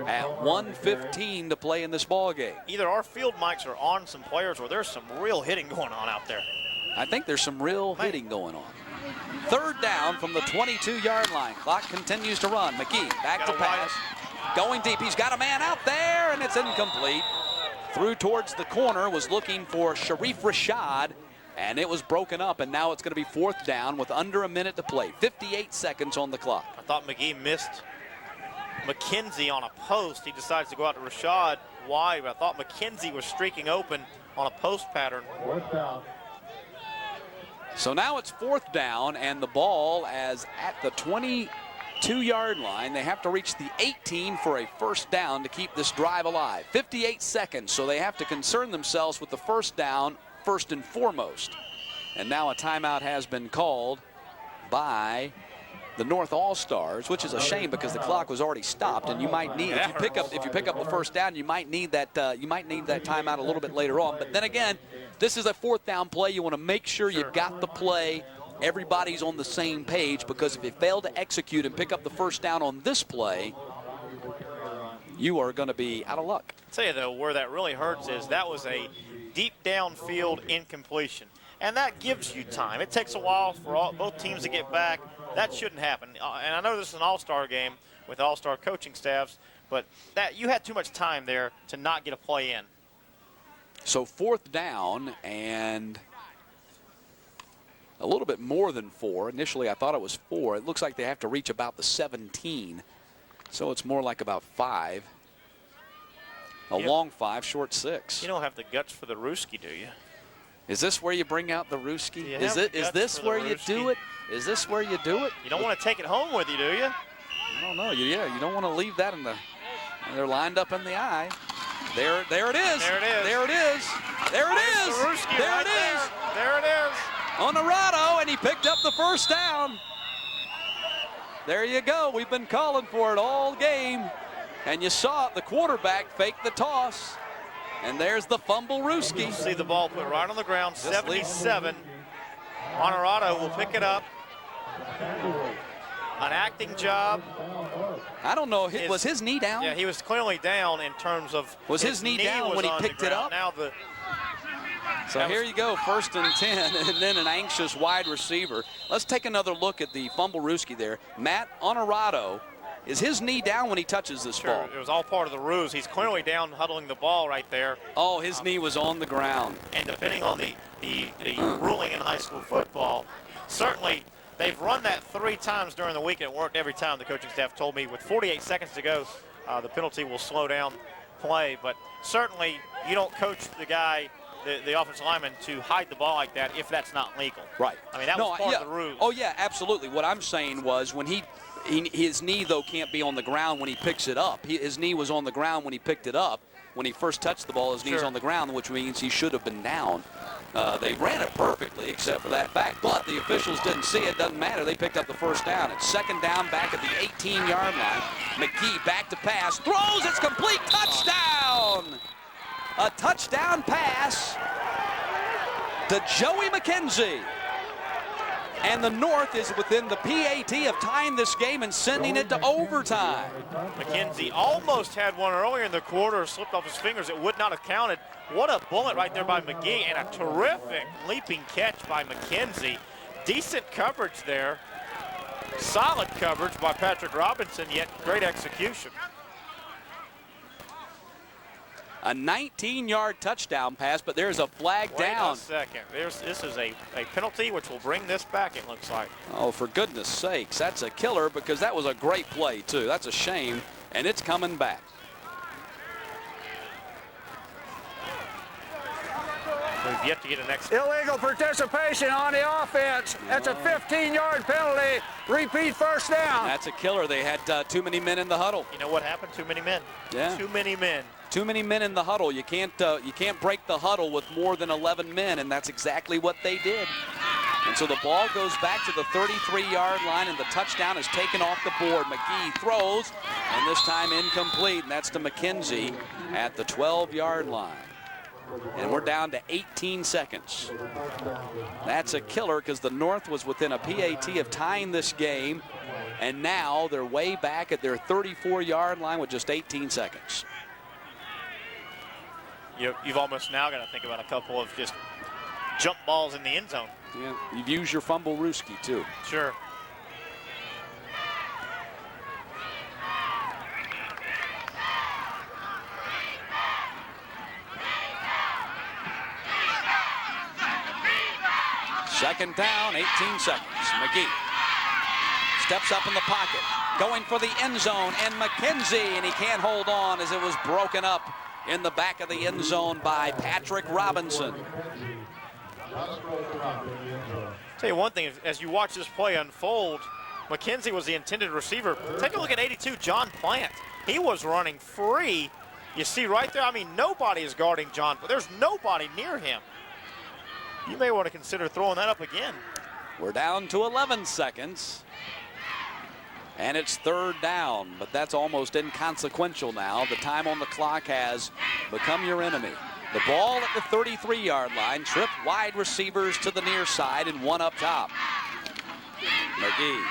at 1:15 to play in this ball game.
Either our field mics are on some players or there's some real hitting going on out there.
I think there's some real hitting going on. 3rd down from the 22-yard line. Clock continues to run. McGee back to pass. Going deep. He's got a man out there, and it's incomplete. Threw towards the corner, was looking for Sharif Rashad, and it was broken up, and now it's going to be 4th down with under a minute to play. 58 seconds on the clock.
I thought McGee missed McKenzie on a post. He decides to go out to Rashad wide, but I thought McKenzie was streaking open on a post pattern.
4th down.
So now it's 4th down, and the ball as at the 22-yard line. They have to reach the 18 for a 1st down to keep this drive alive. 58 seconds, so they have to concern themselves with the 1st down first and foremost. And now a timeout has been called by the North All-Stars, which is a shame because the clock was already stopped, and you might need, if you pick up the 1st down, you might need that timeout a little bit later on. But then again, this is a 4th down play. You want to make sure you've got the play, everybody's on the same page, because if you fail to execute and pick up the 1st down on this play, you are going to be out of luck.
I'll tell you though, where that really hurts is that was a deep downfield incompletion, and that gives you time. It takes a while for both teams to get back. That shouldn't happen. And I know this is an all-star game with all-star coaching staffs, but that you had too much time there to not get a play in.
So 4th down and a little bit more than 4. Initially, I thought it was 4. It looks like they have to reach about the 17. So it's more like about 5. Long 5, short 6.
You don't have the guts for the Ruski, do you?
Is this where you bring out the Ruski?
You
Is this where you do it? Is this where you do it?
You don't want to take it home with you, do you?
I don't know. You don't want to leave that in the. They're lined up in the eye. There it is.
There it is.
There it is. There it is.
The Ruski
there
right
it is.
There it is.
Honorado, and he picked up the 1st down. There you go. We've been calling for it all game. And you saw it. The quarterback faked the toss. And there's the fumble Ruski.
See the ball put right on the ground, 77. Honorado will pick it up. An acting job.
I don't know. Was his knee down?
Yeah, he was clearly down in terms of.
Was his knee down when he picked it up?
Now
So here you go, 1st and 10, and then an anxious wide receiver. Let's take another look at the fumble Ruski there. Matt Honorado Is his knee down when he touches this ball?
It was all part of the ruse. He's clearly down huddling the ball right there.
Oh, his knee was on the ground.
And depending on the ruling in high school football, certainly they've run that 3 times during the week, and it worked every time. The coaching staff told me with 48 seconds to go, the penalty will slow down play. But certainly you don't coach the guy, the offensive lineman, to hide the ball like that if that's not legal.
Right.
I mean, that was part of the ruse.
Oh, yeah, absolutely. What I'm saying was when his knee, though, can't be on the ground when he picks it up. His knee was on the ground when he picked it up. When he first touched the ball, his knee's on the ground, which means he should have been down. They ran it perfectly except for that fact, but the officials didn't see it. Doesn't matter. They picked up the first down. It's second down back at the 18-yard line. McGee back to pass. Throws. It's complete. Touchdown. A touchdown pass to Joey McKenzie. And the North is within the PAT of tying this game and sending it to overtime.
McKenzie almost had one earlier in the quarter, slipped off his fingers. It would not have counted. What a bullet right there by McGee, and a terrific leaping catch by McKenzie. Decent coverage there. Solid coverage by Patrick Robinson, yet great execution.
A 19-yard touchdown pass, but there's a flag down.
Wait a second. This is a penalty which will bring this back, it looks like.
Oh, for goodness sakes. That's a killer because that was a great play, too. That's a shame, and it's coming back.
We've yet to get an next.
Illegal participation on the offense. That's a 15-yard penalty. Repeat first down.
That's a killer. They had too many men in the huddle.
You know what happened? Too many men.
Yeah.
Too many men.
Too many men in the huddle. You can't break the huddle with more than 11 men, and that's exactly what they did. And so the ball goes back to the 33-yard line, and the touchdown is taken off the board. McGee throws, and this time incomplete, and that's to McKenzie at the 12-yard line. And we're down to 18 seconds. That's a killer because the North was within a PAT of tying this game, and now they're way back at their 34-yard line with just 18 seconds.
You've almost now got to think about a couple of just jump balls in the end zone.
Yeah, you've used your fumble Ruski too.
Sure.
Second down, 18 seconds. McGee steps up in the pocket, going for the end zone, and McKenzie, and he can't hold on as it was broken up in the back of the end zone by Patrick Robinson.
Tell you one thing, as you watch this play unfold, McKenzie was the intended receiver. Take a look at 82, John Plant. He was running free. You see right there, I mean, nobody is guarding John, but there's nobody near him. You may want to consider throwing that up again.
We're down to 11 seconds. And it's third down, but that's almost inconsequential now. The time on the clock has become your enemy. The ball at the 33-yard line, trip wide receivers to the near side and one up top. McGee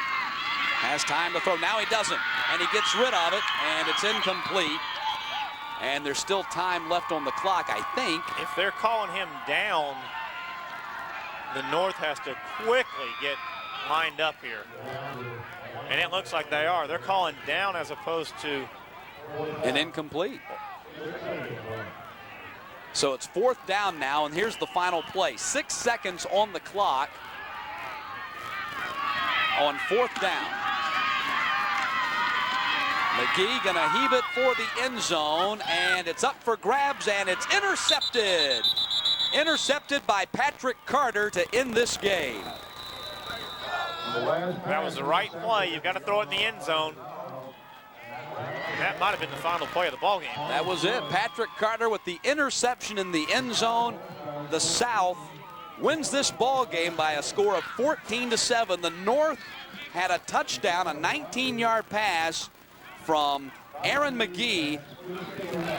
has time to throw. Now he doesn't, and he gets rid of it, and it's incomplete. And there's still time left on the clock, I think.
If they're calling him down, the North has to quickly get lined up here. And it looks like they are. They're calling down as opposed to
an incomplete. So it's fourth down now, and here's the final play. 6 seconds on the clock on fourth down. McGee gonna heave it for the end zone, and it's up for grabs, and it's intercepted. Intercepted by Patrick Carter to end this game.
That was the right play. You've got to throw it in the end zone. That might have been the final play of the ball game.
That was it. Patrick Carter with the interception in the end zone. The South wins this ball game by a score of 14-7. The North had a touchdown, a 19-yard pass from Aaron McGee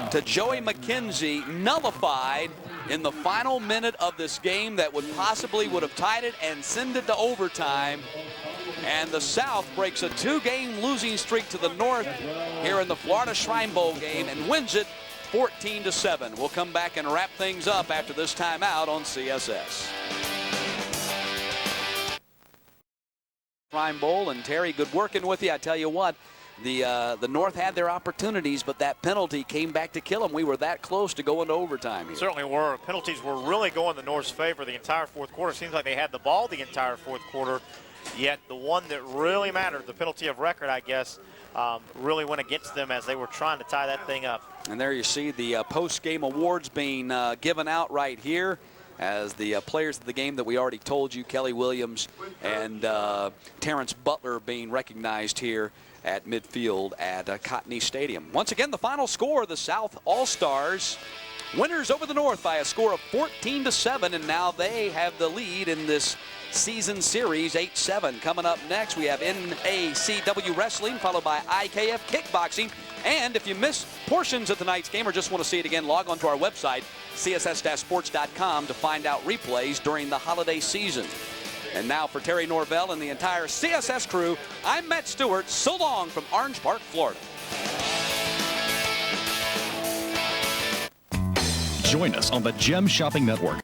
to Joey McKenzie, nullified in the final minute of this game that would have tied it and send it to overtime. And the South breaks a 2-game losing streak to the North here in the Florida Shrine Bowl game and wins it 14-7. We'll come back and wrap things up after this timeout on CSS. Shrine Bowl, and Terry, good working with you. I tell you what, the North had their opportunities, but that penalty came back to kill them. We were that close to going to overtime here.
Certainly were. Penalties were really going the North's favor the entire fourth quarter. Seems like they had the ball the entire fourth quarter, yet the one that really mattered, the penalty of record, I guess, really went against them as they were trying to tie that thing up.
And there you see the post-game awards being given out right here as the players of the game that we already told you, Kelly Williams and Terrence Butler, being recognized here at midfield at Cotton East Stadium. Once again, the final score, the South All-Stars winners over the North by a score of 14-7, and now they have the lead in this season series, 8-7. Coming up next, we have NACW Wrestling, followed by IKF Kickboxing. And if you missed portions of tonight's game or just want to see it again, log on to our website, css-sports.com, to find out replays during the holiday season. And now for Terry Norvell and the entire CSS crew, I'm Matt Stewart. So long from Orange Park, Florida.
Join us on the Gem Shopping Network.